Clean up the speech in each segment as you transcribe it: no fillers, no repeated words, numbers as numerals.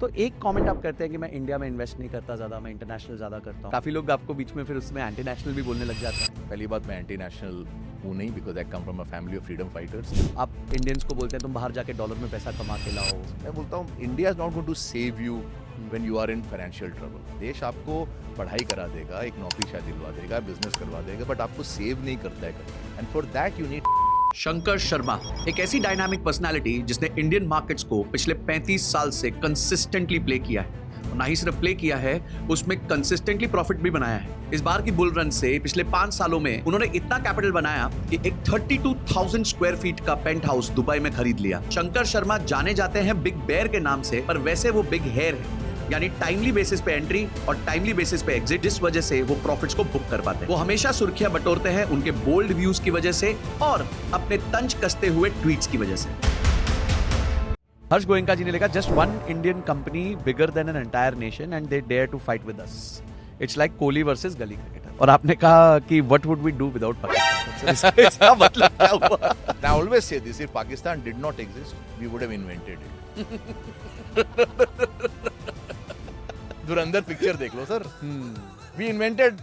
तो एक कमेंट आप करते हैं कि मैं इंडिया में इन्वेस्ट नहीं करता ज़्यादा, मैं इंटरनेशनल ज़्यादा करता हूँ। काफ़ी लोग आपको बीच में फिर उसमें एंटी नेशनल भी बोलने लग जाते हैं। पहली बात, मैं एंटी नेशनल हूँ नहीं, because I come from a family of freedom fighters. आप इंडियंस को बोलते हैं तुम बाहर जाके डॉलर में पैसा कमा के लाओ। मैं बोलता हूँ India is not going to save you when you are in financial trouble. देश आपको पढ़ाई करा देगा, एक नौकरी शायद दिलवा देगा, बिजनेस करवा देगा, बट आपको सेव नहीं करता है कभी। And for that you need Shankar Sharma, एक ऐसी डायनामिक पर्सनालिटी जिसने इंडियन मार्केट्स को पिछले 35 साल से कंसिस्टेंटली प्ले किया है, और ना ही सिर्फ प्ले किया है, उसमें कंसिस्टेंटली प्रॉफिट भी बनाया है। इस बार की बुल रन से पिछले 5 सालों में उन्होंने इतना कैपिटल बनाया कि एक 32,000 स्क्वायर फीट का पेंट हाउस दुबई में खरीद लिया। शंकर शर्मा जाने जाते हैं बिग बेयर के नाम से, पर वैसे वो बिग हेयर है, यानी टाइमली बेसिस पे एंट्री और टाइमली बेसिस पे एग्जिट, जिस वजह से वो प्रॉफिट्स को बुक कर पाते हैं। वो हमेशा सुर्खियां बटोरते हैं उनके बोल्ड व्यूज की वजह से और अपने तंज कसते हुए ट्वीट्स की वजह से। हर्ष गोयनका जी ने लिखा, just one Indian company bigger than an entire nation and they dare to fight with us. It's like Kohli versus gully cricketer. और आपने कहा कि what would we do without Pakistan. इसका मतलब क्या हुआ? I always say this, if Pakistan did not exist, we would have invented it. Dhurandhar picture देख लो sir. We invented.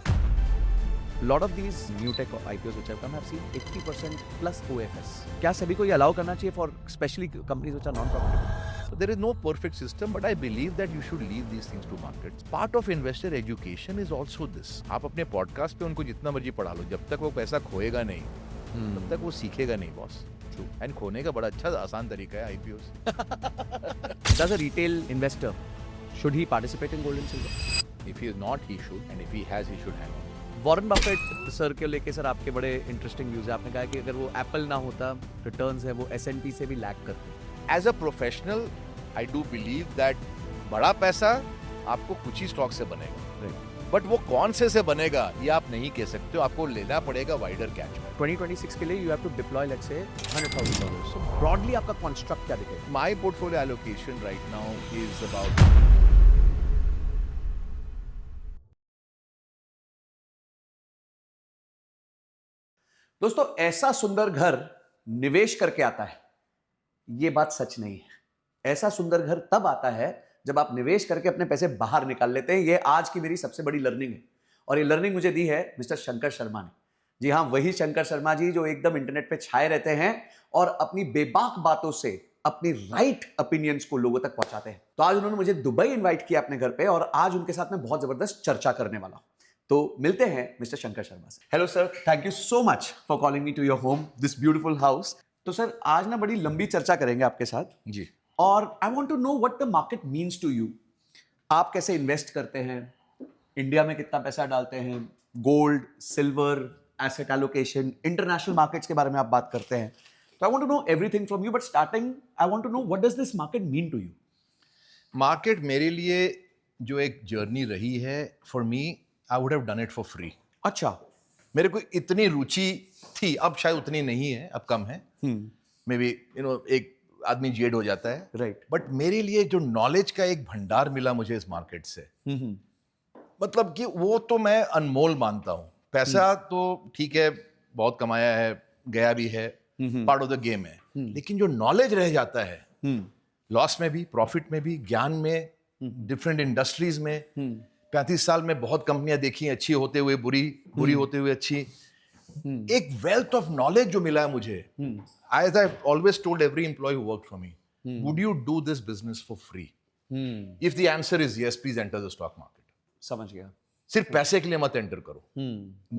Lot of these new tech IPOs which have come have seen 80% plus OFS. क्या सभी को ये allow करना चाहिए for especially companies which are non-profitable? So there is no perfect system, but I believe that you should leave these things to markets. Part of investor education is also this. आप अपने podcast पे उनको जितना मर्जी पढ़ा लो, जब तक वो पैसा खोएगा नहीं, तब तक वो सीखेगा नहीं बॉस। एंड खोने का बड़ा अच्छा आसान तरीका है IPOs. Does a retail investor, should he participate in gold and silver? If he is not, he should, and if he has, he should hang on. Warren Buffett sir के लेके sir आपके बड़े इंटरेस्टिंग व्यूज है। आपने कहा कि अगर वो एप्पल ना होता, रिटर्न्स है वो S&P से भी लैग करते। As a professional, I do believe that बड़ा पैसा आपको कुछ ही स्टॉक से बनेगा, बट वो कौन से बनेगा ये आप नहीं कह सकते हो। आपको लेना पड़ेगा वाइडर कैचमेंट। 2026 के लिए you have to deploy let's say $100,000। So broadly आपका कॉन्स्ट्रक्ट क्या दिखेगा? My portfolio allocation right now is about दोस्तों, ऐसा सुंदर घर निवेश करके आता है, ये बात सच नहीं है। ऐसा सुंदर घर तब आता है जब आप निवेश करके अपने पैसे बाहर निकाल लेते हैं। ये आज की मेरी सबसे बड़ी लर्निंग है, और ये लर्निंग मुझे दी है मिस्टर शंकर शर्मा ने। जी हाँ, वही शंकर शर्मा जी जो एकदम इंटरनेट पे छाए रहते हैं और अपनी बेबाक बातों से अपनी राइट ओपिनियंस को लोगों तक पहुंचाते हैं। तो आज उन्होंने मुझे दुबई इन्वाइट किया अपने घर पे, और आज उनके साथ मैं बहुत जबरदस्त चर्चा करने वाला हूं। तो मिलते हैं मिस्टर शंकर शर्मा से। Hello sir, thank you so much for calling me to your home, this beautiful house. तो सर, आज ना बड़ी लंबी चर्चा करेंगे आपके साथ जी, और I want to know what the market means to you. आप कैसे इन्वेस्ट करते हैं, इंडिया में कितना पैसा डालते हैं, gold, silver, asset allocation, international markets के बारे में आप बात करते हैं। तो I want to know everything from you, but starting I want to know what does this market mean to you. Market मेरे लिए जो एक जर्नी रही है, for me I would have done it for free. अच्छा, मेरे को इतनी रुचि थी, अब शायद उतनी नहीं है, अब कम है। मे बी एक आदमी जेड हो जाता है, राइट। बट मेरे लिए जो नॉलेज का एक भंडार मिला मुझे इस मार्केट से, मतलब कि वो तो मैं अनमोल मानता हूँ। पैसा तो ठीक है, बहुत कमाया है, गया भी है, पार्ट ऑफ द गेम है, लेकिन जो नॉलेज रह जाता है, लॉस में भी, प्रॉफिट में भी, ज्ञान में, डिफरेंट इंडस्ट्रीज में, 35 साल में बहुत कंपनियां देखी, अच्छी होते हुए बुरी, बुरी होते हुए अच्छी, एक वेल्थ ऑफ नॉलेज जो मिला है मुझे। As I've always told every employee who worked for me, would you do this business for free? If the answer is yes, please enter the stock market. समझ गया। सिर्फ पैसे के लिए मत एंटर करो,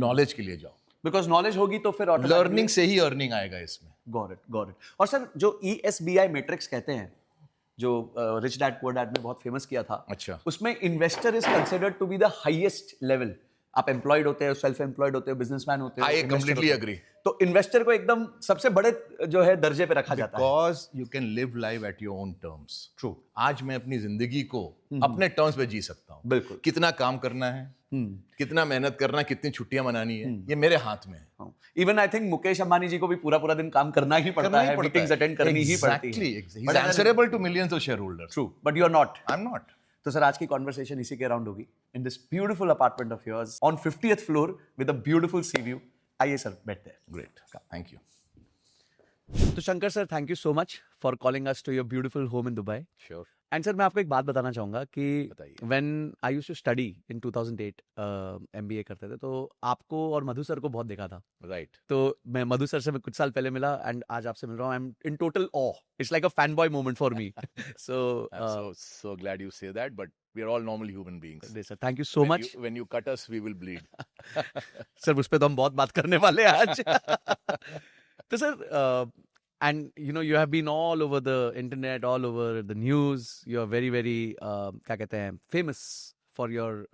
नॉलेज के लिए जाओ, बिकॉज नॉलेज होगी तो फिर लर्निंग से ही अर्निंग आएगा इसमें। Got it. और सर, जो ESBI मैट्रिक्स कहते हैं, जो रिच डैड पुअर डैड में बहुत फेमस किया था, अच्छा, उसमें investor is considered to be the highest level. आप एम्प्लॉयड होते हो, सेल्फ एम्प्लॉयड होते हो, बिजनेसमैन होते हो, I completely agree. तो इन्वेस्टर को एकदम सबसे बड़े जो है दर्जे पे रखा जाता है। Because you can live life at your own terms. True. आज मैं अपनी जिंदगी को अपने टर्म्स पे जी सकता हूँ। बिल्कुल। कितना काम करना है, कितना मेहनत करना है, कितनी छुट्टियां मनानी है, ये मेरे हाथ में है। Even I think Mukesh Ambani ji को भी पूरा दिन काम करना ही पड़ता है, मीटिंग्स अटेंड करनी ही पड़ती है। Exactly. He's answerable to millions of shareholders. True, but you are not. I'm not. तो सर, आज की कॉन्वर्सेशन इसी के अराउंड होगी, in this beautiful apartment of yours on 50th floor with a beautiful sea view. आइए sir, बैठते हैं। Great. Thank you. तो Shankar sir, thank you so much for calling us to your beautiful home in Dubai. Sure. And sir मैं आपको एक बात बताना चाहूंगा कि बताइए। When I used to study in 2008 MBA करते थे तो आपको और मधु सर को बहुत देखा था। राइट। तो मैं मधु सर से मैं कुछ साल पहले मिला एंड आज आपसे मिल रहा हूँ। I am in total awe. It's like a fan boy moment for me. So So glad you say that, but we are all normal human beings. Sir thank you so When much. when you cut us, we will bleed. Sir उस पे तो हम बहुत बात करने वाले हैं आज। तो sir and you know you have been all over the internet, all over the news, you are very very क्या कहते हैं famous for your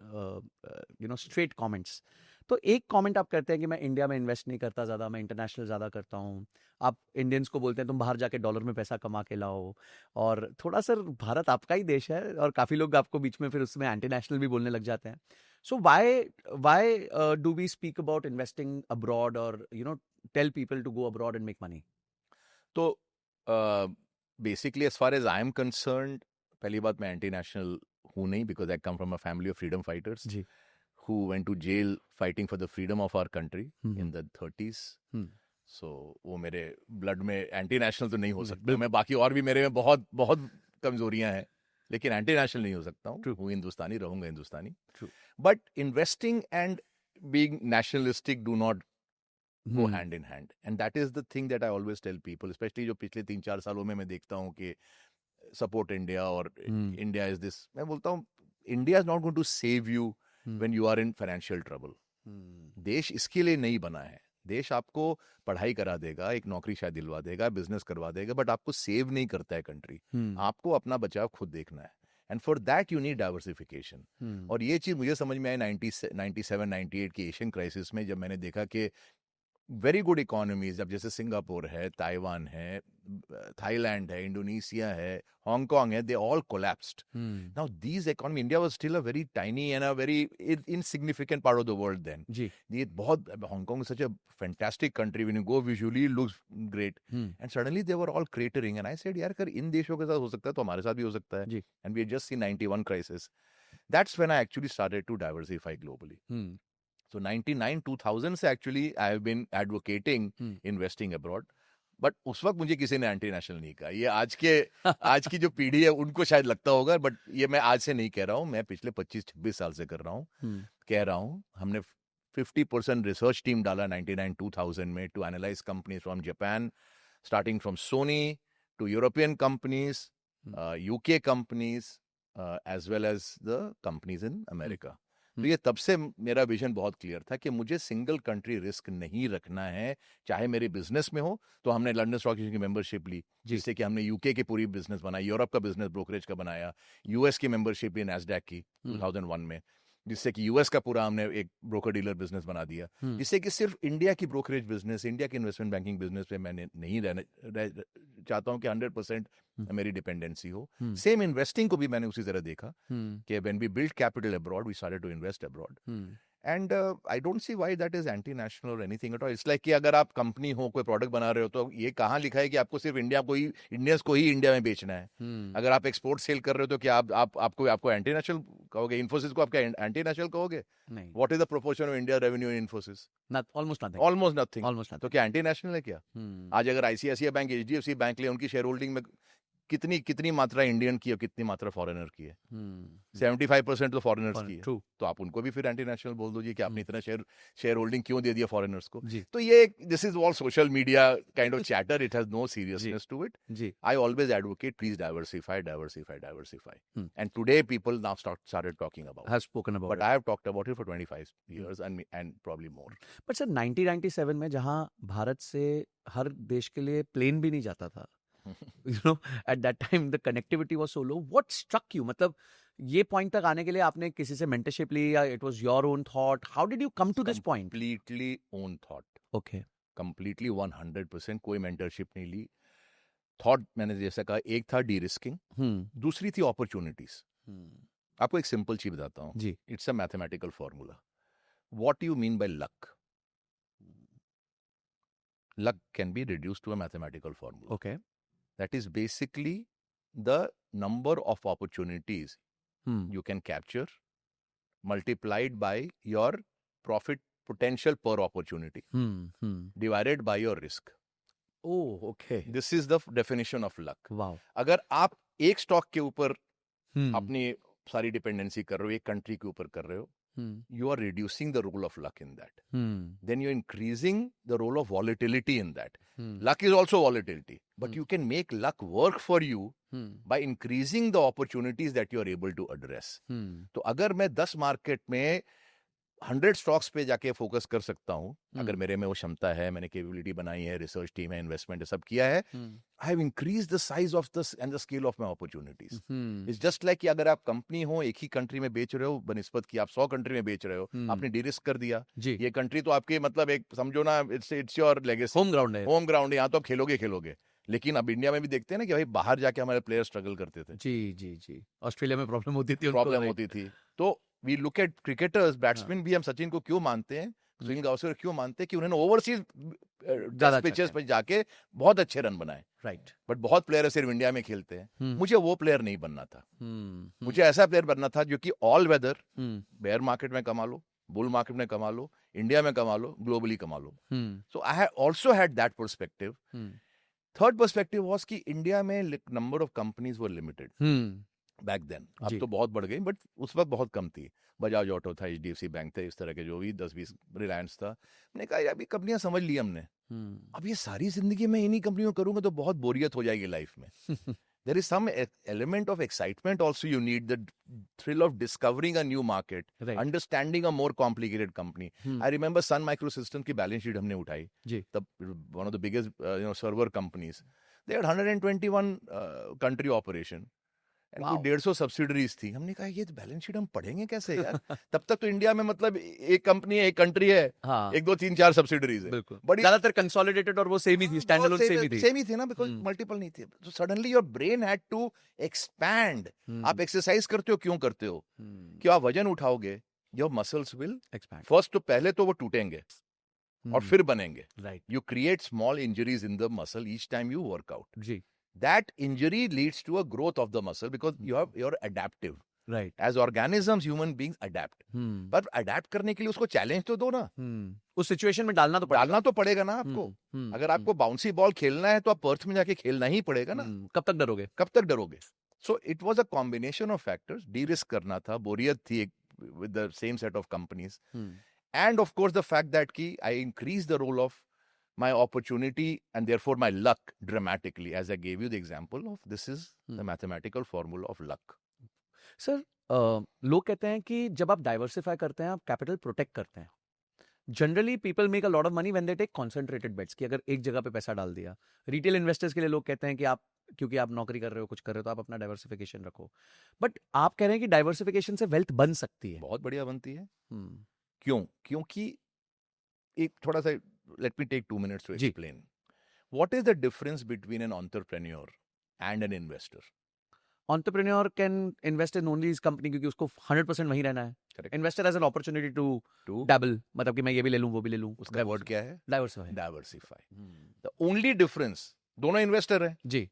you know straight comments. तो एक कमेंट आप करते हैं कि मैं इंडिया में इन्वेस्ट नहीं करता ज़्यादा, मैं इंटरनेशनल ज़्यादा करता हूँ। आप इंडियंस को बोलते हैं तुम बाहर जाके डॉलर में पैसा कमा के लाओ। और थोड़ा सर भारत आपका ही देश है और काफ़ी लोग आपको बीच में फिर उसमें एंटी नेशनल भी बोलने लग जाते हैं। So why do we speak about investing abroad or you know tell people to go abroad and make money? तो basically as far as I am concerned, पहली बात मैं एंटी नेशनल हूँ नहीं, because I come from a family of freedom fighters जी। who went to jail fighting for the freedom of our country in the 30s. So वो मेरे blood में anti national तो नहीं हो सकता मैं, बाकी और भी मेरे में बहुत बहुत कमजोरियां हैं, लेकिन एंटी नेशनल नहीं हो सकता हूँ हिंदुस्तानी रहूंगा, Hindustani. But investing and being nationalistic do not go hand in hand, and that is the thing that I always tell people, especially जो पिछले 3-4 सालों में मैं देखता हूँ कि support India और India is this, मैं बोलता हूँ India is not going to save you when you are in financial trouble. देश इसके लिए नहीं बना है। देश आपको पढ़ाई करा देगा, एक नौकरी शायद दिलवा देगा, बिजनेस करवा देगा, बट आपको सेव नहीं करता है कंट्री। आपको अपना बचाव खुद देखना है, and for that you need diversification. और ये चीज मुझे समझ में आई 97-98 की एशियन क्राइसिस में, जब मैंने देखा कि वेरी गुड इकोनॉमीज, अब जैसे सिंगापुर है, ताइवान है, थाईलैंड है, इंडोनेशिया है, हांगकांग है, they all collapsed. Now these economy, India was still a very tiny and a very insignificant part of the world then. ये बहुत, Hong Kong is such a fantastic country, when you go visually looks great, and suddenly they were all cratering, and I said यार अगर इन देशों के साथ हो सकता है तो हमारे साथ भी हो सकता है। And we have just seen 91 crisis. That's when I actually started to diversify globally. So 99-2000 से actually I have been advocating investing abroad, but उस वक्त मुझे किसी ने एंटी नेशनल नहीं कहा। ये आज की जो पीढ़ी है उनको शायद लगता होगा, बट ये मैं आज से नहीं कह रहा हूँ, मैं पिछले 25-26 साल से कर रहा हूँ, कह रहा हूँ। हमने 50% रिसर्च टीम डाला 99-2000 में to analyse companies from Japan, starting from Sony to European companies, UK companies, as well as the companies in America. तो ये तब से मेरा विजन बहुत क्लियर था कि मुझे सिंगल कंट्री रिस्क नहीं रखना है। चाहे मेरे बिजनेस में हो, तो हमने लंदन स्टॉक एक्सचेंज की मेंबरशिप ली, जिससे कि हमने यूके की पूरी बिजनेस बनाई, यूरोप का बिजनेस ब्रोकरेज का बनाया, यूएस की मेंबरशिप ली नैस्डैक की 2001 में, जिससे कि यूएस का पूरा हमने एक ब्रोकर डीलर बिजनेस बना दिया, जिससे कि सिर्फ इंडिया की ब्रोकरेज बिजनेस, इंडिया की इन्वेस्टमेंट बैंकिंग बिजनेस पे मैंने नहीं चाहता हूं कि 100% मेरी डिपेंडेंसी हो। सेम इन्वेस्टिंग को भी मैंने उसी तरह देखा कि when we build capital abroad, we started to invest abroad, and I don't see why that is anti national और anything at all. It's like कि अगर आप कंपनी हो, कोई प्रोडक्ट बना रहे हो, तो ये कहाँ लिखा है कि आपको सिर्फ इंडियंस को ही इंडिया में बेचना है? अगर आप एक्सपोर्ट सेल कर रहे हो तो क्या आपको एंटी नेशनल कहोगे? इन्फोसिस को आपका एंटी नेशनल कहोगे? What is the proportion of India revenue in Infosys? Almost nothing. तो क्या एंटी नेशनल है क्या? आज अगर आईसीआईसीआई बैंक, एचडीएफसी बैंक ले, उनकी शेयर होल्डिंग में कितनी मात्रा इंडियन की और कितनी मात्रा फॉरेनर की है? 75% तो फॉरेनर्स की है। तो आप उनको भी फिर एंटी नेशनल बोल दो जी कि आपने इतना शेयर होल्डिंग क्यों दे दिया फॉरेनर्स को? तो ये this is all social media kind of chatter, it has no seriousness to it. I always advocate please diversify. And today people now started talking about, have spoken about but it. I have talked about it for 25 years and probably more. But sir 1997 में जहां भारत से हर देश के लिए plane भी नहीं जाता था, you know, at that time the connectivity was so low. What struck you? मतलब ये पॉइंट तक आने के लिए आपने किसी से मेंटरशिप ली या it was your own thought? How did you come to this point? Completely own thought. Okay. Completely 100%, कोई मेंटरशिप नहीं ली। थॉट मैंने जैसा कहा, एक था डी रिस्किंग, दूसरी थी अपॉर्चुनिटीज। आपको एक सिंपल चीज बताता हूँ जी। It's a mathematical formula. What you mean by luck? Luck can be reduced to a mathematical formula. Okay. That is basically the number of opportunities you can capture multiplied by your profit potential per opportunity divided by your risk. Oh, okay. This is the definition of luck. Wow. अगर आप एक stock के ऊपर हम्म, अपनी सारी dependency कर रहे हो, एक कंट्री के ऊपर कर रहे हो, you are reducing the role of luck in that. Then you're increasing the role of volatility in that. Luck is also volatility, but you can make luck work for you by increasing the opportunities that you are able to address. तो अगर मैं 10 market में 100 stocks पे जाके focus कर सकता हूँ, अगर मेरे में वो क्षमता है, मैंने कैपेबिलिटी बनाई है, रिसर्च टीम है, इन्वेस्टमेंट है, सब किया है, I have increase the size of the end the scale of my opportunities. It's just like कि अगर आप कंपनी हो, एक ही कंट्री में बेच रहे हो, बनिस्बत की आप 100 कंट्री में बेच रहे हो, आपने डिरिस्क कर दिया. जी, ये कंट्री तो आपके मतलब एक समझो ना, it's your legacy, home ground है. होम ग्राउंड है, यहाँ तो आप खेलोगे. लेकिन अब इंडिया में भी देखते हैं ना कि भाई बाहर जाके हमारे प्लेयर स्ट्रगल करते थे, जी. ऑस्ट्रेलिया में प्रॉब्लम होती थी, प्रॉब्लम होती थी. तो we look at cricketers, batsman भी हम सचिन को क्यों मानते हैं, सुनील गावस्कर क्यों मानते हैं कि उन्होंने ओवरसीज ज्यादा पिचेस पे जाके बहुत अच्छे रन बनाए. राइट. बट बहुत प्लेयर सिर्फ इंडिया में खेलते हैं. मुझे वो प्लेयर नहीं बनना था. मुझे ऐसा प्लेयर बनना था जो कि ऑल वेदर, बेयर मार्केट में कमा लो, बुल मार्केट में कमा लो, इंडिया में कमा लो, ग्लोबली कमा लो. So I have also had that perspective. Third perspective was कि इंडिया में number of companies were limited back then. अब तो बहुत बढ़ गई, बट उस वक्त बहुत कम थी. बजाज ऑटो था, HDFC बैंक थे, इस तरह के जो भी 10-20, रिलायंस था. मैंने कहा यार अभी कंपनियां समझ ली हमने, अब ये सारी जिंदगी में इन्हीं कंपनियों करूंगा तो बहुत बोरियत हो जाएगी लाइफ में. There is some element of excitement also. You need the thrill of discovering a new market, Right. understanding a more complicated company. I remember Sun Microsystems की balance sheet हमने उठाई. जी. तब one of the biggest server companies. They had 121 country operation. And Wow. 150 subsidiaries थी. हमने कहा ये balance sheet हम पढ़ेंगे कैसे यार. तब तक तो इंडिया में मतलब एक कंपनी है, एक कंट्री है, हाँ, 1 2 3 4 सब्सिडरीज है. बिल्कुल. बड़ी ज्यादातर कंसोलिडेटेड और वो सेम ही थी, स्टैंड अलोन सेम ही थी. सेम ही थी ना, बिकॉज मल्टीपल नहीं थे. तो suddenly your brain had to expand. आप एक्सरसाइज करते हो, क्यों करते हो? कि आप वजन उठाओगे, your muscles will expand. First, तो पहले तो वो टूटेंगे और फिर बनेंगे. Right. You create small injuries in the muscle each time you work out. जी. That injury leads to a growth of the muscle because you're adaptive. Right. As organisms, human beings adapt. पर अडेप्ट करने के लिए उसको challenge तो दो ना. उस सिचुएशन में डालना तो पड़ेगा. डालना तो पड़ेगा ना आपको. अगर आपको बाउंसी बॉल खेलना है तो आप पर्थ में जाके खेलना ही पड़ेगा ना. कब तक डरोगे? कब तक डरोगे? So it was a combination of factors. Derisk करना था, बोरियत थी with the same set of companies, and of course the fact that कि I increase the role of my opportunity and therefore my luck dramatically, as I gave you the example of this is the mathematical formula of luck. Sir, लोग कहते हैं कि जब आप diversify करते हैं, आप कैपिटल प्रोटेक्ट करते हैं. Generally people make a lot of money when they take concentrated bets, कि अगर एक जगह पे पैसा डाल दिया. रिटेल इन्वेस्टर्स के लिए लोग कहते हैं कि आप, क्योंकि आप नौकरी कर रहे हो, कुछ कर रहे हो, तो आप अपना डाइवर्सिफिकेशन रखो. बट आप कह रहे हैं कि डाइवर्सिफिकेशन से वेल्थ बन सकती है. बहुत बढ़िया बनती है. क्यों? क्योंकि एक थोड़ा सा, let me take 2 minutes to explain. What is the difference between an entrepreneur and an investor? Entrepreneur can invest in only his company क्योंकि उसको 100% वहीं रहना है. Correct. Investor has an opportunity to dabble, मतलब कि मैं ये भी ले लूं, वो भी ले लूं. उसका वर्ड क्या है? Diversify. Diversify. The only difference, दोनों इन्वेस्टर हैं. जी.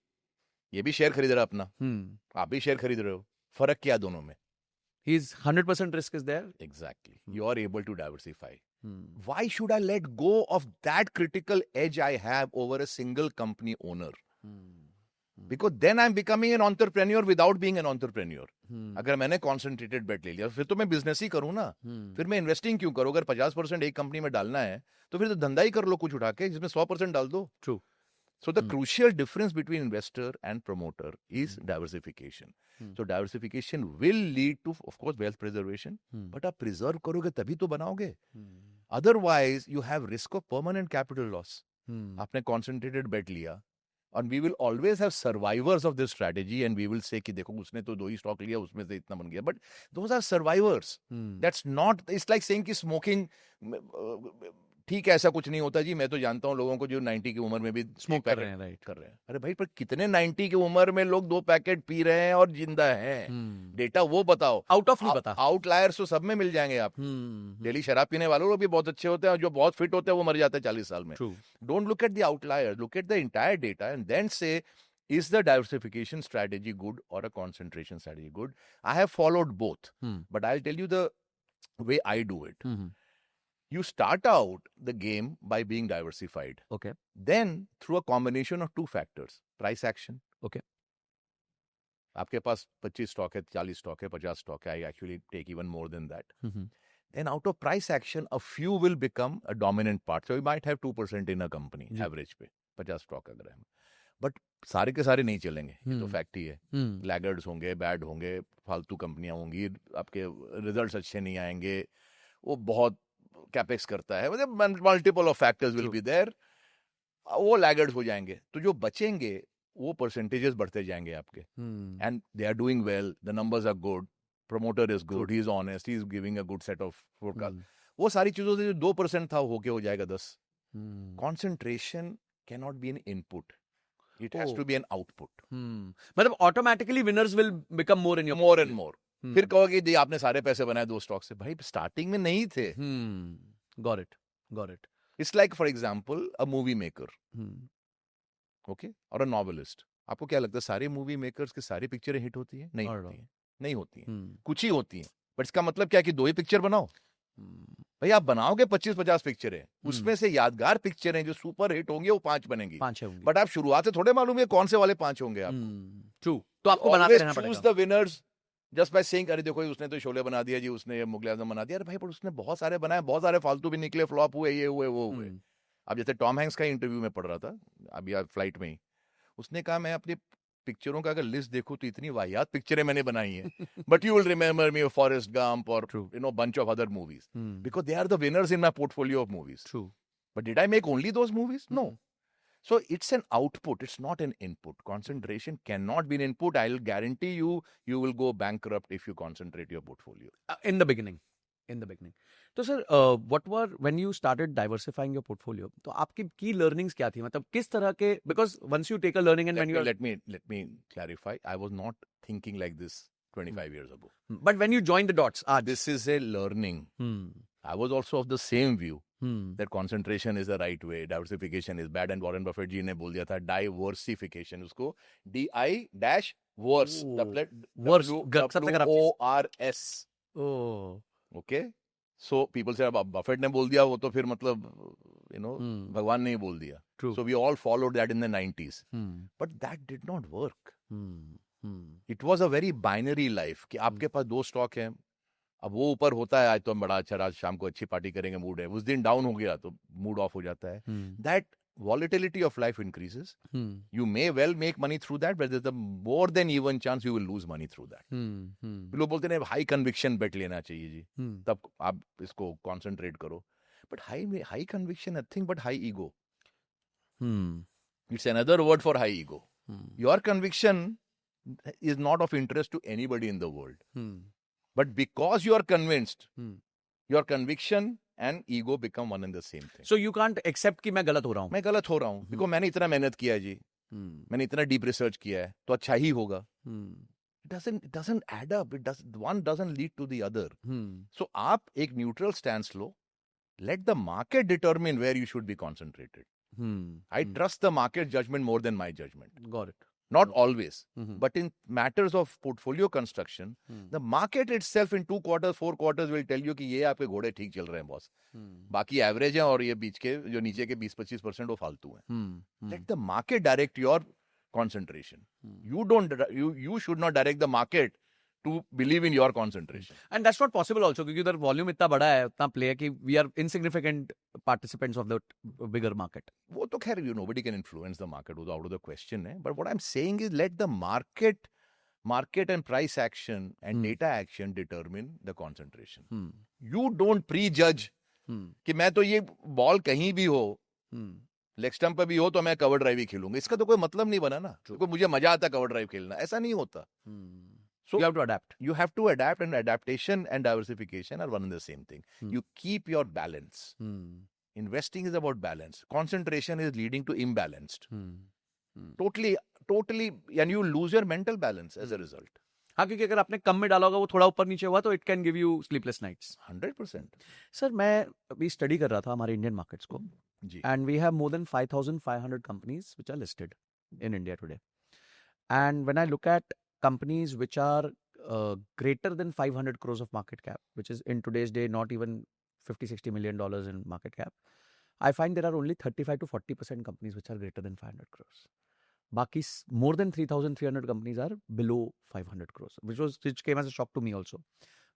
ये भी शेयर खरीद रहा अपना, आप भी शेयर खरीद रहे हो. फर्क क्या दोनों में? His 100% risk is there. Exactly. You are able to diversify. Why should I let go of that critical edge I have over a single company owner? Because then I'm becoming an entrepreneur without being an entrepreneur. अगर मैंने concentrated bet ले लिया, फिर तो मैं business ही करूँ ना. फिर मैं इन्वेस्टिंग क्यों करूँ? अगर 50% एक कंपनी में डालना है, तो फिर तो धंधा ही कर लो कुछ उठा के, जिसमें 100% डाल दो. True. So the crucial difference between investor and promoter is diversification. So diversification will lead to, of course, wealth preservation. But आप preserve करोगे तभी तो बनाओगे. Otherwise, you have risk of permanent capital loss. आपने concentrated bet लिया, and we will always have survivors of this strategy, and we will say कि देखो उसने तो 2 ही स्टॉक लिया, उसमें से इतना बन गया. But those are survivors. That's not. It's like saying कि smoking. ठीक है, ऐसा कुछ नहीं होता जी. मैं तो जानता हूँ लोगों को जो 90 की उम्र में भी स्मोक कर रहे हैं. राइट. कर रहे हैं. अरे भाई, पर कितने 90 की उम्र में लोग 2 पैकेट पी रहे हैं और जिंदा हैं? डेटा वो बताओ. आउट ऑफ नहीं पता. आउटलायर्स तो सब में मिल जाएंगे आप. डेली शराब पीने वाले लोग भी बहुत अच्छे होते हैं, और जो बहुत फिट होते हैं वो मर जाते हैं 40 साल में. Don't look at the outlier, look at the entire data and then say, is the diversification strategy good or a concentration strategy good? I have followed both, but I'll tell you the way I do it. You start out the game by being diversified. Okay. Then, through a combination of 2 factors, price action. Okay. आपके पास 25 stock है, 40 stock है, 50 stock है, I actually take even more than that. Then out of price action, a few will become a dominant part. So you might have 2% in a company, जी. average पे 50 stock अगर है. But सारे के सारे नहीं चलेंगे, ये तो फैक्ट ही है. लैगर्ड्स होंगे, बैड होंगे, फालतू कंपनियां होंगी, आपके रिजल्ट्स अच्छे नहीं आएंगे, वो बहुत कैपेक्स करता है, मतलब multiple of factors will be there, वो लैगर्ड्स हो जाएंगे. तो जो बचेंगे वो परसेंटेजेस बढ़ते जाएंगे आपके. And they are doing well, the numbers are good, promoter is good, he is honest, he is giving a good set of forecast. वो सारी चीजों से जो 2% था होके हो जाएगा 10. Concentration cannot be an input, it has to be an output. मतलब automatically winners will become more in your more and more. फिर कहोगे जी आपने सारे पैसे बनाए 2 स्टॉक से. भाई स्टार्टिंग में नहीं थे. Got it. It's like for example a movie maker, okay, और अ नॉवेलिस्ट. आपको क्या लगता है सारे मूवी मेकर्स की सारी पिक्चरें हिट होती है? नहीं होती है, नहीं होती है. कुछ ही होती है. बट इसका मतलब क्या कि 2 ही पिक्चर बनाओ? भाई आप बनाओगे 25-50 पिक्चरें, उसमें से यादगार पिक्चरें जो सुपर हिट होंगी वो 5 बनेंगी. 5 होंगे. बट आप शुरुआत से थोड़े मालूम है कौन से वाले 5 होंगे आपको. ट्रू. तो आपको बनाते रहना चूज पड़ेगा. The winners just by saying अरे देखो उसने तो शोले बना दिया जी, उसने ये मुगले आजम बना दिया. अरे भाई पर उसने बहुत सारे बनाए, बहुत सारे फालतू भी निकले, फ्लॉप हुए, ये हुए, वो हुए. अब जैसे टॉम हैंक्स का इंटरव्यू में पढ़ रहा था अभी यार फ्लाइट में ही, उसने कहा मैं अपनी पिक्चरों का अगर लिस्ट देखूं तो इतनी वाहियात पिक्चरें मैंने बनाई हैं, but you will remember me Forrest Gump और you know bunch of other movies, because they are the winners in my portfolio of movies. True. But did I make only those movies? No. So it's an output, it's not an input. Concentration cannot be an input. I'll guarantee you, you will go bankrupt if you concentrate your portfolio. In the beginning. तो sir what were when you started diversifying your portfolio, तो आपकी key learnings क्या थी? मतलब किस तरह के, because once you take a learning and when you are... Let me clarify. I was not thinking like this 25 years ago. But when you joined the dots, this is a learning. I was also of the same view that concentration is the right way, diversification is bad, and Warren Buffett जी ने बोल दिया था diversification, उसको DI-worse, WORS. Oh. Okay, so people say अब Buffett ने बोल दिया वो तो फिर मतलब you know भगवान ने ही बोल दिया. True. So we all followed that in the 90s. But that did not work. It was a very binary life कि आपके पास 2 स्टॉक हैं, अब वो ऊपर होता है आज तो हम बड़ा अच्छा, आज शाम को अच्छी पार्टी करेंगे, मूड है, उस दिन डाउन हो गया तो मूड ऑफ हो जाता है. That volatility of life increases. You may well make money through that, but there's a more than even chance you will lose money through that. लोग बोलते हैं हाई कन्विक्शन बेट लेना चाहिए जी, तब आप इसको कॉन्सेंट्रेट करो. But high conviction nothing but high ego. It's another word for high ego. Your conviction is not of interest to anybody in the world. But because you are convinced, your conviction and ego become one and the same thing. So you can't accept कि मैं गलत हो रहा हूँ. मैं गलत हो रहा हूँ because मैंने इतना मेहनत किया है जी, मैंने इतना डीप रिसर्च किया है तो अच्छा ही होगा. It doesn't add up. One doesn't lead to the other. So आप एक neutral stance low. Let the market determine where you should be concentrated. I trust the market judgment more than my judgment. Got it. Not always, but in matters of portfolio construction, the market itself in 2 quarters, 4 quarters will tell you कि ये आपके घोड़े ठीक चल रहे हैं boss, बाकी average है और ये बीच के जो नीचे के 20-25% वो फालतू हैं. Let the market direct your concentration. You should not direct the market to believe in your concentration. And that's not possible also क्योंकि उधर वॉल्यूम इतना बड़ा है, उतना प्ले है कि we are insignificant participants of the bigger market. वो तो खैर nobody can influence the market, वो तो out of the question है. But what I'm saying is let the market and price action and data action determine the concentration. You don't prejudge कि मैं तो ये बॉल कहीं भी हो, लेग स्टंप पे भी हो तो मैं कवर ड्राइव ही खेलूंगा. इसका तो कोई मतलब नहीं बना ना. तो मुझे मजा आता कवर ड्राइव खेलना, ऐसा नहीं होता. So you have to adapt. You have to adapt, and adaptation and diversification are one and the same thing. You keep your balance. Investing is about balance. Concentration is leading to imbalanced. Totally, and you lose your mental balance as a result. हाँ, क्योंकि अगर आपने कम में डाला होगा वो थोड़ा ऊपर नीचे हुआ तो it can give you sleepless nights. 100%. Sir मैं अभी स्टडी कर रहा था हमारे इंडियन मार्केट्स को, जी, and we have more than 5,500 companies which are listed in India today. And when I look at companies which are greater than 500 crores of market cap, which is in today's day not even 50-60 million dollars in market cap, I find there are only 35 to 40% companies which are greater than 500 crores. बाकी more than 3,300 companies are below 500 crores, which came as a shock to me also.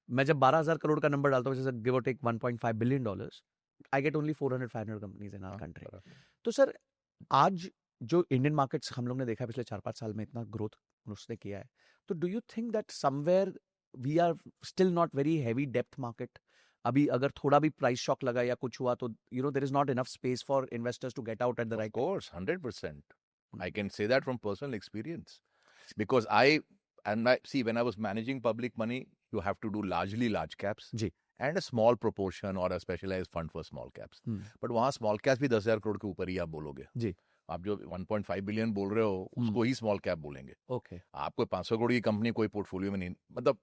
मैं जब 12,000 करोड़ का number डालता हूँ, जैसे give or take $1.5 billion, I get only 400-500 companies in our country. तो sir आज जो इंडियन मार्केट्स हम लोग ने देखा है पिछले 4-5 साल में इतना ग्रोथ उसने किया है, तो do you think that somewhere we are still not very heavy depth market? अभी अगर थोड़ा भी प्राइस शॉक लगा या कुछ हुआ तो there is not enough space for investors to get out at the Of right? course, 100%. I can say that from personal experience. Because see, when I was managing public money, you have to do largely large caps. जी. And a small proportion or a specialized fund for small caps. But वहाँ small caps भी 10,000 करोड़ के ऊपर ही आप बोलोगे. जी. आप जो 1.5 billion बोल रहे हो उसको ही स्मॉल कैप बोलेंगे. ओके. आपको 500 करोड़ की कंपनी कोई पोर्टफोलियो में नहीं, मतलब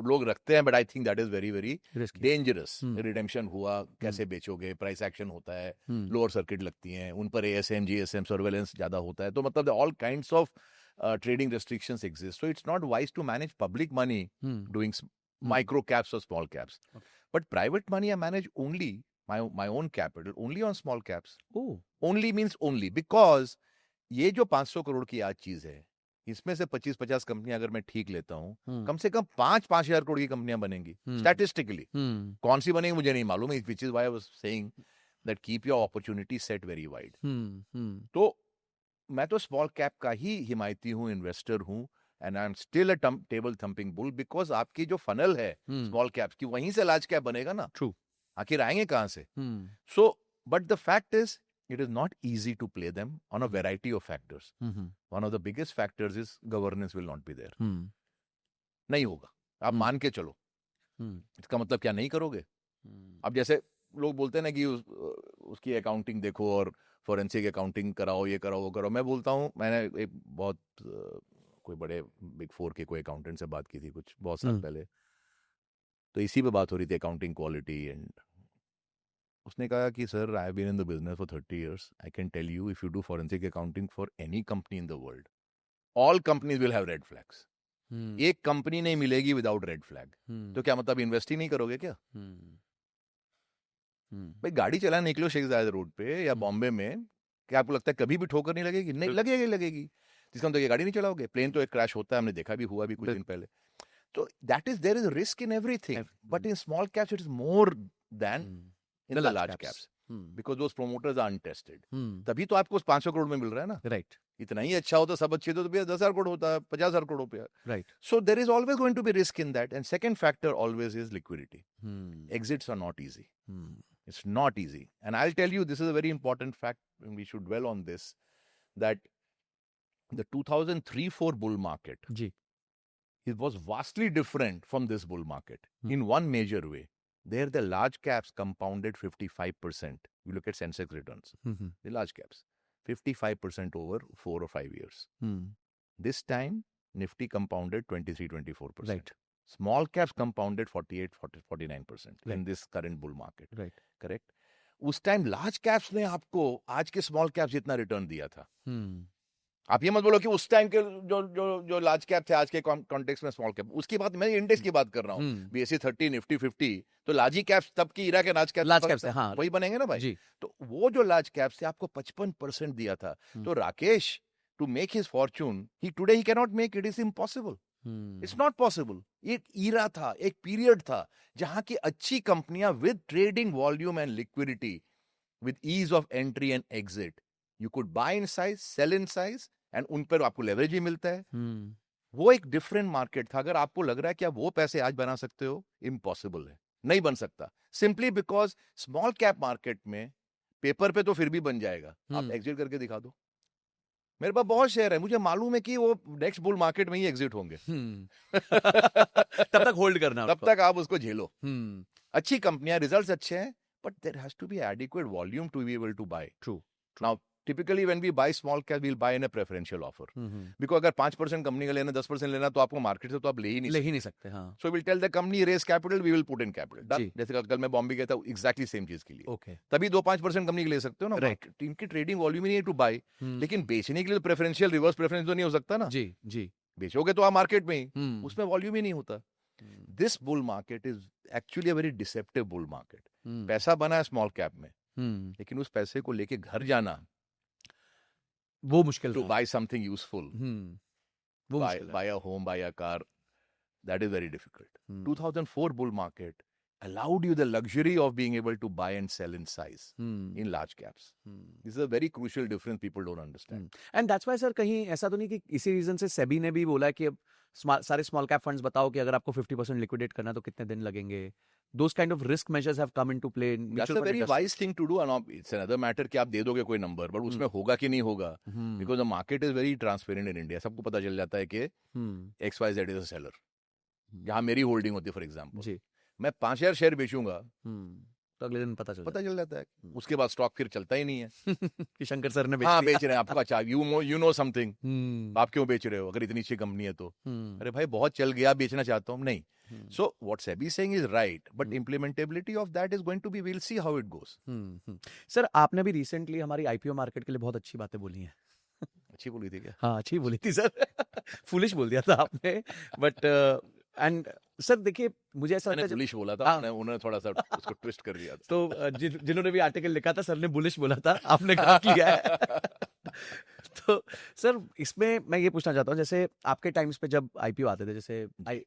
लोग रखते हैं, but I think that is very very dangerous. Redemption हुआ, कैसे बेचोगे, प्राइस एक्शन होता है, लोअर सर्किट लगती हैं, उन पर ASM GSM सर्वेलेंस ज्यादा होता है, तो मतलब all kinds of trading restrictions exist. So it's not wise to manage public money doing micro caps or small caps. Okay. But private money I manage only my own capital only on small caps. Oh. Only means only because ये जो 500 करोड़ की आज चीज है, इसमें से 25-50 कंपनियां अगर मैं ठीक लेता हूँ, कम से कम 5,000 करोड़ की कंपनियां बनेंगी स्टैटिस्टिकली. कौन सी बनेगी मुझे नहीं मालूम है, which is why I was saying that keep your opportunity set very wide. तो मैं तो स्मॉल कैप का ही हिमायती हूँ, इन्वेस्टर हूँ, and I am still a table thumping bull, because आपकी जो फनल है स्मॉल कैप्स की, वहीं से लार्ज कैप बनेगा ना. ट्रू. आखिर आएंगे कहाँ से? So but the fact is it is not easy to play them on a variety of factors. One of the biggest factors is governance will not be there. नहीं होगा, आप मान के चलो. इसका मतलब क्या नहीं करोगे? अब जैसे लोग बोलते हैं ना कि उसकी अकाउंटिंग देखो और फॉरेंसिक अकाउंटिंग कराओ, ये कराओ वो कराओ. मैं बोलता हूँ, मैंने एक बहुत कोई बड़े बिग 4 के कोई अकाउंटेंट से बात की थी कुछ बहुत साल पहले, तो इसी पे बात हो रही थी, अकाउंटिंग क्वालिटी. एंड उसने कहा कि sir, I have been in the business for 30 years. I can tell you, if you do forensic accounting for any company in the world, all companies will have red flags. एक company नहीं मिलेगी without red flag. तो क्या मतलब invest ही नहीं करोगे क्या? भाई गाड़ी चलाने निकलो शेख जायद रोड पे या बॉम्बे में, क्या आपको लगता है कभी भी ठोकर नहीं लगेगी? नहीं लगेगी. जिसका मतलब ये गाड़ी नहीं चलाओगे. प्लेन तो एक क्रैश होता है, हमने देखा भी, हुआ भी कुछ दिन पहले. तो that is, there is risk in everything, but in small caps it is more than in the large caps, because those promoters are untested. तभी तो आपको 500 करोड़ में मिल रहा है ना. राइट. इतना ही अच्छा होता, सब अच्छे तो 10,000 करोड़ होता, 50,000 करोड़ रुपया. Right. So there is always going to be risk in that. And second factor always is liquidity. Exits are not easy. It's not easy. And I'll tell you, this is a very important fact, and we should dwell on this, that the 2003-4 bull market, it was vastly different from this bull market in one major way. There the large caps compounded 55%. You look at Sensex returns. The large caps, 55% over 4 or 5 years. This time, Nifty compounded 23-24%. Right. Small caps compounded 48-49% in this current bull market. Right. Correct? उस time large caps ने आपको आज के small caps जितना return दिया था. आप ये मत बोलो कि उस टाइम के जो लार्ज कैप थे आज के कॉन्टेक्स्ट में स्मॉल कैप, उसकी बात, मैं इंडेक्स की बात कर रहा हूँ. BSE 30, निफ्टी 50, तो लार्ज कैप्स तब की इरा के लार्ज कैप्स हाँ, वही बनेंगे ना भाई. तो वो जो लार्ज कैप्स थे आपको 55% दिया था. तो Rakesh, to make his fortune, he today he can not make it. Is impossible. It's not possible. एक ईरा था, एक पीरियड था जहां की अच्छी कंपनियां with trading volume and liquidity, with ease of entry and exit, you could buy in size, sell in size, and उन पर आपको लेवरेज भी मिलता है. वो एक डिफरेंट मार्केट था. अगर आपको लग रहा है कि आप वो पैसे आज बना सकते हो, इम्पॉसिबल है, नहीं बन सकता. Simply because small cap market में पेपर पे तो फिर भी बन जाएगा, आप एग्जिट करके दिखा दो. मेरे पास बहुत शेयर है, मुझे मालूम है कि वो नेक्स्ट बुल मार्केट में ही एग्जिट होंगे. तब तक होल्ड करना, तब तक आप उसको झेलो. अच्छी कंपनियां, रिजल्ट्स अच्छे हैं, but there has to be adequate volume to be able to buy. True. Now typically when we buy small cap, we'll buy in a preferential offer. Because अगर 5% कंपनी का लेना, 10% लेना, तो आपको मार्केट से तो आप ले ही नहीं सकते. हाँ. So we'll tell the company raise capital, we will put in capital. जैसे कल मैं बॉम्बे गया था, exactly same चीज के लिए. Okay. तभी 2-5% कंपनी के ले सकते हो ना. Right. इनकी ट्रेडिंग वॉल्यूम ही नहीं है टू बाय, लेकिन बेचने के लिए प्रेफरेंशियल, रिवर्स प्रेफरेंस तो नहीं हो सकता ना. जी. बेचोगे तो आप मार्केट में ही, उसमें वॉल्यूम ही नहीं होता. This bull market is actually a very deceptive bull market. पैसा बना है स्मॉल कैप में, लेकिन उस पैसे को लेके घर जाना वो मुश्किल to था। buy something useful, वो मुश्किल है। buy a home, buy a car, that is very difficult. Hmm. 2004 bull market allowed you the luxury of being able to buy and sell in size Hmm. in large caps. Hmm. This is a very crucial difference people don't understand. And that's why sir कहीं ऐसा तो नहीं कि इसी reason से सेबी ने भी बोला है कि अब सारे स्मॉल कैप फंड्स बताओ कि अगर आपको 50% लिक्विडेट करना है तो कितने दिन लगेंगे। Those kind of risk measures have come into play in That's a very wise thing to do. And it's another matter कि आप दे दोगे कोई नंबर, but उसमें होगा कि नहीं होगा, because the market is very transparent in India. सबको पता चल जाता है कि XYZ is a seller. जहाँ मेरी होल्डिंग होती है, फॉर एग्जाम्पल, जी मैं 5,000 शेयर बेचूंगा, तो अगले दिन पता चल जाता है, उसके बाद स्टॉक फिर चलता ही नहीं है। कि शंकर सर ने हाँ, बेच रहे हैं आपको, अच्छा यू नो समथिंग, हम्म आप क्यों बेच रहे हो अगर इतनी अच्छी कंपनी है तो? अरे भाई बहुत चल गया, बेचना चाहता हूँ, नहीं। So what SEBI is saying is right, but implementability of that is going to be, we'll see how it goes. Sir आपने भी रिसेंटली हमारी आईपीओ मार्केट के लिए बहुत अच्छी बातें बोली हैं। अच्छी बोली थी क्या? हाँ अच्छी बोली थी सर। फुलिश बोल दिया था आपने, बट एंड सर देखिए मुझे ऐसा लगता मैंने है बुलिश बोला था, उन्होंने थोड़ा सा उसको ट्विस्ट कर दिया था। तो जिन्होंने भी आर्टिकल लिखा था सर ने बुलिश बोला था, आपने कहा किया है। तो सर इसमें मैं ये पूछना चाहता हूँ, जैसे आपके टाइम्स पे जब आईपीओ आते थे, जैसे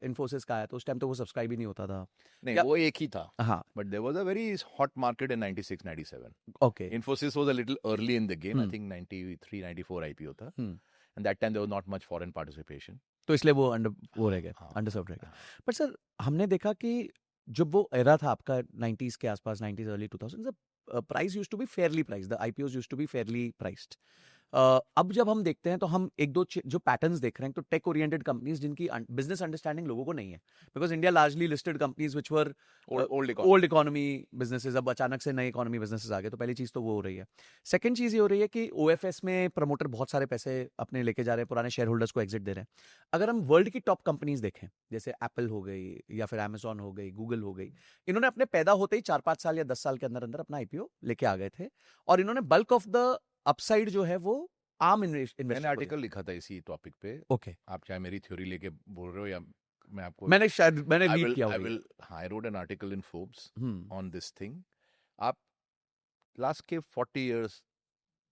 इन्फोसिस का आया तो उस टाइम तो वो सब्सक्राइब ही नहीं होता था। नहीं, वो एक ही था, हाँ but there was a very hot market in 96 97. Okay Infosys was a little early in the game. I think 93 94 IPO था, and that time there was not much foreign participation. तो इसलिए वो वो रह गया, अंडरसर्व्ड रह गया। बट सर हमने देखा कि जब वो एरा था आपका 90s के आसपास, 90s early 2000s, price used to be fairly priced, the IPOs used to be fairly priced. अब जब हम देखते हैं तो हम एक दो जो पैटर्न्स देख रहे हैं, तो टेक ओरिएंटेड कंपनीज जिनकी बिजनेस अंडरस्टैंडिंग लोगों को नहीं है, because India largely listed companies which were old economy businesses, अब अचानक से नई इकोनॉमी बिजनेसेस आ गए, तो पहली चीज तो वो हो रही है। सेकंड चीज ये हो रही है कि ओएफएस में प्रमोटर बहुत सारे पैसे अपने लेके जा रहे हैं, पुराने शेयर होल्डर्स को एग्जिट दे रहे हैं। अगर हम वर्ल्ड की टॉप कंपनीज देखें, जैसे एप्पल हो गई या फिर अमेजॉन हो गई, गूगल हो गई, इन्होंने अपने पैदा होते ही 4-5 साल या 10 साल के अंदर अंदर अपना आईपीओ लेके आ गए थे, और इन्होंने बल्क ऑफ द अपसाइड जो है वो आम इन्वेस्टर। मैंने आर्टिकल लिखा था इसी टॉपिक पे। ओके आप चाहे मेरी थ्योरी लेके बोल रहे हो या मैं आपको, मैंने रीड किया I wrote an article in Forbes on this thing. आप लास्ट के 40 इयर्स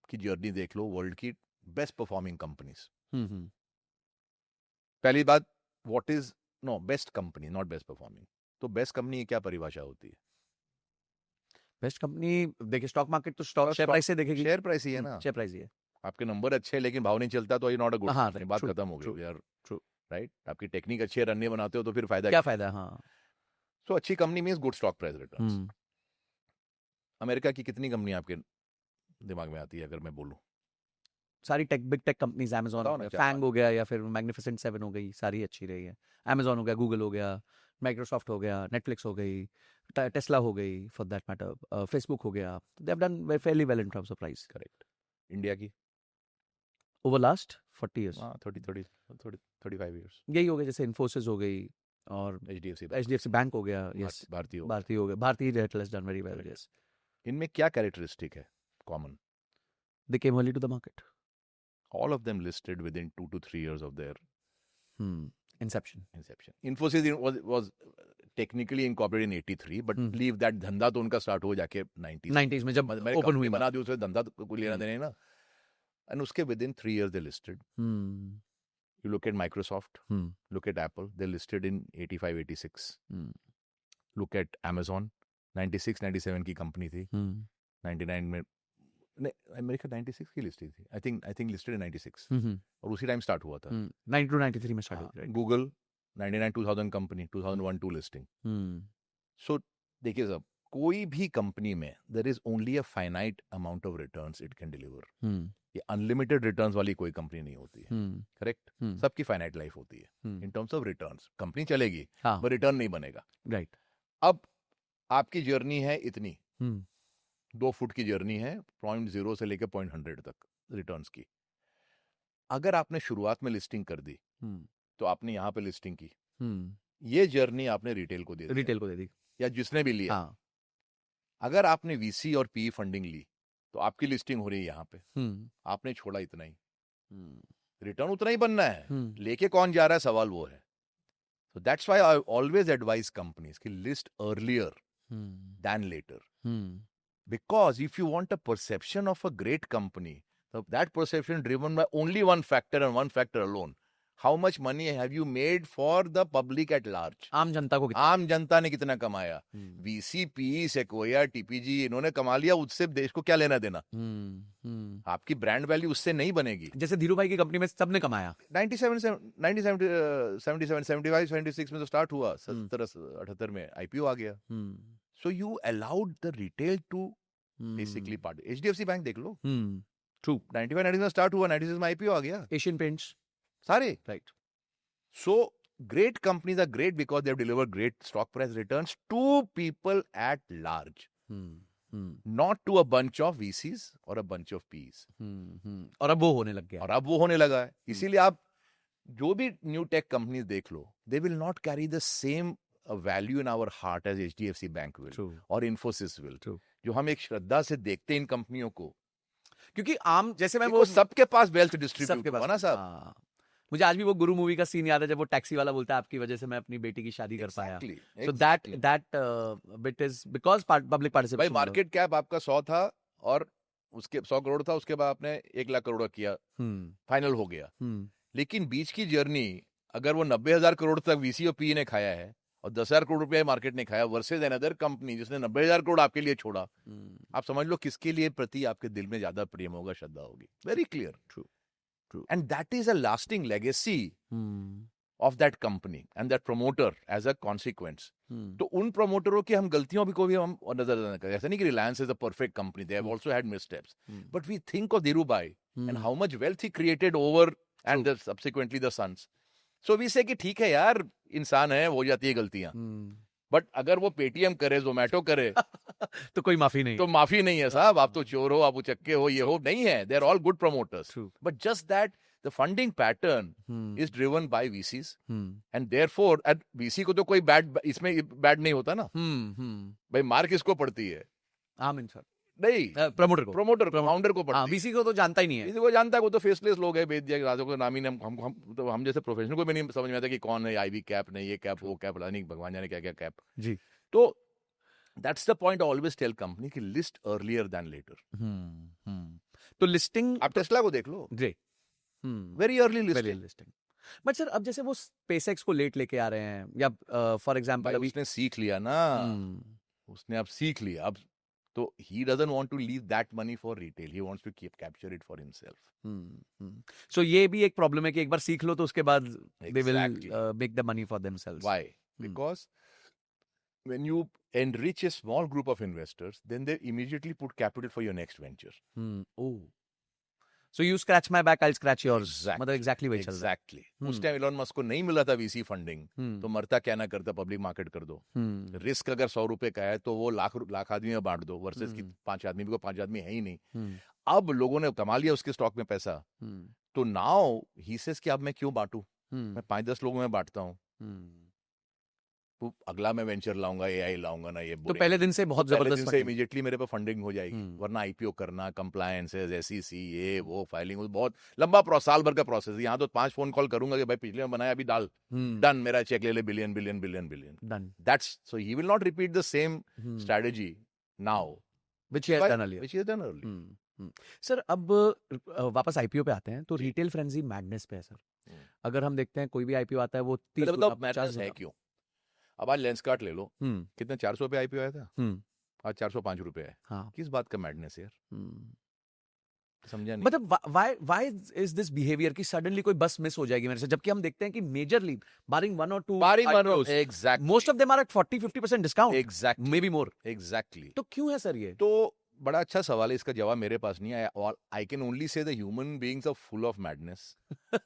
की जर्नी देख लो वर्ल्ड की बेस्ट परफॉर्मिंग कंपनीज। पहली बात, what is best company, not best performing. तो बेस्ट कंपनी की क्या परिभाषा होती है? बेस्ट कंपनी देखिए स्टॉक मार्केट तो स्टॉक शेयर प्राइस से देखेगी, शेयर प्राइस ही है ना, शेयर प्राइस ही है। आपके नंबर अच्छे हैं लेकिन भाव नहीं चलता तो ये नॉट अ गुड, बात true, खत्म हो गई true, यार, true. राइट? आपकी टेक्निक अच्छी है, रन बनाते हो तो फिर फायदा क्या फायदा है? हाँ सो अच्छी company means good stock price returns. America की कितनी कंपनी आपके दिमाग में आती है अगर मैं बोलूं? सारी big tech companies, Amazon, FAANG हो गया या फिर मैग्निफिसेंट 7 हो गई, सारी अच्छी रही है। अमेजॉन हो गया, गूगल हो गया, माइक्रोसॉफ्ट हो गया, नेटफ्लिक्स हो गई, टेस्ला हो गई फॉर दैट मैटर, फेसबुक हो गया, they have done fairly well in terms of price. Correct. India की ओवर लास्ट 40 इयर्स, 35 इयर्स यही हो गया, जैसे इन्फोसिस हो गई और एचडीएफसी बैंक हो गया, यस, भारतीय हो गया, Bharti Airtel has done very well, yes. इनमें क्या कैरेक्टरिस्टिक है common? They came early to the market, all of them listed within 2 to 3 years of their inception. Infosys was technically incorporated in 83, but believe that धंधा तो उनका start हो जाके 90s में जब ओपन हुई, बना दी उससे धंधा तो कोई लेना देना है ना। And उसके within 3 years they listed. You look at Microsoft, look at Apple, they listed in 85 86. Look at Amazon, 96 97 की कंपनी थी, 99 में नहीं, अमेरिका 96 की लिस्टेड थी, आई थिंक लिस्टेड इन 96, और उसी टाइम स्टार्ट हुआ था, 92 93 में स्टार्ट हुआ। Google 99 2000 company, 2001 2 listing. सो देखिए साहब, कोई भी कंपनी में there is only a finite amount of returns it can deliver. ये अनलिमिटेड रिटर्न्स वाली कोई कंपनी नहीं होती है, करेक्ट? सबकी फाइनाइट लाइफ होती है इन टर्म्स ऑफ रिटर्न्स। कंपनी चलेगी पर रिटर्न नहीं बनेगा, राइट? अब आपकी जर्नी है इतनी, 2 फुट की जर्नी है, 0.0 से लेकर 0.100 तक रिटर्न्स की। अगर आपने शुरुआत में लिस्टिंग कर दी तो आपने यहाँ पे लिस्टिंग की, ये जर्नी आपने रिटेल को दे दी या जिसने भी लिया। अगर आपने वीसी और पीई फंडिंग ली तो आपकी लिस्टिंग हो रही है यहाँ पे, आपने छोड़ा इतना ही, रिटर्न उतना ही बनना है, लेके कौन जा रहा है सवाल वो है। So that's why I always advise companies कि list earlier than later. Because if you want a perception of a great company, So that perception driven by only one factor and one factor alone. How much money have you made for the public at large? आम जनता को आम जनता ने कितना कमाया? VC, PE, सेक्वोया, TPG इन्होंने कमा लिया, उससे देश को क्या लेना देना? आपकी ब्रांड वैल्यू उससे नहीं बनेगी. जैसे धीरू भाई की कंपनी में सबने कमाया. 97, 77, 75, 76 में तो स्टार्ट हुआ, 77, 78 में आईपीओ आ गया. So you allowed the retail to basically part. HDFC bank देख लो. True. 95, 96 में स्टार्ट हुआ, 96 में आईपीओ आ गया. एशियन पेंट्स सारे. Right. So great companies are great because they have delivered great stock price returns to people at large, not to a bunch of VCs or a bunch of Ps. और अब वो होने लग गया. और अब वो होने लगा है. इसीलिए आप जो भी न्यू टेक कंपनीज देख लो, they will not carry the same value in our heart as HDFC Bank will. True. और Infosys will. True. जो हम एक श्रद्धा से देखते हैं इन कंपनियों को, क्योंकि आम जैसे मैं वो सबके पास वेल्थ सबके डिस्ट्रीब्यूट पास हुआ ना साहब. मुझे आज भी वो गुरु मूवी का सीन याद है जब वो टैक्सी वाला बोलता है आपकी वजह से मैं अपनी बेटी की शादी कर पाया. So that bit is because public भाई participation. मार्केट कैप आपका 100 था और उसके 100 करोड़ था, उसके बाद आपने 1 लाख करोड़ किया, फाइनल हो गया. लेकिन बीच की जर्नी अगर वो 90,000 करोड़ तक वीसी और पी ने खाया है और 10,000 करोड़ रुपया मार्केट ने खाया वर्सेज अनदर कंपनी जिसने 90,000 करोड़ आपके लिए छोड़ा, आप समझ लो किसके लिए प्रति आपके दिल में ज्यादा प्रेम होगा, श्रद्धा होगी. Very clear. True. And that is a lasting legacy of that company and that promoter as a consequence. तो उन प्रोमोटरों की हम गलतियों को भी हम नजर न करें. ऐसा नहीं कि Reliance is a perfect company. They have also had missteps. But we think of Dhirubhai and how much wealth he created over and subsequently the sons. So we say कि ठीक है यार, इंसान है, हो जाती है गलतियां. बट अगर वो पेटीएम करे, जोमेटो करे तो कोई माफी नहीं. तो माफी नहीं है साहब. आप तो चोर हो, आप उचक्के हो, ये हो, नहीं है. They are all good promoters. But just that the funding pattern is driven by VCs and therefore at VC को तो कोई बैड इसमें बैड नहीं होता ना. भाई मार किसको पड़ती है? आमीन सर. नहीं, प्रमोटर फाउंडर को पड़ती है. वीसी को तो जानता ही नहीं है. किसी को जानता है, वो तो फेसलेस लोग है, बेच दिया राजों को नाम ही नहीं. हम जैसे प्रोफेशनल को भी नहीं समझ में आता कि कौन है आईवी कैप, नहीं ये कैप, वो कैप, नहीं भगवान जाने क्या क्या कैप जी. तो that's the point always tell company की लिस्ट अर्लियर देन लेटर. तो लिस्टिंग आप टेस्ला को देख लो. जी. Very early listing. But sir अब जैसे वो स्पेसएक्स को लेट लेके आ रहे हैं या फॉर एग्जांपल अभी उसने सीख लिया ना. उसने अब सीख लिया. अब तो he doesn't want to leave that money for retail. He wants to capture it for himself. So ये भी एक प्रॉब्लम है कि एक बार सीख लो तो उसके बाद they will make the money for themselves. Why? Because when you enrich a small group of investors, then they immediately put capital for your next venture. Oh. So you scratch my back, I'll scratch yours. मतलब exactly वही चल रहा है. Exactly. उस time Elon Musk को नहीं मिला था वीसी फंडिंग, तो मरता क्या ना करता, पब्लिक मार्केट कर दो. रिस्क अगर 100 रुपए का है तो वो लाख आदमी में बांट दो वर्सेस की 5 आदमी को 5 आदमी है ही नहीं. अब लोगों ने कमा लिया उसके स्टॉक में पैसा, तो नाउ ही सेज कि अब मैं क्यों बांटू, मैं 5-10 लोगों में बांटता हूँ. अगला मैं वेंचर लाऊंगा, एआई लाऊंगा ना, ये तो पहले दिन से बहुत जबरदस्त से इमीडिएटली मेरे पे फंडिंग हो जाएगी. वरना आईपीओ करना, कंप्लायंसेस, एसईसी, ये वो फाइलिंग, बहुत लंबा साल भर का प्रोसेस. यहाँ तो 5 फोन कॉल करूंगा कि भाई पिछले में बनाया, अभी डाल, डन, मेरा चेक ले ले, billion billion billion billion done. That's so he will not repeat the same strategy now which he has done earlier. Sir अब वापस आईपीओ पे आते हैं तो रिटेल फ्रेंजी मैडनेस पे है सर. अगर हम देखते हैं कोई भी आईपीओ आता है वो 30 है. क्यों? अब आज लेंसकार्ट ले लो, कितने 400 पे आईपीओ आया था, आज 405 रुपए है. हाँ. किस बात का मैडनेस है यार? समझा नहीं. मतलब व्हाई इज दिस बिहेवियर कि सडनली कोई बस मिस हो जाएगी मेरे से, जबकि हम देखते हैं कि मेजरली बारिंग वन और two exactly most of them are at 40-50% discount, exactly, may be more. Exactly. तो क्यों है सर ये? तो बड़ा अच्छा सवाल है, इसका जवाब मेरे पास नहीं है. I can only say the human beings are full of madness.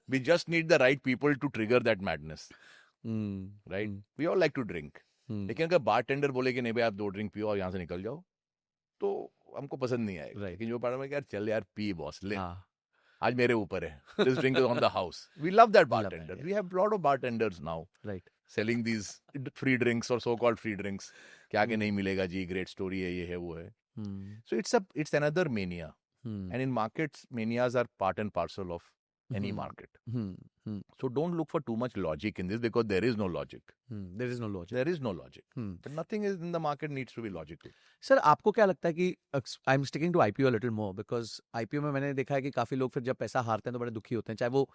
We just need the right people to trigger that madness. Right, we all like to drink. लेकिन अगर बारटेंडर बोले कि नहीं भाई आप 2 ड्रिंक पियो और यहाँ से निकल जाओ, तो हमको पसंद नहीं आएगा. लेकिन जो पार्टनर यार चल यार पी बॉस ले, आज मेरे ऊपर है, this drink is on the house. We love that bartender. We have lot of bartenders now, right, selling these free drinks और सो कॉल्ड फ्री ड्रिंक्स. क्या आगे नहीं मिलेगा जी, ग्रेट स्टोरी है, ये है वो है. So it's another mania. And in markets, manias are part and parcel of any Hmm. market. Hmm. Hmm. So don't look for too much logic in this because there is no logic. There is no logic. There is no logic. Hmm. But nothing is in the market needs to be logical. Sir आपको क्या लगता है कि I am sticking to IPO little more because IPO में मैंने देखा है कि काफी लोग फिर जब पैसा हारते हैं तो बड़े दुखी होते हैं, चाहे वो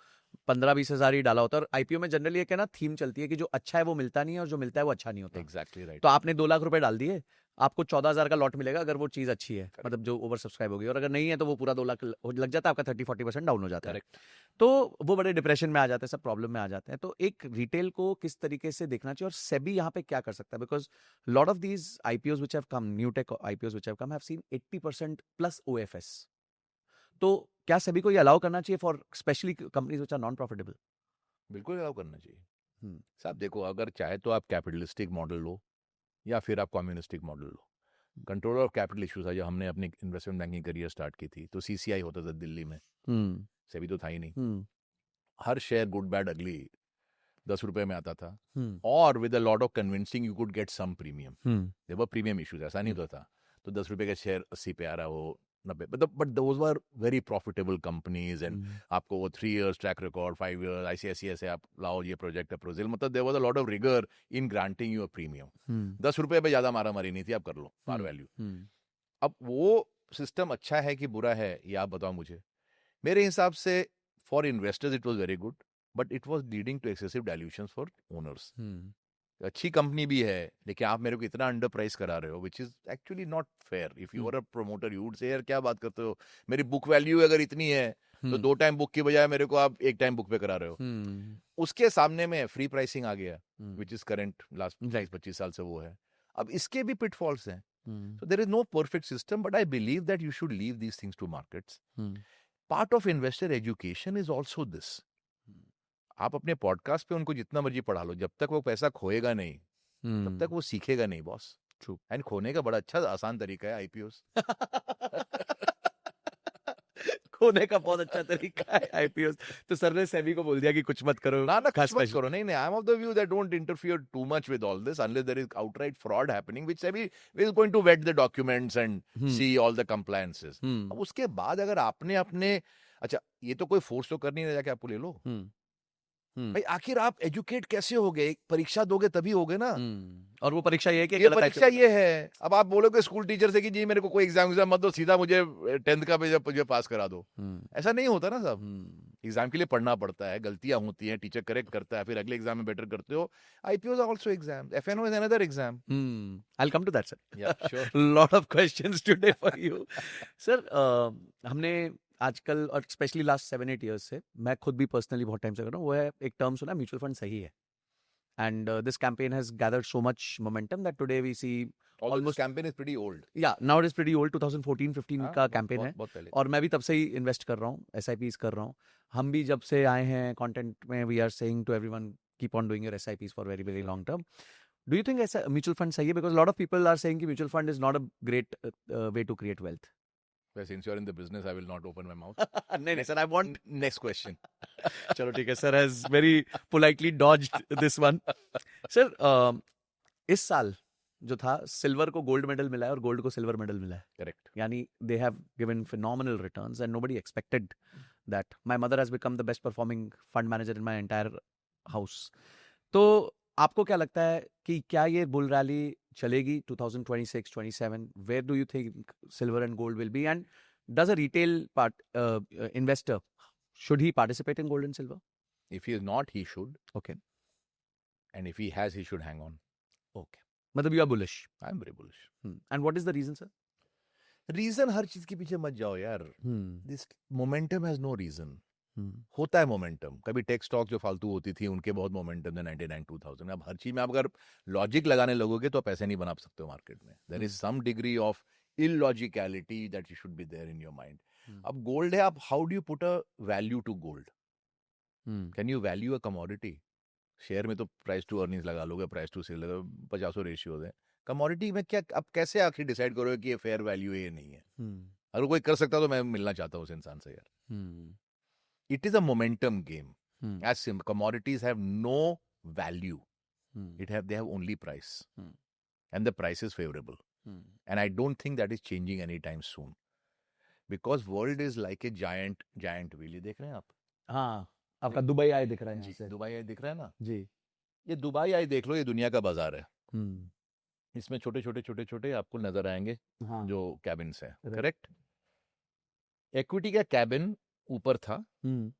15-20 हजार ही डाला होता है। और आईपीओ में जनरली एक है ना थीम चलती है कि जो अच्छा है वो मिलता नहीं है और जो मिलता है वो अच्छा नहीं होता। Exactly right. तो आपने 2 लाख रुपए डाल दिए, आपको 14,000 का लॉट मिलेगा अगर वो चीज अच्छी है, मतलब जो ओवर सब्सक्राइब होगी, और अगर नहीं है तो वो पूरा 2 लाख लग जाता है, आपका 30-40% डाउन हो जाता है। Correct. तो वो बड़े डिप्रेशन में आ जाते हैं, सब प्रॉब्लम में आ जाते हैं। तो एक रिटेल को किस तरीके से देखना चाहिए और सेबी यहाँ पे क्या कर सकता है? Because lot of these IPOs which have come, new tech IPOs which have come, have seen 80% plus OFS. तो क्या सेबी को ये अलाउ करना चाहिए for specially companies which are non profitable? बिल्कुल अलाउ करना चाहिए। साहब देखो, अगर चाहे तो आप कैपिटलिस्टिक मॉडल लो या फिर आप communistic model low. Control of capital issues है, जब हमने अपनी इन्वेस्टमेंट बैंकिंग करियर स्टार्ट की थी तो सीसीआई होता था दिल्ली में, सेबी तो था ही नहीं। हर शेयर गुड बैड अगली 10 रुपए में आता था, और with a lot of convincing you could get some premium. There were premium issues, ऐसा नहीं होता था। तो 10 रुपए का शेयर 80 पे आ रहा हो, 90, but those were very profitable companies and आपको वो 3 years track record, 5 years ICICI से आप लाओ ये प्रोजेक्ट अप्रोजल, मतलब there was a lot of rigour in granting you a premium. 10 रुपए पे ज्यादा मारा मारी नहीं थी, आप कर लो पार वैल्यू। अब वो सिस्टम अच्छा है कि बुरा है ये आप बताओ मुझे। मेरे हिसाब से for investors it was very good, but it was leading to excessive dilutions for owners. अच्छी कंपनी भी है लेकिन आप मेरे को इतना अंडर प्राइस करा रहे हो, which is actually not fair. If you are a promoter you would say यार क्या बात करते हो, मेरी बुक वैल्यू अगर इतनी है तो 2 टाइम बुक की बजाय मेरे को आप 1 टाइम बुक पे करा रहे हो। उसके सामने में फ्री प्राइसिंग आ गया, विच इज करंट लास्ट 25 साल से वो है। अब इसके भी पिटफॉल्स हैं। So there is no perfect system, but I believe that you should leave these things to markets. Part of investor education is also this. आप अपने पॉडकास्ट पे उनको जितना मर्जी पढ़ा लो, जब तक वो पैसा खोएगा नहीं तब तक वो सीखेगा नहीं बॉस। ट्रू। एंड खोने का बड़ा अच्छा आसान तरीका है आईपीओस। खोने का बहुत अच्छा तरीका है आईपीओस। तो सर ने सेबी को बोल दिया कि कुछ मत करो, ना खास कुछ मत special। करो। नहीं नहीं, I am of the view that don't interfere too much with all this unless there is outright fraud happening, which SEBI is going to vet the documents and see all the compliances. अब उसके बाद अगर आपने अपने, अच्छा ये तो कोई फोर्स तो कर नहीं रहा कि आपको ले लो भाई, आखिर आप एजुकेट कैसे हो गए? परीक्षा दोगे तभी होगे ना। और वो परीक्षा ये है कि ये परीक्षा ये है। अब आप बोलोगे स्कूल टीचर से कि जी मेरे को कोई एग्जाम मत दो, सीधा मुझे 10th का मुझे पास करा दो, ऐसा नहीं होता ना साहब। एग्जाम के लिए पढ़ना पड़ता है, गलतियां होती हैं, टीचर करेक्ट करता है, फिर अगले एग्जाम में बेटर करते हो। IPO is also exam, FNO is another exam. I will come to that sir. Yeah sure, lot of questions today for you sir. हमने आजकल और स्पेशली लास्ट 7-8 इयर्स से, मैं खुद भी पर्सनली बहुत टाइम से कर रहा हूँ, वो है एक टर्म सुना, म्यूचुअल फंड सही है। And this campaign has gathered so much momentum that today we see almost campaign is pretty old. Yeah now it is pretty old, 2014-15 का कैंपेन है। बहुत पहले। और मैं भी तब से ही इन्वेस्ट कर रहा हूँ, SIPs कर रहा हूँ। हम भी जब से आए हैं कंटेंट में, we are saying to everyone keep on doing your SIPs for very very long term. Do you think ऐसा म्यूचुअल फंड सही है? Because lot of people are saying कि mutual fund is not a great way to create wealth. Well, since you're in the business, I will not open my mouth. नहीं sir, I want Next question. चलो ठीक है, sir has very politely dodged this one. Sir इस साल जो था, silver को gold medal मिला है और गोल्ड को सिल्वर मेडल मिला है। Correct. यानी they have given phenomenal returns and nobody expected that. My mother has become the best performing fund manager in my entire house. तो आपको क्या लगता है कि क्या ये बुल रैली चलेगी 2026-27? Where do you think silver and gold will be, and does a retail investor, should he participate in gold and silver? If he is not, he should. Okay. And if he has, he should hang on. Okay. मतलब you are bullish. I am very bullish. And what is the reason, sir? Reason हर चीज के पीछे मत जाओ यार। This momentum has no reason. होता है momentum. कभी टेक स्टॉक जो फालतू होती थी उनके बहुत मोमेंटम थे 99-2000 में। अब हर चीज में आप अगर लॉजिक लगाने लगोगे तो पैसे नहीं बना सकते हो मार्केट में। There is some degree of illogicality that you should be there in your mind. अब गोल्ड है, आप how do you put a value to gold? Can you value a commodity? Share में तो प्राइस टू अर्निंग्स लगा लोगे, price to cell लगा, 50 ratio है। Commodity में क्या, अब कैसे आखिर डिसाइड करोगे कि ये फेयर वैल्यू है ये नहीं है? अगर कोई कर सकता तो मैं मिलना चाहता हूँ उस इंसान से यार। It is a momentum game. As commodities have no value. They have only price. And the price is favorable. And I don't think that is changing anytime soon. Because world is like a giant wheel. ये देख रहे हैं आप? हाँ, आपका Dubai आई दिख रहा है यहाँ जी से। दुबई आई दिख रहा है ना, जी। ये दुबई आई देख लो, ये दुनिया का बाजार है। हम्म। इसमें छोटे छोटे छोटे छोटे आपको नजर आएंगे हाँ। जो कैबिन्स हैं, Right. करेक्ट। इक्विटी का कैबिन ऊपर था, हम्म।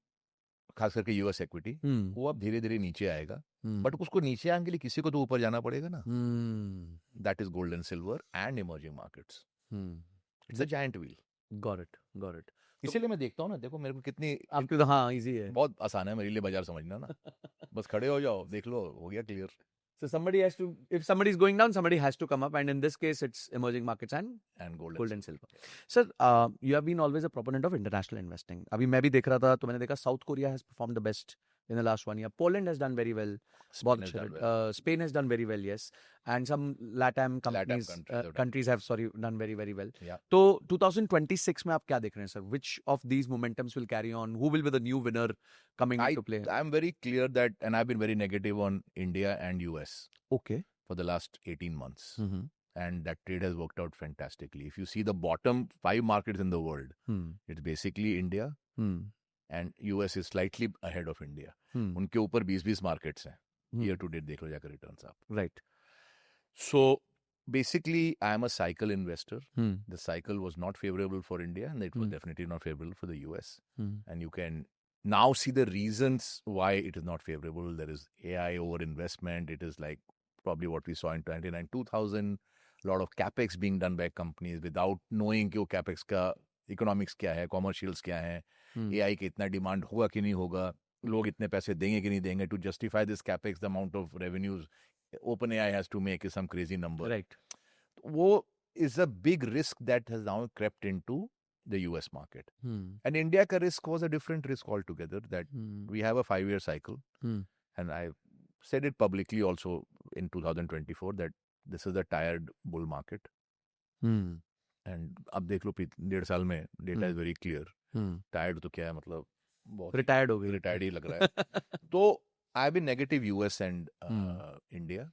खास करके यूएस इक्विटी, हम्म। वो अब धीरे धीरे नीचे आएगा, हम्म। बट उसको नीचे आने के लिए किसी को तो ऊपर जाना पड़ेगा ना। Hmm. That is gold and silver and emerging markets, hmm. It's a giant wheel. Got it, got it. इसीलिए मैं देखता हूँ ना, देखो मेरे को कितनी आपकी तो हाँ इजी है। बहुत आसान है मेरे लिए बाजार समझना ना, बस खड़े हो जाओ, देख लो, हो गया clear. So somebody has to, if somebody is going down, somebody has to come up, and in this case, it's emerging markets and and gold and silver. Sir, you have been always a proponent of international investing. अभी मैं भी देख रहा था तो मैंने देखा South Korea has performed the best in the last 1 year. Poland has done very well. बहुत has अच्छे done rate. Spain has done very well, yes. And some LATAM companies, countries have done very, very well. Yeah. तो 2026 में आप क्या देख रहे हैं sir? Which of these momentums will carry on? Who will be the new winner coming into play? I'm very clear that, and I've been very negative on India and US Okay. for the last 18 months. Mm-hmm. And that trade has worked out fantastically. If you see the bottom 5 markets in the world, it's basically India, and US is slightly ahead of India. उनके ऊपर 20-20 markets हैं. Year to date देख लो जाकर returns आप. Right. So basically, I am a cycle investor. The cycle was not favorable for India, and it was definitely not favorable for the US. And you can now see the reasons why it is not favorable. There is AI over investment. It is like probably what we saw in 2000. A lot of capex being done by companies without knowing कि वो capex का economics क्या है, commercials क्या है, AI के इतना demand होगा कि नहीं होगा, लोग इतने पैसे देंगे कि नहीं देंगे. To justify this capex, the amount of revenues OpenAI has to make is some crazy number. Right. वो is a big risk that has now crept into the US market. And India ka risk was a different risk altogether, that we have a 5-year cycle. And I said it publicly also in 2024 that this is a tired bull market. And अब देख लो 1.5 साल में data is very clear. Tired तो क्या है, मतलब बहुत Retired हो गई. retired ही लग रहा है. तो I've been negative US and India.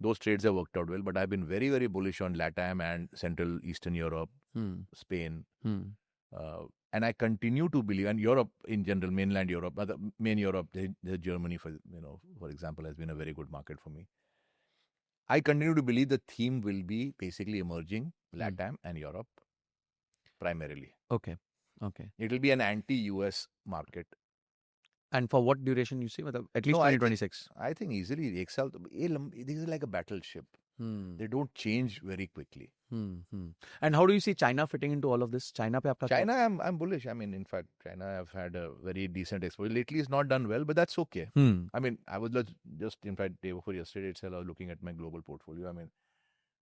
Those trades have worked out well, but I've been very, very bullish on LATAM and Central Eastern Europe, Spain. And I continue to believe, and Europe in general, mainland Europe, main Europe, Germany, for example, has been a very good market for me. I continue to believe the theme will be basically emerging LATAM and Europe primarily. Okay. It will be an anti-US market. And for what duration you see? At least 2026. I think easily. एक साल तो this is like a battleship. They don't change very quickly. And how do you see China fitting into all of this? China पे आपका China, I'm bullish. I mean, in fact, China have had a very decent exposure. Lately, it's not done well, but that's okay. I mean, I was just in fact, day before yesterday itself, I was looking at my global portfolio. I mean,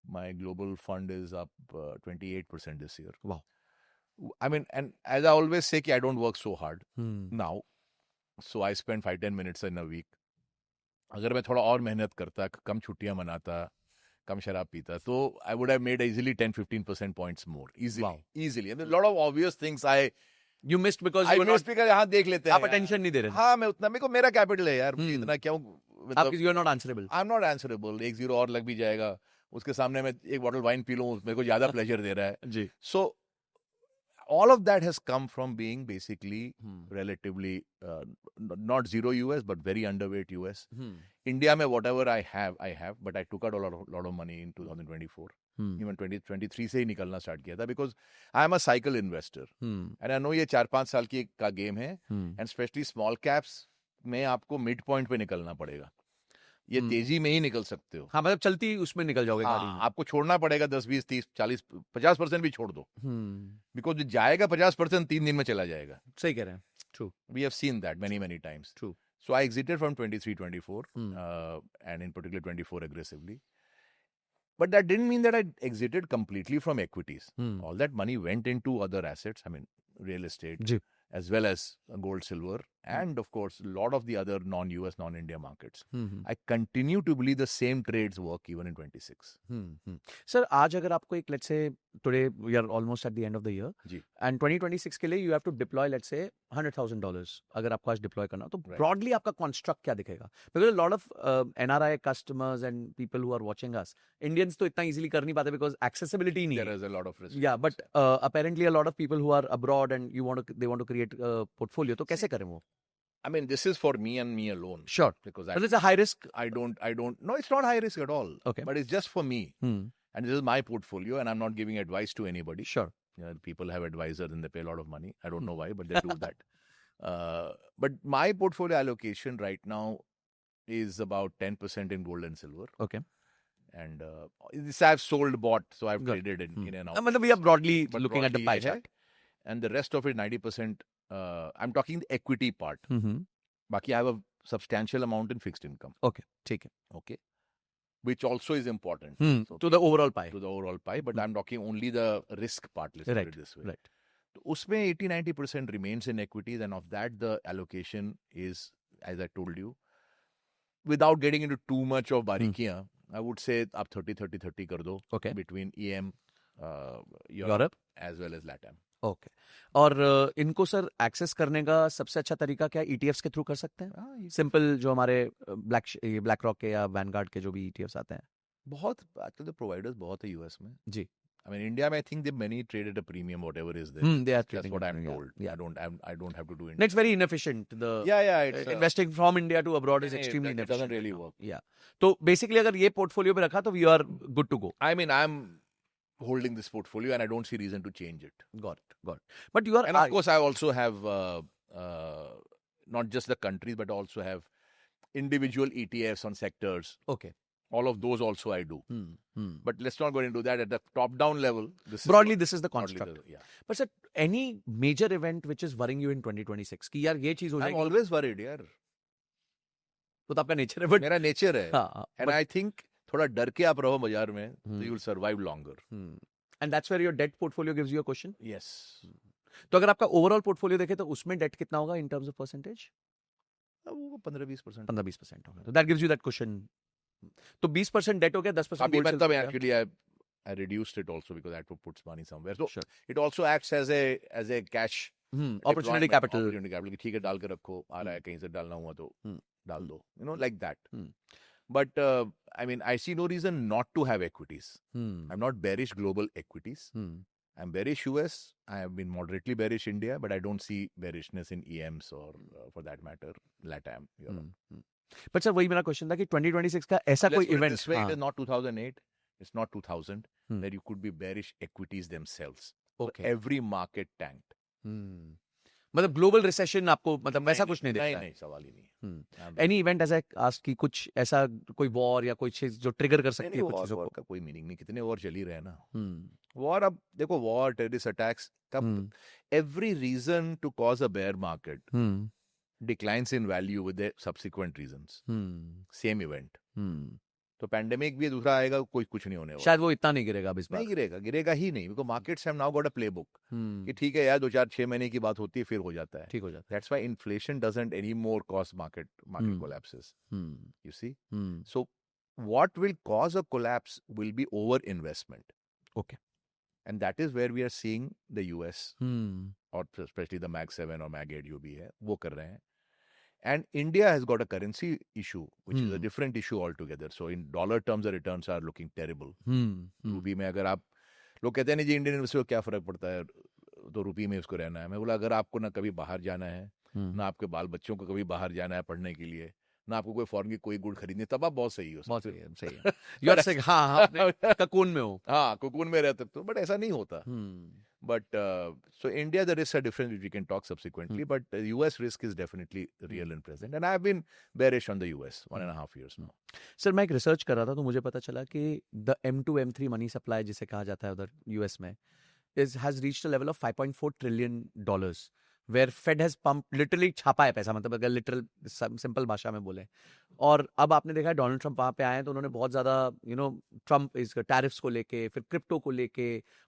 my global fund is up 28% this year. Wow. I mean, and as I always say, I don't work so hard now. So I spend 5-10 minutes in a week. अगर मैं थोड़ा और मेहनत करता, कम छुट्टियां मनाता, कम शराब पीता, तो I would have made easily 10-15% points more. Easily. Wow. Easily. And a lot of obvious things You missed because I you were missed not, because हाँ देख लेते हैं. आप attention नहीं दे रहे थे. हाँ मैं उतना, मेरे को मेरा कैपिटल है यार, इतना क्यों, आप you are not answerable. I'm not answerable. 1-0 और लग भी जाएगा, उसके सामने मैं एक बॉटल वाइन पी लूँ, मेरे को ज्यादा प्लेजर दे रहा है. जी. So all of that has come from being basically relatively not zero US, but very underweight US. India mein whatever I have, but I took out a lot of money in 2024. Even 2023 से ही निकलना start किया था, because I am a cycle investor. And I know ये 4-5 साल की का game है, and especially small caps में आपको मिड पॉइंट पे निकलना पड़ेगा. ये तेजी में ही निकल सकते हो. हाँ, मतलब चलती उसमें निकल जाओगे गाड़ी में. आपको छोड़ना पड़ेगा 10, 20, 30, 40, 50% भी छोड़ दो. बिकॉज जाएगा 50% 3 दिन में चला जाएगा. सही कह रहे हैं. True. We have seen that many times. True. So I exited from 23-24 and in particular 24 aggressively. But that didn't mean that I exited completely from equities. All that money went into other assets. I mean, real estate, as well as gold, silver, and of course, a lot of the other non-US, non-India markets. I continue to believe the same trades work even in 26. Sir, आज अगर आपको एक, let's say, today we are almost at the end of the year, ji. and 2026 के लिए you have to deploy, let's say, $100,000 अगर आपको आज deploy करना तो Right. ब्रॉडली आपका कॉन्स्ट्रक्ट क्या दिखेगा? Because lot of NRI customers and people who are watching us, Indians तो इतना इजीली कर नहीं पाते बिकॉज एक्सेसिबिलिटी नहीं There है. is a lot of risk. Yeah, but apparently a lot of people who are abroad and they want to create a portfolio. तो कैसे करें वो? I mean, this is for me and me alone. Sure. Because But it's a high risk. I don't. No, it's not high risk at all. Okay. But it's just for me, Hmm. and this is my portfolio, and I'm not giving advice to anybody. Sure. Yeah, people have advisors and they pay a lot of money. I don't know why, but they do that. But my portfolio allocation right now is about 10% in gold and silver. Okay. And this I've sold, bought, so I've Good. traded in and out. मतलब we are broadly But looking at the broadly pie ये है. chart. And the rest of it, 90%, I'm talking the equity part. Mm-hmm. Baki, I have a substantial amount in fixed income. Okay. ठीक है. Okay. Which also is important. Hmm. So, To the overall pie. to the overall pie, but I'm talking only the risk part, let's Right. put it this way. Right. So, उसमें 80-90% remains in equities, and of that, the allocation is, as I told you, without getting into too much of barikiyan, I would say आप 30-30-30 कर दो Okay. between EM, Europe. as well as LATAM. Okay. और इनको sir access करने का सबसे अच्छा तरीका क्या है? ईटीएफ्स के थ्रू कर सकते हैं? हाँ, ये सिंपल जो हमारे ब्लैक रॉक के या वैनगार्ड के जो भी ईटीएफ्स आते हैं. बहुत आजकल तो प्रोवाइडर्स बहुत है यूएस में. जी. I mean, India, I think they many traded a premium, whatever is there. They are That's trading what it, I'm yeah, told. yeah. I don't have to do it. And it's very inefficient. The Yeah, it's investing from India to abroad is नहीं, extremely it inefficient. doesn't really work. Yeah. तो basically अगर ये portfolio पे रखा तो we are good to go. I mean, I'm holding this portfolio, and I don't see reason to change it. Got it. But you are And of course, I also have not just the countries, but also have individual ETFs on sectors. okay. All of those also I do. But let's not go into that. At the top-down level, Broadly, this is the broadly construct. yeah. But sir, any major event which is worrying you in 2026 कि यार ये चीज हो I'm जाएगी always worried, यार. तो आपका nature है. But मेरा nature है. हाँ, And I think थोड़ा डर के आप रहो बाजार में, Hmm. so you will survive longer. and that's where your debt portfolio gives you a cushion. Yes. तो अगर आपका ओवरऑल पोर्टफोलियो देखे तो उसमें डेट कितना होगा in terms of percentage? वो 15-20%. 15-20% होगा. So that gives you that cushion. तो 20% डेट हो गया, 10% अभी gold मतलब silver हो गया. actually I reduced it also because I had to put money somewhere. So Sure. it also acts as a cash Opportunity deployment, capital. opportunity capital कि ठीक है डाल के रखो, आ रहा है कहीं से डालना हुआ तो डाल दो. You know, like that. But I mean, I see no reason not to have equities. I'm not bearish global equities. I'm bearish US. I have been moderately bearish India, but I don't see bearishness in EMs or for that matter, LATAM. Europe. But sir वही मेरा question था कि 2026 का ऐसा कोई Let's put it event. this way, it is not 2008. It's not 2000 that you could be bearish equities themselves. So Okay. every market tanked. मतलब global recession आपको मतलब वैसा कुछ नहीं दिखता है. नहीं सवाल ही नहीं. एनी इवेंट ऐसा आस्क कि कुछ ऐसा कोई वॉर या कोई चीज जो ट्रिगर कर सकती है कुछ वॉर चीजों को. का कोई मीनिंग नहीं. कितने वॉर चल ही रहे हैं ना. वॉर अब देखो वॉर टेररिस्ट अटैक्स कब every reason to cause a bear market declines in value with the subsequent reasons. Same event. तो पैंडेमिक भी दूसरा आएगा, कोई कुछ नहीं होने वाला. शायद वो इतना नहीं गिरेगा अब इस बार. नहीं गिरेगा ही नहीं. Because markets have now got a play book कि ठीक है यार 2-4-6 महीने की बात होती है फिर हो जाता है. ठीक हो जाता That's why inflation doesn't anymore cause market collapses. है. You see? So what will cause a collapse will be over investment. Okay. And that is where we are seeing the US or especially the Mag 7 or Mag 8 जो भी है वो कर रहे हैं. And India has got a currency issue, which is a different issue altogether. So in dollar terms, the returns are looking terrible. रूपी में अगर आप लोग कहते हैं नहीं जी इंडियन इन्वेस्टर को क्या फर्क पड़ता है तो रूपी में उसको रहना है. मैं बोला अगर आपको ना कभी बाहर जाना है ना आपके बाल बच्चों को कभी बाहर जाना है पढ़ने के लिए ना आपको कोई फॉरेन की कोई गुड़ खरीदनी तब आप बहुत सही हो. बहुत सही है. यू आर सेइंग हाँ ककून में हो. हाँ कोकून में रहते तो बट ऐसा नहीं होता. But so India, the risks are different, which we can talk subsequently. But the US risk is definitely real and present. And I've been bearish on the US 1.5 years now. Sir मैं एक research कर रहा था तो मुझे पता चला कि the M2 M3 money supply जिसे कहा जाता है उधर यूएस में has reached a level of $5.4 trillion, where Fed has pumped literally छापा है पैसा, मतलब अगर लिटरल सिंपल भाषा में बोले. और अब आपने देखा है डोनाल्ड ट्रंप वहां पे आए हैं तो उन्होंने बहुत ज्यादा ट्रम्प इस टैरिफ्स को लेके फिर क्रिप्टो को लेके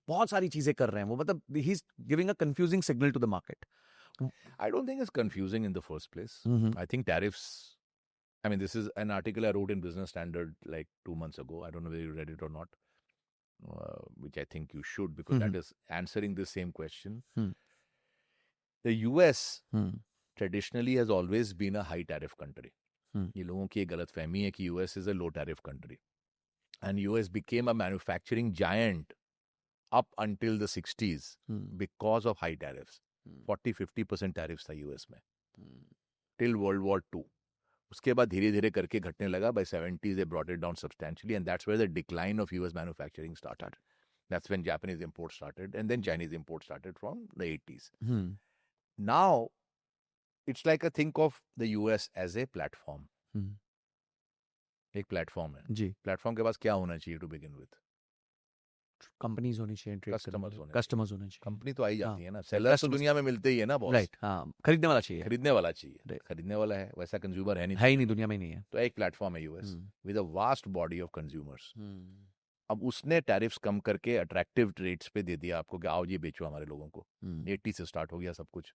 बहुत सारी चीजें कर रहे हैं वो. मतलब he is giving a confusing signal to the market. I don't think it's confusing in the first place. I think tariffs, I mean, this is an article I wrote in Business Standard like 2 months ago. I don't know whether you read it or not, which I think you should because that is answering the same question. The US Hmm. traditionally has always been a high tariff country. Hmm. ये लोगों की एक गलत फहमी है कि US is a low tariff country. And US became a manufacturing giant up until the 60s Hmm. because of high tariffs. Hmm. 40-50% tariffs था US में Hmm. till World War II. उसके बाद धीरे धीरे करके घटने लगा. By 70s they brought it down substantially, and that's where the decline of US manufacturing started. That's when Japanese imports started, and then Chinese imports started from the 80s. Hmm. Now it's like a think of the US as a platform. Hmm. एक platform है. जी. Platform के पास क्या होना चाहिए to begin with? Companies होनी चाहिए, trade Customers होने customers होने चाहिए. कंपनी तो आई जाती हाँ. है ना. सेलर तो Customers. दुनिया में मिलते ही है ना बॉस. राइट. हाँ, खरीदने वाला चाहिए. खरीदने वाला चाहिए. Right. खरीदने वाला है, वैसा कंज्यूमर है नहीं. है ही नहीं, दुनिया में ही नहीं है. तो एक प्लेटफॉर्म है US Hmm. With a vast body of consumers. Hmm. अब उसने टैरिफ्स कम करके अट्रैक्टिव रेट्स पे दे दिया आपको कि आओ ये बेचो हमारे लोगों को. Hmm. 80 से स्टार्ट हो गया सब कुछ.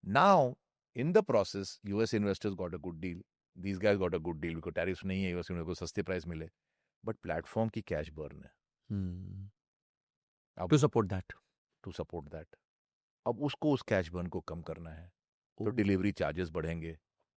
Now in the process US investors got a good deal. These guys got a good deal because tariffs नहीं है, यूएस को सस्ते प्राइस मिले. बट प्लेटफॉर्म की कैश बर्न है. Hmm. अब To support that. To support that. अब उसको उस कैश बर्न को कम करना है तो Oh. डिलीवरी चार्जेस बढ़ेंगे.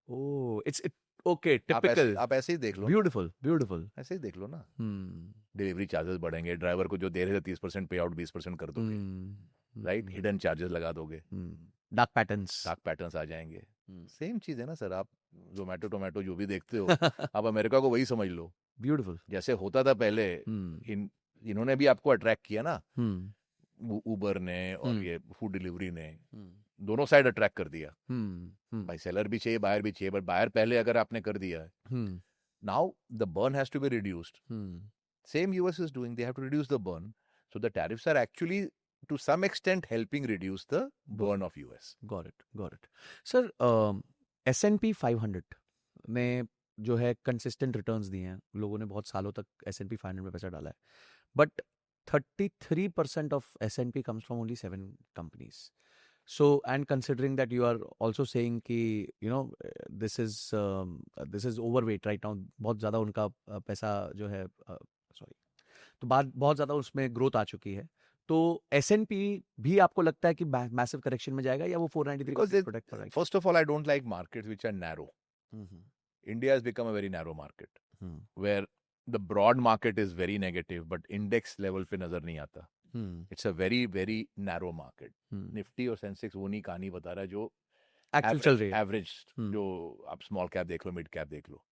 Oh, it's okay. आप ऐसे Typical. ऐसे ही देख लो. Beautiful. Beautiful. ऐसे ही देख लो ना. Hmm. डिलीवरी चार्जेस बढ़ेंगे. ड्राइवर को जो दे रहे थे 30% पे आउट 20% कर दोगे. Hmm. राइट. हिडन चार्जेस लगा दोगे. Hmm. Dark patterns. Dark patterns आ जाएंगे. Hmm. सेम चीज है ना सर. आप जोमेटो टोमेटो जो भी देखते हो आप अमेरिका को वही समझ लो. Beautiful. जैसे होता था पहले. Hmm. इन्होंने भी आपको अट्रैक्ट किया ना. Hmm. उबर ने और ये फूड डिलीवरी ने Hmm. दोनों साइड अट्रैक्ट कर दिया. Hmm. Hmm. भाई सेलर भी चाहिए, बायर भी चाहिए. बट बायर पहले अगर आपने कर दिया है, Hmm. Now the burn has to be reduced. Hmm. Same US is doing. They have to reduce the burn. So the tariffs are actually to some extent helping reduce the burn of US. Got it. Got it. Sir, S&P 500 में जो है consistent returns दिए हैं. लोगों ने बहुत सालों तक S&P 500 में पैसा डाला है. But 33% of S&P comes from only 7 companies. So, and considering that you are also saying कि you know this is overweight right now, बहुत ज़्यादा उनका पैसा जो है sorry, तो बहुत ज़्यादा उसमें ग्रोथ आ चुकी है. तो S&P भी आपको लगता है कि मैसिव करेक्शन में जाएगा या वो 493 Because को प्रोटेक्ट करेगा? first of all, I don't like markets which are narrow. India has become a very narrow market where the broad market is very negative, but index level पे नजर नहीं आता. It's a very very narrow market. Nifty और Sensex वो नहीं कहानी बता रहा है जो एक्चुअल चल रही है. एवरेज जो आप स्मॉल कैप देख लो, मिड कैप देख लो.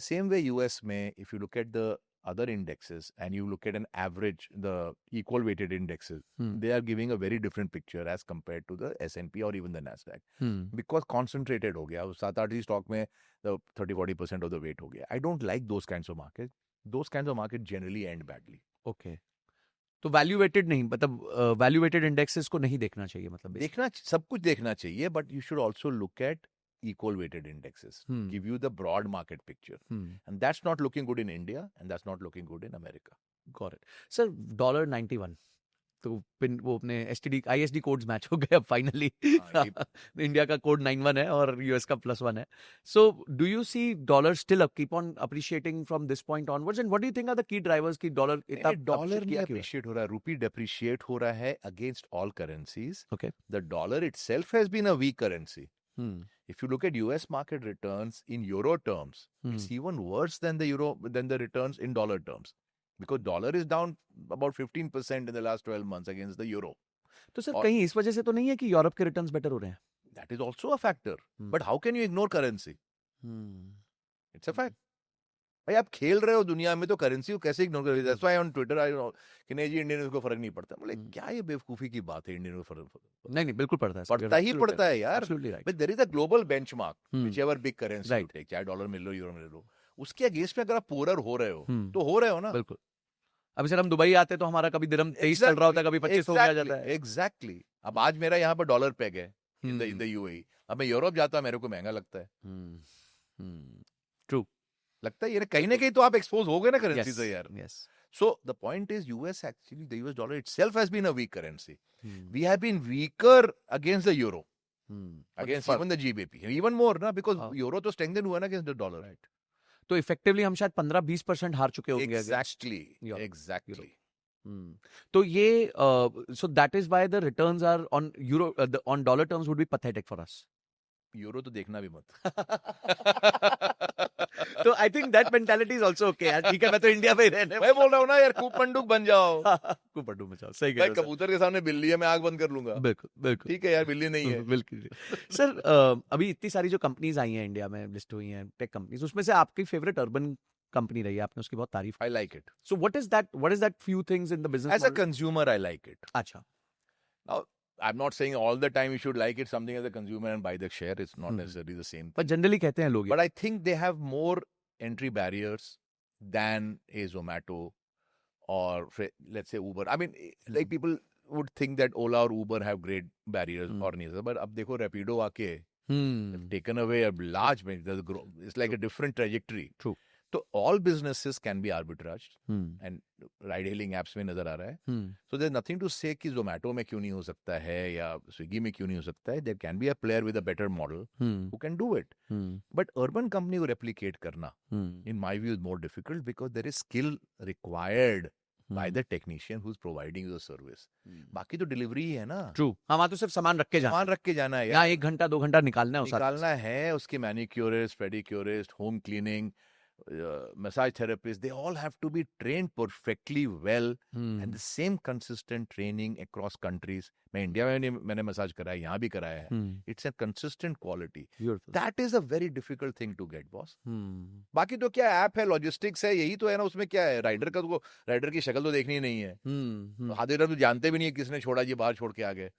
Same way US में, if you look at the other indexes and you look at an average, the equal weighted indexes, they are giving a very different picture as compared to the S&P or even the Nasdaq. Because concentrated हो गया. 7-8 ही stock में 30-40% of the weight हो गया. I don't like those kinds of markets. Those kinds of markets generally end badly. Okay. तो valuated नहीं, मतलब valuated indexes को नहीं देखना चाहिए, मतलब देखना सब कुछ देखना चाहिए, but you should also look at equal weighted indexes. Give you the broad market picture. And that's not looking good in India and that's not looking good in America. Got it. Sir, $91 तो pin वो अपने STD ISD codes match हो गए अब finally. India का code 91 है और US का +1 है. So do you see dollar still keep on appreciating from this point onwards, and what do you think are the key drivers की डॉलर इतना डॉलर नहीं अप्रिशिएट हो रहा है, रूपी डेप्रिशिएट हो रहा है against all currencies. Okay. The dollar itself has been a weak currency. If you look at US market returns in euro terms, it's even worse than the returns in dollar terms. Because dollar is down about 15% in the last 12 months against the euro. तो sir कहीं इस वजह से तो नहीं है कि Europe के रिटर्न्स बेटर हो रहे हैं? That is also a factor. But how can you ignore currency? It's a fact. भाई आप खेल रहे हो दुनिया में तो करेंसी को कैसे इग्नोर करोगे? That's why on Twitter I know कि नहीं जी इंडियन को फर्क नहीं पड़ता. मतलब क्या ये बेवकूफी की बात है, इंडियन को फर्क नहीं बिल्कुल पड़ता है. पड़ता ही पड़ता है यार. Absolutely right. But there is a global benchmark, whichever big currency you take, चाहे डॉलर मिल लो यूरो मिल लो, उसके अगेंस्ट में अगर आप पोरर हो रहे हो तो हो रहे हो ना. बिल्कुल. अभी सर हम दुबई आते तो हमारा कभी दिरहम 23 चल रहा होता है, कभी 25 हो गया जाता है. एग्जैक्टली. अब आज मेरा यहाँ पर डॉलर पैग है इन द यूएई. अब मैं यूरोप जाता हूँ, मेरे को महंगा लगता है. ट्रू. लगता है ये कहीं ना कहीं तो आप एक्सपोज हो गए ना करेंसी से यार. Yes. So the point is US actually, the US dollar itself has been a weak currency. We have been weaker against the euro. Against even the GBP. Even more ना, because euro तो strengthen हुआ ना against the dollar. Right. तो effectively हम शायद 15-20% हार चुके होंगे. Exactly. तो ये so that is why the returns are on euro on dollar terms would be pathetic for us. Euro तो देखना भी मत. तो I think that mentality is also okay यार. ठीक है, मैं तो इंडिया में ही रहने मैं बोल रहा हूँ ना यार, कूप मंडूक बन जाओ. कुपड़ू में जाओ. सही कह भाई रहे हो कबूतर के सामने बिल्ली है, मैं आंख बंद कर लूंगा. सर. बिल्कुल बिल्कुल ठीक है यार, बिल्ली नहीं है. बिल्कुल. सर अभी इतनी सारी जो कंपनीज आई हैं इंडिया में, लिस्ट हुई हैं टेक कंपनीज, उसमें से आपकी फेवरेट अर्बन कंपनी रही है, आपने उसकी बहुत तारीफ. I like it. So what is that few things in the business As a consumer, I like it. अच्छा. Now, I'm not saying all the time you should like it, something as a consumer and buy the share. It's not necessarily the same. पर generally कहते हैं लोग. But I think they have more entry barriers than a Zomato or let's say Uber. I mean, like people would think that Ola or Uber have great barriers or neither. But अब देखो Rapido आके they've taken away a large, it's like a different trajectory. True. So all businesses can be arbitraged and ride hailing apps में नजर आ रहा है. So there's nothing to say कि Zomato में क्यों नहीं हो सकता है या Swiggy में क्यों नहीं हो सकता है. There can be a player with a better model who can do it. But urban company को replicate करना, in my view, is more difficult because there is skill required by the technician who's providing you the service. बाकी तो delivery ही है ना. True. हाँ, वहाँ तो सिर्फ सामान रख के जाना. सामान रख के जाना है. यहाँ 1 घंटा 2 घंटा निकालना है. निकालना है. उसके manicurist, pedicurist, home cleaning, massage therapists, they all have to be trained perfectly well and the same consistent training across countries. मैं इंडिया में मैंने मसाज कराया, यहाँ भी कराया है. It's a consistent quality. Beautiful. That is a very difficult thing to get, boss. बाकी तो क्या ऐप है, लॉजिस्टिक्स है, यही तो है ना. उसमें क्या है, राइडर का तो, राइडर की शक्ल तो देखनी ही नहीं है. आधे तो जानते भी नहीं है किसने छोड़ा, ये बाहर छोड़ के आ गए.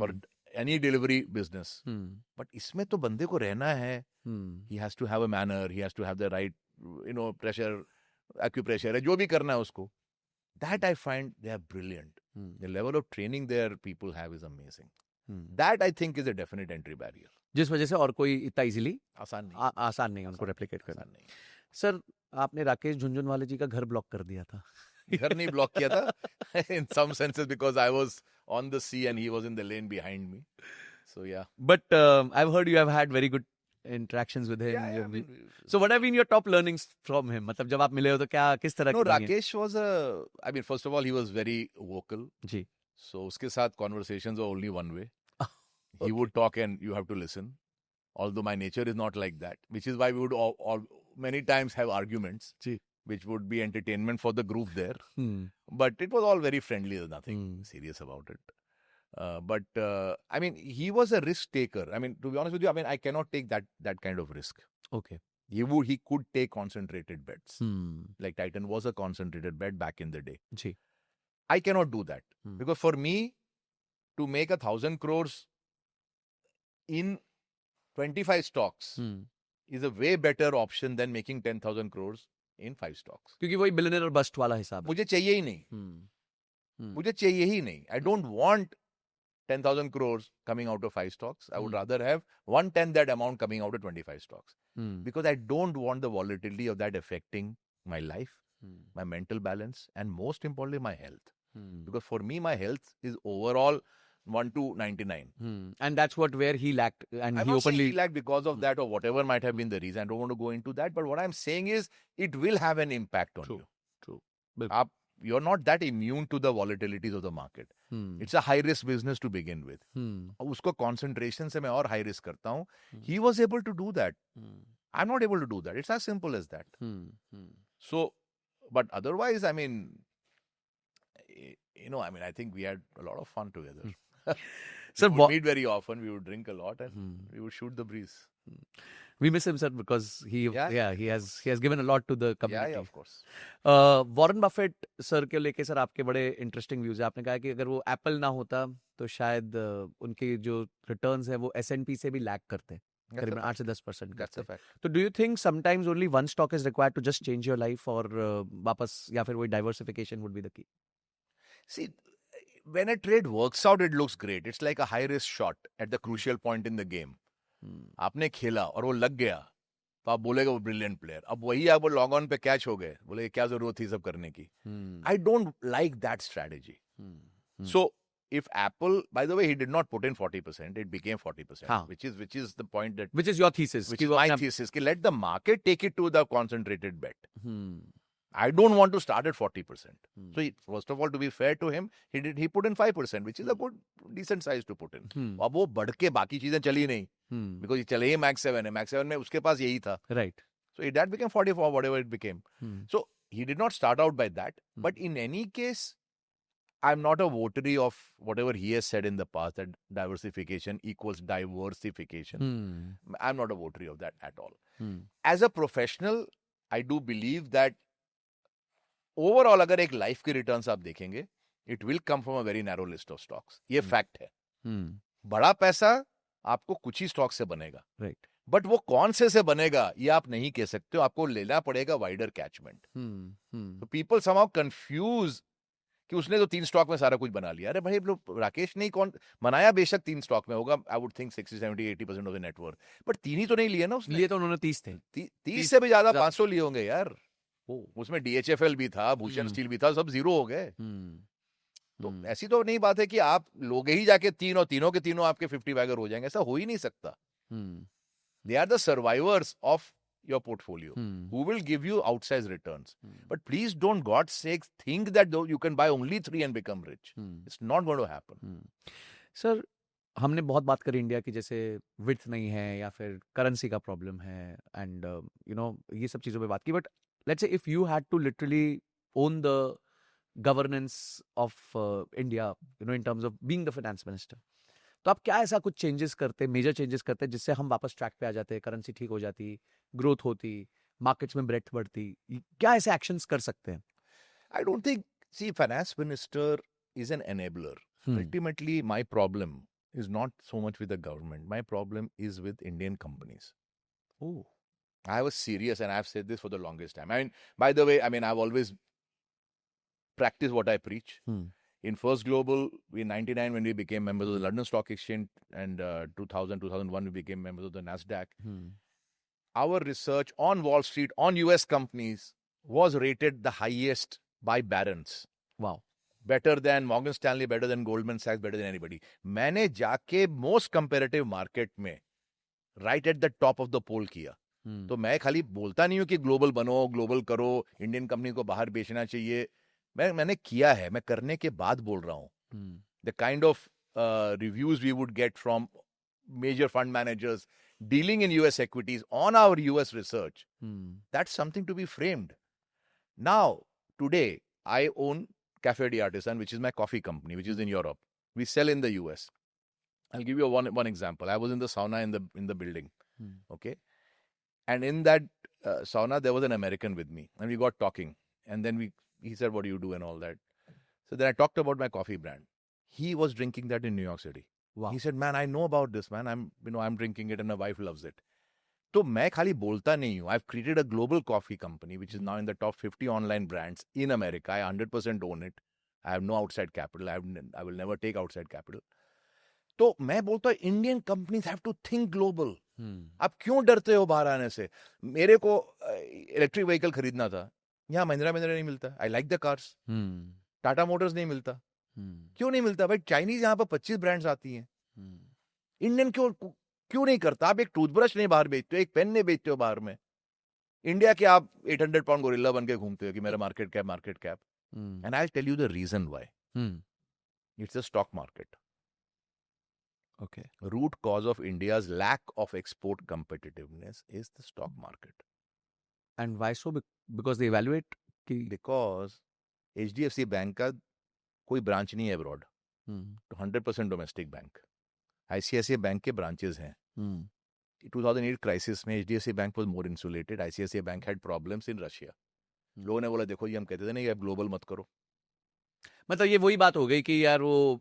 और any delivery business. But इसमें तो बंदे को रहना है. He has to have a manner, he has to have the right, pressure, acupressure, जो भी करना है उसको. That I find they are brilliant. The level of training their people have is amazing. That I think is a definite entry barrier. जिस वजह से और कोई इतना इजीली आसान नहीं है उनको रेप्लिकेट करना. नहीं. सर, आपने राकेश झुनझुनवाले जी का घर ब्लॉक कर दिया था. घर नहीं ब्लॉक किया था. In some senses because I was on the sea and he was in the lane behind me. So yeah. But I've heard you have had very good interactions with him. Yeah, I mean, so what have been your top learnings from him? मतलब जब आप मिले हो तो क्या किस तरह No, की learning? Rakesh was first of all, he was very vocal. Ji. So उसके साथ conversations were only one way. He would talk and you have to listen. Although my nature is not like that, which is why we would all many times have arguments, ji. which would be entertainment for the group there. But it was all very friendly. There's nothing serious about it. But I mean, he was a risk taker. I mean, to be honest with you, I mean, I cannot take that kind of risk. Okay. He could take concentrated bets. Like Titan was a concentrated bet back in the day. Ji. I cannot do that. Because for me, to make 1,000 crores in 25 stocks is a way better option than making 10,000 crores in 5 stocks. क्योंकि वही billionaire और bast वाला हिसाब है. मुझे चाहिए ही नहीं. मुझे चाहिए ही नहीं. I don't want 10,000 crores coming out of 5 stocks. I would rather have 1/10 that amount coming out of 25 stocks. Because I don't want the volatility of that affecting my life, my mental balance, and most importantly, my health. Because for me, my health is overall 1 to 99. And that's where he lacked. And I'm he not saying openly he lacked because of that or whatever might have been the reason. I don't want to go into that. But what I'm saying is, it will have an impact on you. True. You're not that immune to the volatilities of the market. It's a high-risk business to begin with. उसको concentration से मैं और high risk करता हूँ. He was able to do that. I'm not able to do that. It's as simple as that. So, but otherwise, I mean, I think we had a lot of fun together. Sir, we would meet very often. We would drink a lot and we would shoot the breeze. We miss him, sir, because he has given a lot to the community. Yeah, of course. Warren Buffett sir के लेके sir आपके बड़े interesting views है. आपने कहा कि अगर वो एप्पल ना होता तो शायद उनके जो रिटर्न्स है वो S&P से भी लैग करते हैं करीबन 8 से 10%. That's a fact. तो do you think sometimes only one stock is required to just change your life और वापस या फिर वही diversification would be the key? See, when a trade works out, it looks great. It's like a high-risk shot at the crucial point in the game. आपने खेला और वो लग गया तो आप बोलेगा वो ब्रिलियंट प्लेयर. अब वही आप लॉग ऑन पे कैच हो गए, बोले क्या जरूरत थी सब करने की. I don't like that strategy. So if Apple, by the way, he did not put in 40%, it became 40%, which is the point which is your thesis, which is my thesis. Let the market take it to the concentrated bet. I don't want to start at 40%. Hmm. So first of all, to be fair to him, he put in 5%, which is a good, decent size to put in. अब वो बढ़ के बाकी चीजें चली नहीं, because ये चले ही Max 7 है, Max 7 में उसके पास यही था. Right. So that became 44, whatever it became. So he did not start out by that. But in any case, I'm not a votary of whatever he has said in the past, that diversification equals diversification. I'm not a votary of that at all. As a professional, I do believe that overall, अगर एक life के returns आप देखेंगे, it will come from a very narrow list of stocks. ये fact है. बड़ा पैसा आपको कुछ ही स्टॉक से बनेगा. Right. बट वो कौन से बनेगा ये आप नहीं कह सकते हो. आपको लेना पड़ेगा वाइडर कैचमेंट. तो पीपल समहाउ कंफ्यूज कि उसने तो 3 स्टॉक में सारा कुछ बना लिया. अरे भाई, राकेश ने कौन बनाया? बेशक 3 स्टॉक में होगा, I would think 60, 70, 80% of the network, but 3 ही तो नहीं लिए ना उसने. लिए तो उन्होंने 30 थे. 30 से भी ज्यादा 500 लिए होंगे यार. उसमें DHFL भी था, भूषण स्टील भी था, सब जीरो हो गए. तो ऐसी तो नहीं बात है कि आप लोगे ही जाके 3 और तीनों के तीनों आपके 50 बैगर हो जाएंगे. ऐसा हो ही नहीं सकता. They are the survivors of your portfolio who will give you outsized returns. But please don't, God's sake, think that though you can buy only 3 and become rich. It's not going to happen. Sir, हमने बहुत बात करी India की, जैसे width नहीं है या फिर करेंसी का प्रॉब्लम है, एंड ये सब चीज़ों पे बात की. But let's say if you had to literally own the governance of India, in terms of being the finance minister, तो आप क्या ऐसा कुछ चेंजेस करते, मेजर चेंजेस करते, जिससे हम वापस ट्रैक पे आ जाते, करेंसी ठीक हो जाती, ग्रोथ होती, मार्केट्स में ब्रेथ बढ़ती? क्या ऐसे एक्शंस कर सकते हैं? I don't think, see, finance minister is an enabler. Ultimately, my problem is not so much with the government. My problem is with Indian companies. Oh. I was serious, and I've said this for the longest time. I mean, by the way, I've always practiced what I preach. In First Global, in 99, when we became members of the London Stock Exchange, and 2000, 2001, we became members of the NASDAQ. Our research on Wall Street, on US companies, was rated the highest by Barron's. Wow. Better than Morgan Stanley, better than Goldman Sachs, better than anybody. मैंने जाके most comparative market में right at the top of the poll किया. तो मैं खाली बोलता नहीं हूँ कि ग्लोबल बनो, ग्लोबल करो, इंडियन कंपनी को बाहर बेचना चाहिए. मैंने किया है, मैं करने के बाद बोल रहा हूँ. The kind of reviews we would get from major fund managers dealing in US equities on our US research, that's something to be framed. Now, today, I own Café de Artisan, which is my coffee company, which is in Europe. We sell in the US. I'll give you one example. I was in the sauna in the building, okay? And in that sauna, there was an American with me, and we got talking. And then he said, "What do you do?" and all that. So then I talked about my coffee brand. He was drinking that in New York City. Wow. He said, "Man, I know about this, man. I'm drinking it, and my wife loves it." तो मैं खाली बोलता नहीं हूँ. I've created a global coffee company, which is now in the top 50 online brands in America. I 100% own it. I have no outside capital. I will never take outside capital. तो मैं बोलता हूँ, Indian companies have to think global. आप क्यों डरते हो बाहर आने से? मेरे को इलेक्ट्रिक व्हीकल खरीदना था. यहाँ महिंद्रा नहीं मिलता. I like the cars. Tata Motors नहीं मिलता. क्यों नहीं मिलता भाई? चाइनीज यहाँ पर 25 ब्रांड्स आती हैं. इंडियन क्यों नहीं करता? आप एक टूथब्रश नहीं बाहर बेचते हो, एक पेन नहीं बेचते हो बाहर में. इंडिया के आप 800 पाउंड गोरिल्ला बन के घूमते हो कि मेरा market cap. And I tell you the reason why. It's the stock market. Okay. Root cause of India's lack of export competitiveness is the stock market. And why so? Because they evaluate कि Because HDFC bank का कोई branch नहीं है abroad. 100% domestic bank. ICICI bank के branches हैं. 2008 crisis में HDFC bank was more insulated. ICICI bank had problems in Russia. लोगों ने बोला, देखो ये हम कहते थे नहीं, आप ग्लोबल मत करो. मतलब ये वही बात हो गई कि यार वो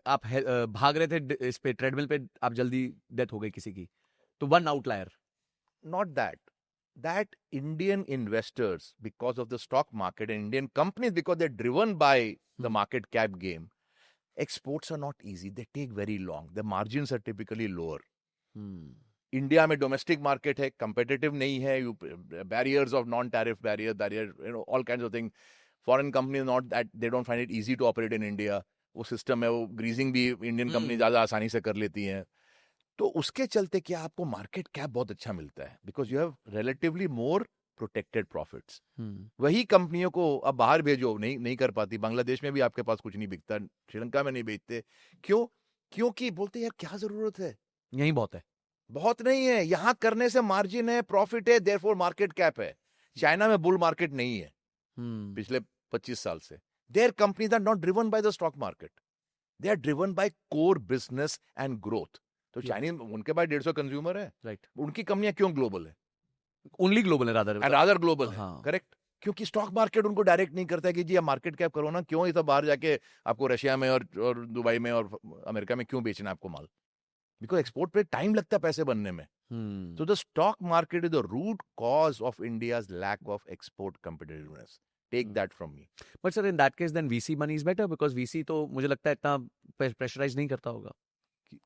आप भाग रहे थे इस पे ट्रेडमिल पे, आप जल्दी डेथ हो गई किसी की, तो one outlier. Not that Indian investors, because of the stock market, and Indian companies, because they're driven by the market cap game, exports are not easy. They take very long. The margins are typically lower. India में domestic market है, competitive नहीं है. Barriers of non tariff barrier, all kinds of thing. Foreign company not that, they don't find it easy to operate in India. वो system है, वो greasing भी Indian company ज्यादा आसानी से कर लेती हैं. तो उसके चलते क्या आपको मार्केट कैप बहुत अच्छा मिलता है, because you have relatively more protected profits. वही कंपनियों को अब बाहर भेजो, नहीं कर पाती। बांग्लादेश में भी आपके पास कुछ नहीं बिकता, श्रीलंका में नहीं बेचते। क्यों? क्योंकि बोलते यार क्या जरूरत है, यही बहुत है। बहुत नहीं है, यहां करने से मार्जिन है, प्रॉफिट है, देयरफॉर मार्केट कैप है। चाइना में बुल मार्केट नहीं है पिछले 25 साल से। There companies are not driven by the stock market, they are driven by core business and growth. तो चाइनीज, उनके पास 150 कंज्यूमर है, राइट। उनकी कंपनियां क्यों ग्लोबल है? ओनली ग्लोबल है रादर। एंड अदर ग्लोबल है, हाँ। करेक्ट। क्योंकि स्टॉक मार्केट उनको डायरेक्ट नहीं करता है कि जी आप मार्केट कैप करो ना। क्यों ये सब बाहर जाके आपको रशिया में और दुबई में और अमेरिका में क्यों बेचना है आपको माल? बिकॉज एक्सपोर्ट पे टाइम लगता है पैसे बनने में। So the stock market is the root cause of India's lack of export competitiveness. Take that from me. But sir in that case then VC money is better, because VC तो मुझे लगता है इतना प्रेशराइज नहीं करता होगा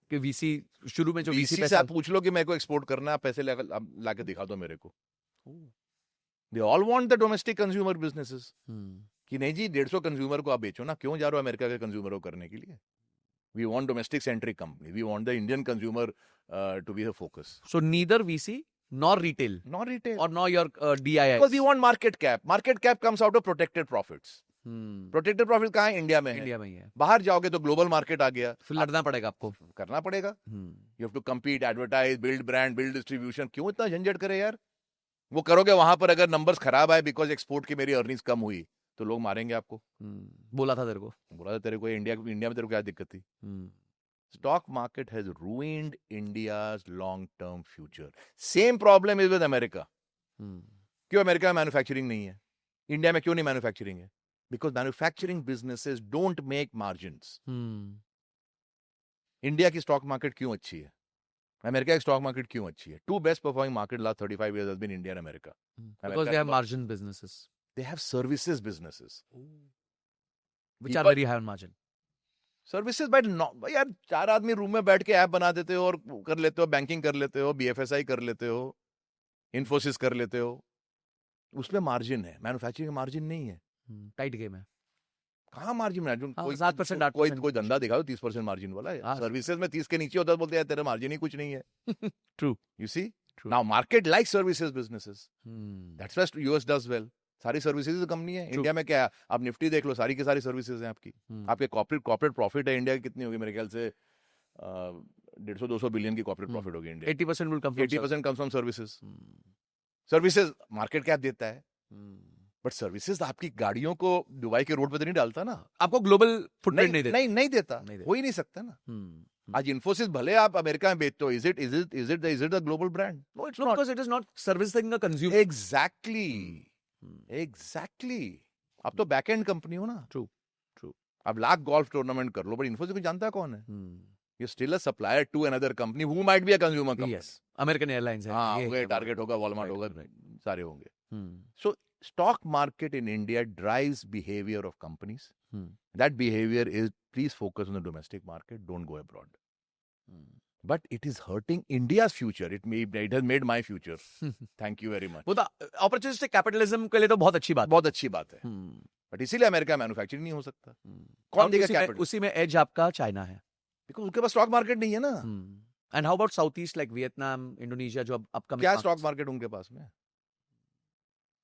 कि VC शुरू में जो वीसी VC से पैसा आप पूछ लो कि मेरे को एक्सपोर्ट करना है, आप पैसे लाके दिखा दो मेरे को। They all want the domestic consumer businesses. कि नहीं जी 150 कंज्यूमर को आप बेचो ना, क्यों जा रहे हो अमेरिका के कंज्यूमर को करने के लिए? We want domestic centric company. We want the Indian consumer to be the focus. So neither VC nor retail Not retail. or nor your DIY. Because we want market cap. Market cap comes out of protected profits. Protected profit कहाँ है? India में है। India में ही है। बाहर जाओगे तो global market आ गया, फिर लड़ना पड़ेगा आपको। करना पड़ेगा। You have to compete, advertise, build brand, build distribution. क्यों इतना झंझट करे यार? वो करोगे वहां पर अगर नंबर्स खराब आए बिकॉज एक्सपोर्ट की मेरी अर्निंग्स कम हुई तो लोग मारेंगे आपको। बोला था तेरे को, तेरे को इंडिया में तेरे को क्या दिक्कत थी? Stock market has ruined India's long-term future. Same problem is with America. क्यों अमेरिका में मैन्युफैक्चरिंग नहीं है? इंडिया में क्यों नहीं मैन्युफैक्चरिंग है? Because manufacturing businesses don't make margins. India की स्टॉक मार्केट क्यों अच्छी है? अमेरिका की स्टॉक मार्केट क्यों अच्छी है? Two best performing market last 35 years has been India and America. because they have margin businesses They have services businesses. which are very high on margin. Services by यार 4 आदमी room में बैठ के app बना देते हो और कर लेते हो, बैंकिंग कर लेते हो, BFSI कर लेते हो, इन्फोसिस कर लेते हो, उसमें मार्जिन है। मैन्युफैक्चरिंग में मार्जिन नहीं है। टाइट गेम है। कहाँ मार्जिन है? कोई 7% 8% कोई धंधा दिखाओ 30% मार्जिन वाला है। सर्विसेज में 30 के नीचे होता है, बोलते हैं तेरा मार्जिन ही कुछ नहीं है। True. You see, now market like services businesses, that's why US does well. सारी सर्विसेज कंपनी है। इंडिया में क्या है? आप निफ्टी देख लो, सारी की सारी सर्विसेज हैं आपकी। आपके कॉर्पोरेट प्रॉफिट है इंडिया की कितनी होगी? मेरे ख्याल से 150-200 बिलियन की कॉर्पोरेट प्रॉफिट होगी India. 80% will come from 80% comes from services. Services market cap देता है, बट सर्विसेज आपकी गाड़ियों को दुबई के रोड पे तो नहीं डालता ना। आपको ग्लोबल फुटप्रिंट नहीं देता। नहीं देता, हो ही नहीं सकता ना। आज इन्फोसिस भले आप अमेरिका में बेचते हो, is it the global brand? No, it's not, because it is not servicing the consumer. Exactly. अब तो बैक एंड कंपनी हो ना। ट्रू। अब लाख गोल्फ टूर्नामेंट कर लो, बट इन्फोसिस को जानता है कौन है? You still a supplier to another company who might be a consumer company. Yes. American Airlines है। हाँ, ये होंगे, सब टारगेट होगा, वॉलमार्ट होगा, Right. सारे होंगे। सो stock market in India drives behavior of companies. That behavior is, please focus on the domestic market, don't go abroad. But it is hurting India's future. It has made my future. Thank you very much. वो तो opportunistic capitalism के लिए तो बहुत अच्छी बात है। बहुत अच्छी बात है। बट इसीलिए अमेरिका मैन्युफैक्चरिंग नहीं हो सकता। कौन देगा कैपिटल? उसी में एज आपका चाइना है। बिकॉज़ उनके पास स्टॉक मार्केट नहीं है ना। And how about south east like Vietnam, Indonesia जो अब अपकमिंग क्या स्टॉक मार्केट उनके पास में?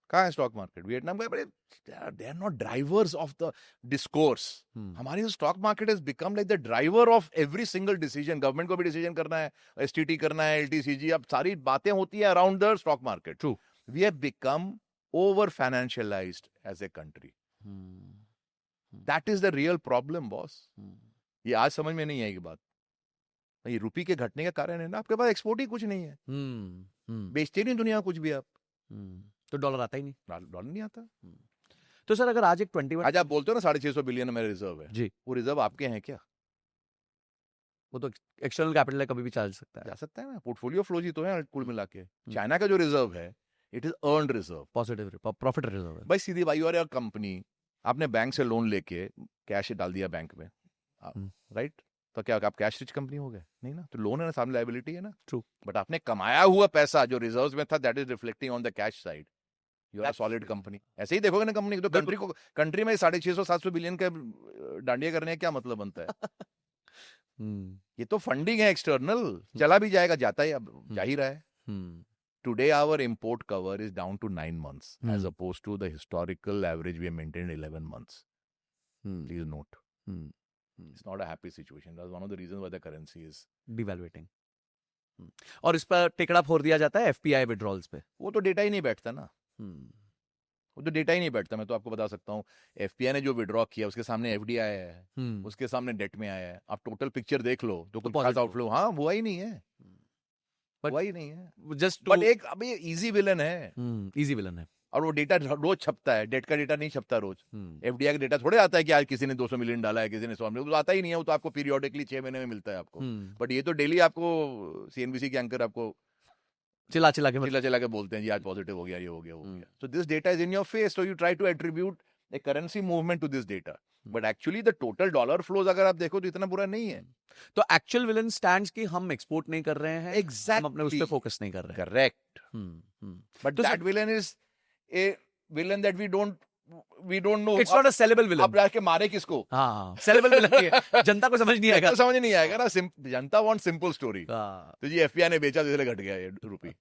कहाँ है स्टॉक मार्केट? वियतनाम का बड़े, they are not drivers of the discourse. हमारी stock market has become like the driver of every single decision. Government को भी डिसीजन करना है, STT करना है, LTCG, अब सारी बातें होती है around the stock market. True. We have become over financialized as a country. That is the real problem boss. ये आज समझ में नहीं आएगी बात। ये रुपये के घटने का कारण है ना, आपके पास एक्सपोर्ट ही कुछ नहीं है। बेचते नहीं दुनिया कुछ भी आप, तो डॉलर आता ही नहीं। डॉलर नहीं आता। तो सर अगर आज एक 21 आज आप बोलते हो ना 650 बिलियन मेरे रिजर्व है जी, वो रिजर्व आपके हैं क्या? वो तो एक्सटर्नल कैपिटल है, कभी भी चल सकता है। जा सकता है ना, पोर्टफोलियो फ्लोज ही तो है कुल मिला के। चाइना का जो रिजर्व है it is earned reserve, positive profit reserve है। भाई सीधी बाई, और कंपनी आपने बैंक से लोन लेके कैश डाल दिया बैंक में, राइट? तो क्या आप कैश रिच कंपनी हो गए? नहीं ना, तो लोन है ना, सामने लायबिलिटी है ना। ट्रू। बट आपने कमाया हुआ पैसा जो रिजर्व्स में था that is reflecting on the cash side, you are solid company. ऐसे ही देखोगे ना कंपनी तो कंट्री में 650-700 बिलियन के डांडिया करने का क्या मतलब बनता है? ये तो फंडिंग है एक्सटर्नल, चला भी जाएगा, जाता ही अब जा ही रहा है। today our import cover is down to 9 months as Hmm. opposed to the historical average we have maintained 11 months. Please note. It's not a happy situation. That's one of the reasons why the currency is. डिवैल्यूएटिंग। और इस पर टिकड़ा फोड़ दिया जाता है FPI withdrawals पे। वो तो डेटा ही नहीं बैठता ना, वो तो डेटा ही नहीं बैठता। मैं तो आपको बता सकता हूँ, एफपीआई ने जो विड्रॉ किया उसके सामने एफडीआई आया है, उसके सामने डेट में आया है। आप टोटल पिक्चर देख लो तो कुछ खास positive। आउटफ्लो हाँ हुआ ही नहीं है, But- हुआ ही नहीं है। जस्ट बट एक अभी इजी विलन है, इजी विलन है। और वो डेटा रोज छपता है। डेट का डेटा नहीं छपता रोज। एफडीआई का डेटा थोड़े आता है कि आज किसी ने 200 मिलियन डाला है, किसी ने 100 मिलियन, तो आता ही नहीं है। वो तो आपको पीरियोडिकली 6 महीने में मिलता है आपको। बट ये तो डेली आपको सीएनबीसी के एंकर आपको चिल्ला चिल्ला के चिल्ला चिल्ला के बोलते हैं जी आज पॉजिटिव हो गया, ये हो गया, वो हो गया। So this data is in your face, so you try to attribute a currency movement to this data, but actually the total dollar flows अगर आप देखो तो इतना बुरा नहीं है। तो एक्चुअल विलन स्टैंड्स की हम एक्सपोर्ट नहीं कर रहे हैं, Exactly. हम अपने उस पे फोकस नहीं कर रहे हैं। करेक्ट, बट तो that villain is a villain that we don't know. It's not a sellable villain. आप जाके मारे किसको? हाँ, सेलेबल विलन है, जनता को समझ नहीं आएगा। तो समझ नहीं आएगा ना, जनता वांट सिंपल स्टोरी। हाँ, तो जी एफपीआई ने बेचा तो इसलिए घट गया ये रुपी।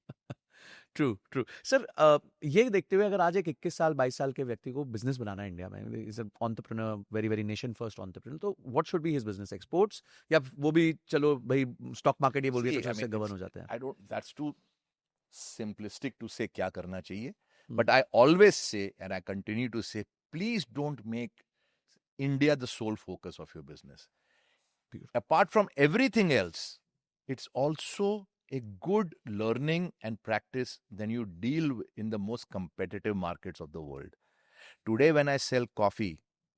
True true. सर, ये देखते हुए अगर आज एक 21 साल 22 साल के व्यक्ति को बिजनेस बनाना है इंडिया में, is an entrepreneur, very very nation first entrepreneur, तो what should be his business? Exports, या वो भी चलो भाई स्टॉक मार्केट ये बोल दिया तो उससे गवर्न हो जाते हैं? I don't, that's too simplistic to say क्या करना चाहिए, but I always say and I continue to say, please don't make India the sole focus of your business. Apart from everything else, it's also a good learning and practice then you deal in the most competitive markets of the world. Today, when I sell coffee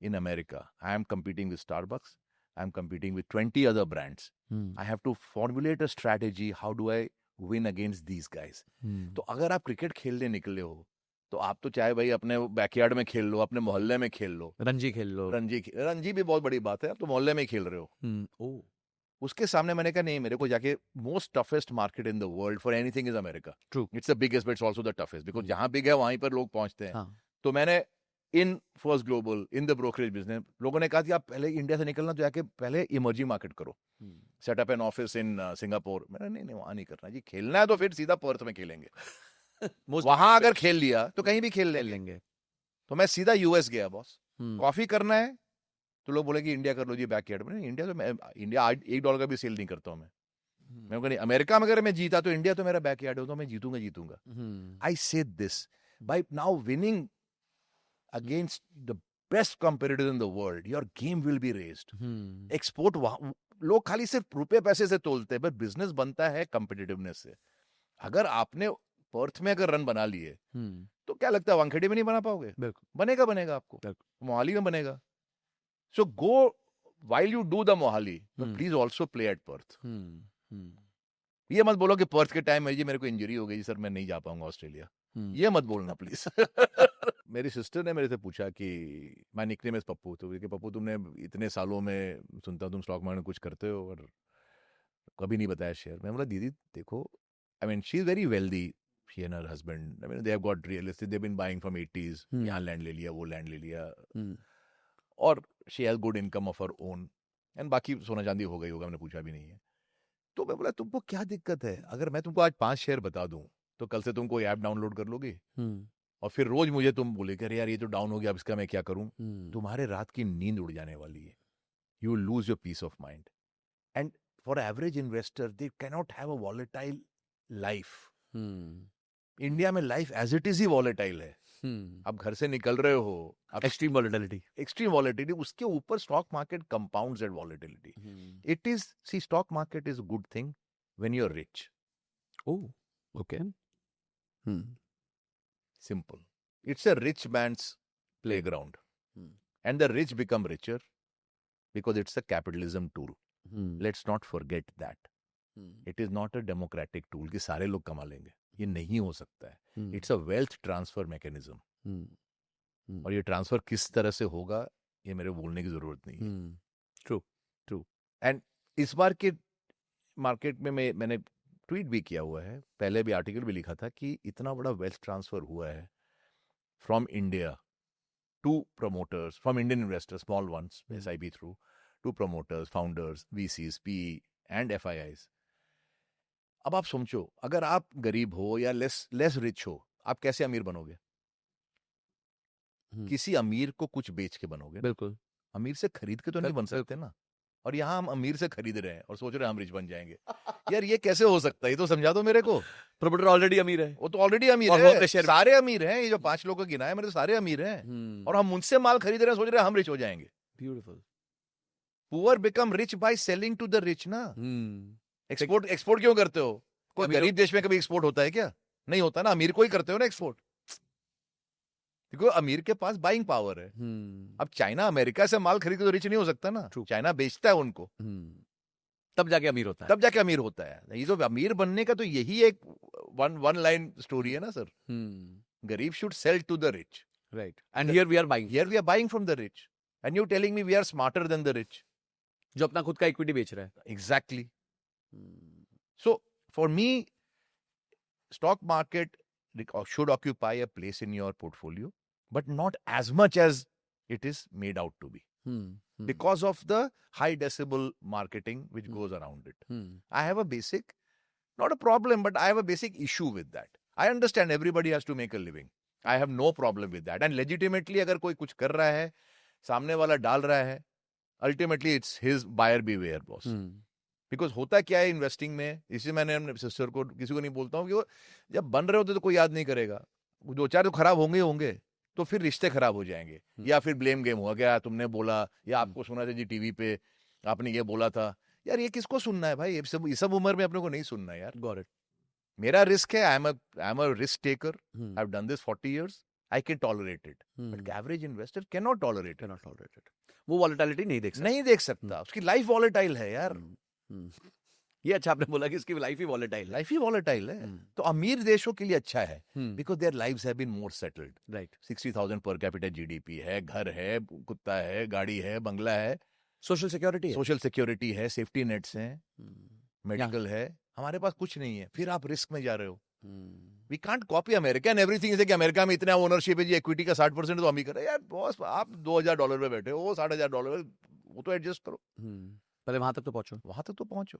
in America, I am competing with Starbucks. I'm competing with 20 other brands. I have to formulate a strategy. How do I win against these guys? तो अगर आप cricket खेलने निकले हो तो आप तो चाहे भाई अपने बैकयार्ड में खेल लो, अपने मोहल्ले में खेल लो, रणजी खेल लो। रणजी भी बहुत बड़ी बात है, आप तो मोहल्ले में ही खेल रहे हो। उसके सामने मैंने कहा नहीं, मेरे को जाके most toughest market in the world for anything is America. True, it's the biggest but it's also the toughest, because जहां बिग है वहीं पर लोग पहुंचते हैं. हाँ. तो मैंने in first global, in the brokerage business, लोगों ने कहा कि आप पहले इंडिया से निकलना तो जाके पहले इमर्जिंग मार्केट करो, setup an office in Singapore. मैंने नहीं वहां नहीं करना जी, खेलना है तो फिर सीधा पर्थ में खेलेंगे. वहां अगर खेल लिया तो कहीं भी खेल लेंगे. तो मैं सीधा यूएस गया बॉस. कॉफी करना है तो लोग बोले कि इंडिया कर लो जी बैकयार्ड में. इंडिया तो इंडिया $1 का भी सेल नहीं करता हूं मैं नहीं. अमेरिका में अगर मैं जीता तो इंडिया तो मेरा बैकयार्ड हो, तो मैं जीतूंगा. आई से this by now winning against the best competitors in the world, your game will be raised. Export लोग खाली सिर्फ रुपए पैसे से तोलते हैं, बट बिजनेस बनता है कंपेटिटिवनेस से. अगर आपने पर्थ में अगर रन बना लिए तो क्या लगता है वानखेड़े में नहीं बना पाओगे? बनेगा आपको, मोहाली में बनेगा. So go, while you do the Mohali, but please also play at Perth. ये मत बोलो कि पर्थ के टाइम में जी मेरे को इंजरी हो गई सर, मैं नहीं जा पाऊंगा ऑस्ट्रेलिया. ये मत बोलना प्लीज. मेरी सिस्टर ने मेरे से पूछा कि माय निकनेम इज पप्पू, तो कि पप्पू तुमने इतने सालों में सुनता तुम स्टॉक मार्केट में कुछ करते हो और कभी नहीं बताया शेयर. मैं बोला दीदी देखो, I mean she is very wealthy, she and her husband, I mean they have got real estate, they've been buying from 80s. यहाँ लैंड ले लिया, वो लैंड ले लिया, और she has good income of her own, and बाकी सोना चांदी हो गई होगा, मैंने पूछा भी नहीं है. तो मैं बोला तुमको क्या दिक्कत है, अगर मैं तुमको आज 5 शेयर बता दूं तो कल से तुम कोई ऐप डाउनलोड कर लोगे और फिर रोज मुझे तुम बोले कि यार ये तो डाउन हो गया, अब इसका मैं क्या करूं. तुम्हारे रात की नींद उड़ जाने वाली है. You will lose your peace of mind. And for average investor they cannot have a volatile life. India में लाइफ एज इट इज ही वॉलेटाइल है. आप घर से निकल रहे हो, एक्सट्रीम वॉलेटिलिटी, उसके ऊपर stock market compounds that volatility. It is, see stock market is a good thing when you are rich. Oh okay, simple. It's a rich man's playground, and the rich become richer because it's a capitalism tool. Let's not forget that. It is not a democratic tool कि सारे लोग कमा लेंगे. ये नहीं हो सकता है. It's a wealth transfer mechanism, और ये ट्रांसफर किस तरह से होगा ये मेरे बोलने की जरूरत नहीं है. ट्रू. एंड इस बार के मार्केट में मैंने ट्वीट भी किया हुआ है, पहले भी आर्टिकल भी लिखा था कि इतना बड़ा वेल्थ ट्रांसफर हुआ है from India to promoters, from Indian investors, small ones, SIP through, to promoters, founders, VCs, PE and FIIs. अब आप सोचो, अगर आप गरीब हो या लेस लेस रिच हो, आप कैसे अमीर बनोगे? किसी अमीर को कुछ बेच के बनोगे ना। बिल्कुल। अमीर से खरीद के तो नहीं बन सकते ना। और यहाँ हम अमीर से खरीद रहे हैं और सोच रहे हैं हम रिच बन जाएंगे। यार ये कैसे हो सकता है? ये तो समझा दो मेरे को। प्रमोटर ऑलरेडी अमीर है वो तो ऑलरेडी अमीर और वो अपने है, शेयर सारे अमीर हैं। ये जो 5 लोगों को गिना है, मेरे तो सारे अमीर हैं। और हम मुझसे माल खरीद रहे हैं, सोच रहे हैं हम रिच हो जाएंगे। Beautiful. Poor become rich by selling to the rich ना। एक्सपोर्ट क्यों करते हो? कोई अमीरों- गरीब देश में कभी एक्सपोर्ट होता है क्या? नहीं होता ना। अमीर को ही करते हो ना एक्सपोर्ट, क्योंकि अमीर के पास बाइंग पावर है। अब चाइना अमेरिका से माल खरीद के तो रिच नहीं हो सकता ना। True. चाइना बेचता है उनको, तब जाके अमीर होता है। तब जाके अमीर होता है। ये तो अमीर बनने का तो यही एक वन लाइन स्टोरी है ना सर। गरीब should sell to the rich. Right. And here we are buying, here we are buying from the rich and you telling me we are smarter than the rich. जो अपना खुद का equity बेच रहा है। Exactly. So for me, stock market should occupy a place in your portfolio, but not as much as it is made out to be, because of the high decibel marketing which goes around it. I have a basic, not a problem, but I have a basic issue with that. I understand everybody has to make a living. I have no problem with that. And legitimately अगर कोई कुछ कर रहा है, सामने वाला डाल रहा है, ultimately it's his buyer beware boss. Because होता क्या है इन्वेस्टिंग में, इसी मैंने अपने सिस्टर को, किसी को नहीं बोलता हूँ कि वो जब बन रहे होते तो कोई याद नहीं करेगा। 2-4 तो खराब होंगे तो फिर रिश्ते खराब हो जाएंगे, या फिर ब्लेम गेम हुआ, क्या तुमने बोला, या आपको सुना था जी टीवी पे, आपने ये बोला था। यार ये किसको सुनना है भाई? ये सब उम्र में अपने को नहीं सुनना है यार। Got it. मेरा रिस्क है, I am a risk taker, I have done this 40 years, I can tolerate it, but average investor can not tolerate it. वो वॉलेटिलिटी नहीं देख सकता। उसकी लाइफ वॉलेटाइल है यार। ये अच्छा आपने बोला कि इसकी लाइफ ही वॉलेटाइल। लाइफ ही वॉलेटाइल है। तो अमीर देशों के लिए अच्छा है, because their lives have been more settled. Right. 60,000 per capita GDP है, घर है, कुत्ता है, गाड़ी है, बंगला है, सोशल सिक्योरिटी है, सेफ्टी नेट्स हैं, मेडिकल है। हमारे पास कुछ नहीं है, फिर आप रिस्क में जा रहे हो। We can't copy America and everything is कि अमेरिका में इतना ओनरशिप है जी, इक्विटी का 60% तो हम ही कर रहे हैं। यार बॉस, आप $2,000 में बैठे हो, $60,000, वो तो एडजस्ट करो। पहले वहां तक तो पहुंचो।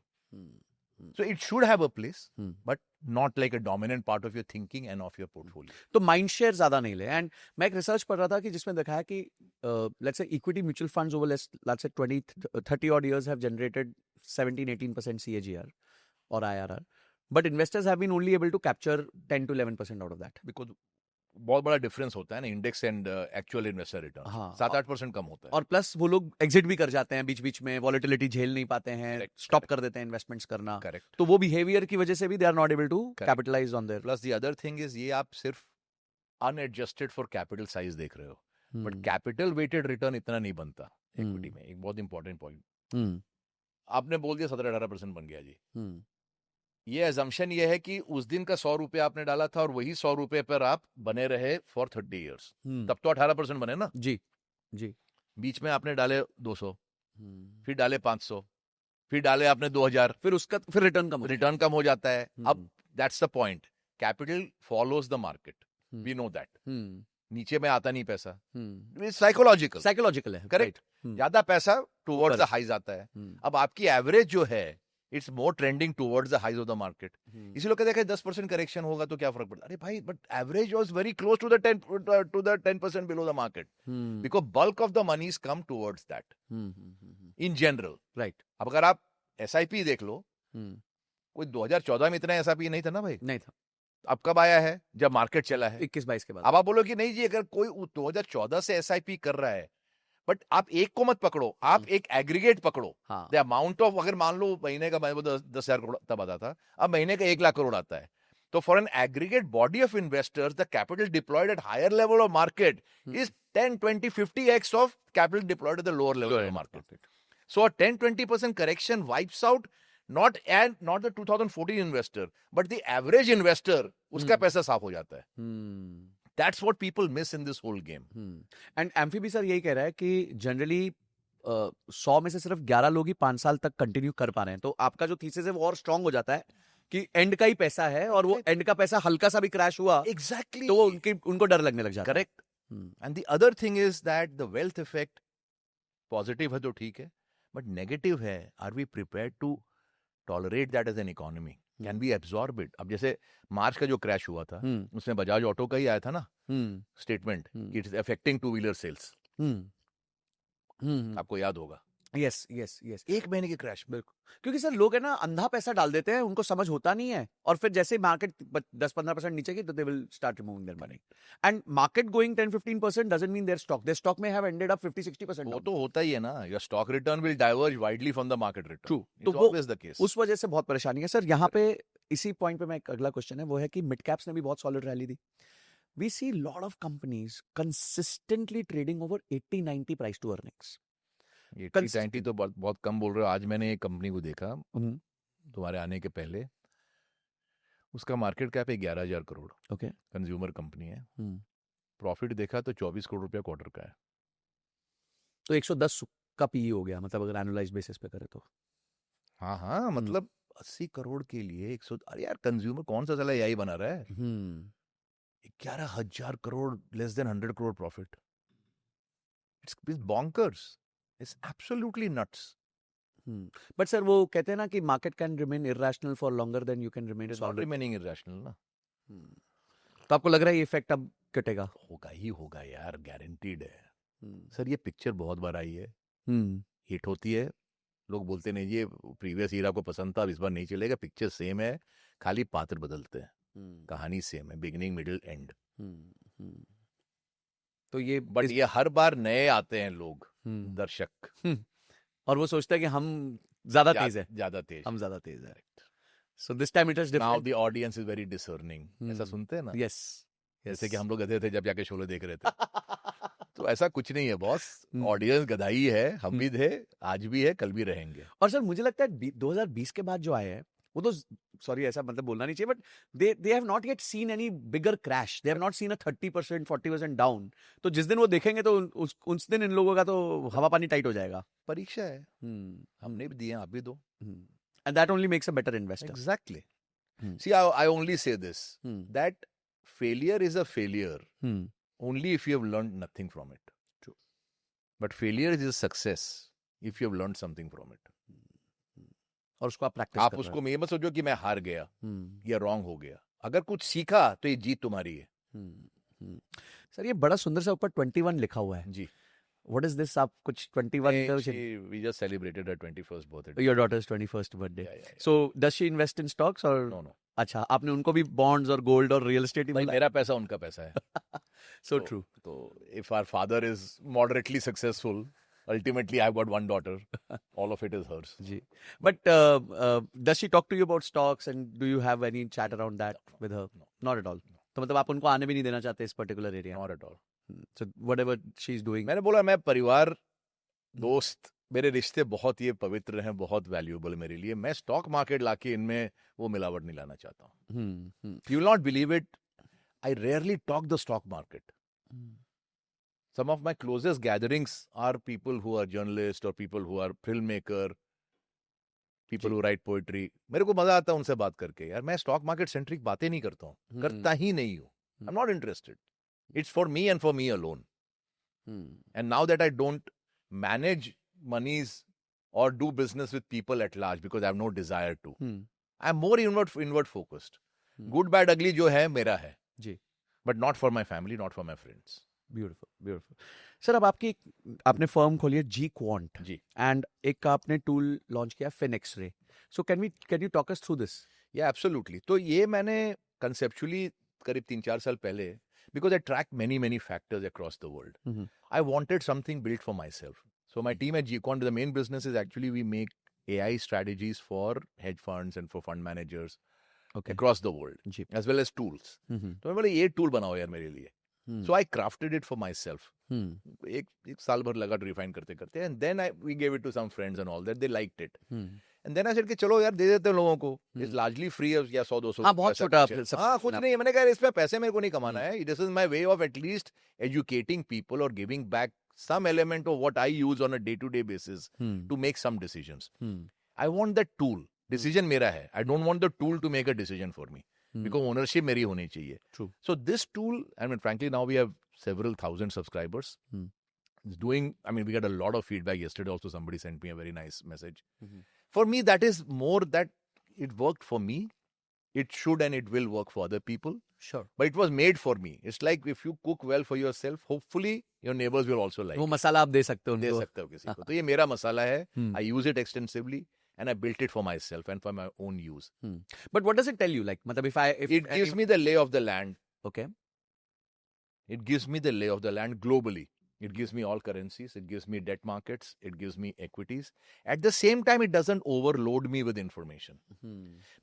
So it should have a place, but not like a dominant part of your thinking and of your portfolio. तो माइंड शेयर ज्यादा नहीं ले। एंड मैं एक रिसर्च पढ़ रहा था कि जिसमें देखा है कि let's say equity mutual funds over let's say 20-30 odd years have generated 17-18% CAGR or IRR, but investors have been only able to capture 10-11% out of that. Because बहुत बड़ा डिफरेंस होता है ना index and actual investor return. हाँ, 7-8% कम होता है। और plus वो लोग एग्जिट भी कर जाते हैं बीच बीच में, वॉलेटिलिटी झेल नहीं पाते हैं, स्टॉप कर देते हैं इन्वेस्टमेंट करना। करेक्ट। तो वो बिहेवियर की वजह से भी they are not able to capitalize on there. Plus the other thing is, ये आप सिर्फ अनएडजस्टेड फॉर कैपिटल साइज देख रहे हो, बट कैपिटल वेटेड रिटर्न इतना नहीं बनता इक्विटी में। एक बहुत इंपॉर्टेंट पॉइंट, आपने बोल दिया 17-18% बन गया जी, ये अजम्पशन ये है कि उस दिन का 100 रुपए आपने डाला था और वही 100 रुपए पर आप बने रहे फॉर 30 years, तब तो 18% बने ना जी। बीच में आपने डाले 200, फिर डाले 500, फिर डाले आपने 2000, फिर रिटर्न कम हो जाता है। अब that's the point, capital follows the market, we know that. नीचे में आता नहीं पैसा, साइकोलॉजिकल है। करेक्ट। ज्यादा पैसा टुवर्ड्स द हाइज आता है। अब आपकी एवरेज जो है, it's more trending towards the highs of the market. इसी लोग कहते हैं 10% करेक्शन होगा तो क्या फर्क पड़ता है? अरे भाई, but average was very close to the 10% below the market, because bulk of the monies come towards that in general. Right. अब अगर आप SIP देख लो, कोई 2014 में इतना SIP नहीं था ना भाई। नहीं था। अब कब आया है? जब मार्केट चला है 21-22 के बाद। अब आप बोलो कि नहीं जी, अगर कोई 2014 से SIP कर रहा है, बट आप एक को मत पकड़ो, आप एक एग्रीगेट पकड़ो। द अमाउंट ऑफ, अगर मान लो महीने का 10,000 करोड़ तब आता था, अब महीने का 1 लाख करोड़ आता है, तो for an aggregate body of investors the capital deployed at higher level of market is 10-20-50x of capital deployed at the lower level of market. So 10-20% correction wipes out not the 2014 investor, but the average investor, उसका पैसा साफ हो जाता है। That's what people miss in this whole game. And amphi भी sir यही कह रहा है कि जनरली 100 में से सिर्फ 11 लोग ही 5 साल तक कंटिन्यू कर पा रहे हैं। तो आपका जो थीसिस है वो और स्ट्रांग हो जाता है कि एंड का ही पैसा है, और वो एंड का पैसा हल्का सा भी क्रैश हुआ Exactly. तो उनको डर लगने लग जाता है। Correct. And the other thing is that the wealth effect positive है तो ठीक है, बट नेगेटिव है, are we prepared to tolerate that as an economy? Can be absorb it. अब जैसे मार्च का जो क्रैश हुआ था, हम्म उसमें बजाज ऑटो का ही आया था ना हम्म स्टेटमेंट हम्म कि it is affecting two wheeler sales. Hmm आपको याद होगा, यस यस यस 1 महीने के क्रैश में. बिल्कुल, क्योंकि सर लोग है ना अंधा पैसा डाल देते हैं, उनको समझ होता नहीं है, और फिर जैसे मार्केट 10-15% नीचे की तो they will start removing their money, and market going 10-15% doesn't mean there stock में हैव एंडेड अप 50-60% वो डाउन. तो होता ही है ना. Your stock return will diverge widely from the market return. True, तो इट्स वो ऑलवेज द केस. उस वजह से बहुत परेशानी है सर. यहाँ पे इसी पॉइंट पे मैं एक अगला क्वेश्चन है, वो है कि मिड कैप्स ने भी बहुत सॉलिड रैली दी. We see lot of companies consistently trading over 80-90 price to earnings. 80-90 तो बहुत बहुत कम बोल रहे हो. आज मैंने एक कंपनी को देखा तुम्हारे आने के पहले, उसका मार्केट कैप है 11,000 करोड़. ओके. कंज्यूमर कंपनी है. प्रॉफिट देखा तो 24 करोड़ रुपया क्वार्टर का है. तो 110 का पीई हो गया, मतलब अगर एनुअलाइज्ड बेसिस पे करे तो. हाँ हाँ, मतलब 80 करोड़ के लिए 100. अरे यार, कंज्यूमर कौन सा साला यही बना रहा है? 11,000 crore, less than 100 crore profit. It's bonkers. It's absolutely nuts. But sir वो कहते हैं ना कि market can remain irrational for longer than you can remain not solid. Remaining irrational ना. तो आपको लग रहा है ये इफेक्ट अब कटेगा? होगा ही होगा यार, गारंटीड है. सर ये पिक्चर बहुत बार आई है, हिट होती है, लोग बोलते नहीं ये प्रीवियस ईरा को पसंद था, अब इस बार नहीं चलेगा. पिक्चर सेम है, खाली पात्र बदलते हैं, कहानी सेम है, बिगिनिंग मिडिल एंड. तो ये बट ये हर बार नए आते हैं लोग, दर्शक, और वो सोचते हैं कि हम ज्यादा तेज है, ज्यादा तेज, हम ज्यादा तेज है. So this time it is now different. The audience is very discerning. ऐसा सुनते हैं ना, यस, जैसे कि हम लोग गधे थे जब जाके शोले देख रहे थे. तो ऐसा कुछ नहीं है बॉस. ऑडियंस गधाई है, हम भी थे, आज भी है, कल भी रहेंगे. और सर मुझे लगता है 2020 के बाद जो आए हैं वो तो, सॉरी ऐसा मतलब बोलना नहीं चाहिए, but they have not yet seen any bigger crash. They have not seen a 30% 40% down. तो जिस दिन वो देखेंगे तो उस दिन इन लोगों का तो हवा पानी टाइट हो जाएगा. परीक्षा है, हमने भी दिए, आप भी दो. And that only makes a better investor. Exactly. See, I only say this, that failure is a failure only if you have learned nothing from it. True. But failure is a success if you have learned something from it. और उसको आप practice आप उसको ये मत सोचो कि मैं हार गया या रॉन्ग हो गया. अगर कुछ सीखा तो ये जीत तुम्हारी है. सर ये बड़ा सुंदर सा ऊपर 21 लिखा हुआ है जी. What is this? आप कुछ 21 का we just celebrated her 21st birthday. Your daughter's 21st birthday. Yeah. So does she invest in stocks or? No. अच्छा, आपने उनको भी bonds और gold और real estate ही भाई बोला? मेरा पैसा उनका पैसा है. So true. तो if our father is moderately successful, ultimately I've got one daughter. All of it is hers. Ji. But does she talk to you about stocks and do you have any chat around that with her? No. Not at all. तो मतलब आप उनको आने भी नहीं देना चाहते इस particular area? Not at all. So whatever she's doing. मैंने बोला मैं परिवार, दोस्त, मेरे रिश्ते बहुत ये पवित्र हैं, बहुत वैल्यूएबल मेरे लिए. मैं स्टॉक मार्केट लाके इनमें वो मिलावट नहीं लाना चाहता हूँ. You will not believe it, I rarely talk the stock market. Some of my closest gatherings are people who are journalists or people who are filmmaker, people who write poetry. मेरे को मजा आता है उनसे बात करके. यार मैं स्टॉक मार्केट सेंट्रिक बातें नहीं करता हूँ, करता ही नहीं हूँ. I'm not interested. It's for me and for me alone. And now that I don't manage monies or do business with people at large because I have no desire to, I'm more inward focused. Good, bad, ugly जो है मेरा है. जी. But not for my family, not for my friends. Beautiful. Sir अब आपने firm खोली है जी quant ji. And एक का आपने टूल लॉन्च किया फिनिक्स रे. So can you talk us through this? Yeah, absolutely. तो ये मैंने conceptually करीब 3-4 साल पहले, because I track many factors across the world. I wanted something built for myself. So my team at Gquant, the main business is actually we make AI strategies for hedge funds and for fund managers across the world, as well as tools. तो मैं बोला ये tool बनाओ यार मेरे लिए. So I crafted it for myself. एक साल भर लगा refine करते and then we gave it to some friends and all that. They liked it. And then I said कि चलो यार दे देते हैं लोगों को. It's largely free या 100-200. हाँ बहुत छोटा. हाँ कुछ नहीं. मैंने कहा इसमें पैसे मेरे को नहीं कमाना है. This is my way of at least educating people or giving back some element of what I use on a day-to-day basis to make some decisions. I want that tool. Decision मेरा है. I don't want the tool to make a decision for me. Because ownership मेरी होनी चाहिए. True. So this tool, I mean, frankly, now we have several thousand subscribers. It's doing, I mean, we got a lot of feedback. Yesterday also somebody sent me a very nice message. For me, that is more that it worked for me. It should and it will work for other people. Sure. But it was made for me. It's like if you cook well for yourself, hopefully your neighbors will also like वो it. मसाला आप दे सकते हो दे उनको. सकते हो किसी को. तो ये मेरा मसाला है. Hmm. I use it extensively and I built it for myself and for my own use. But what does it tell you? Like, मतलब if It gives me the lay of the land. Okay. It gives me the lay of the land globally. It gives me all currencies. It gives me debt markets. It gives me equities. At the same time, it doesn't overload me with information.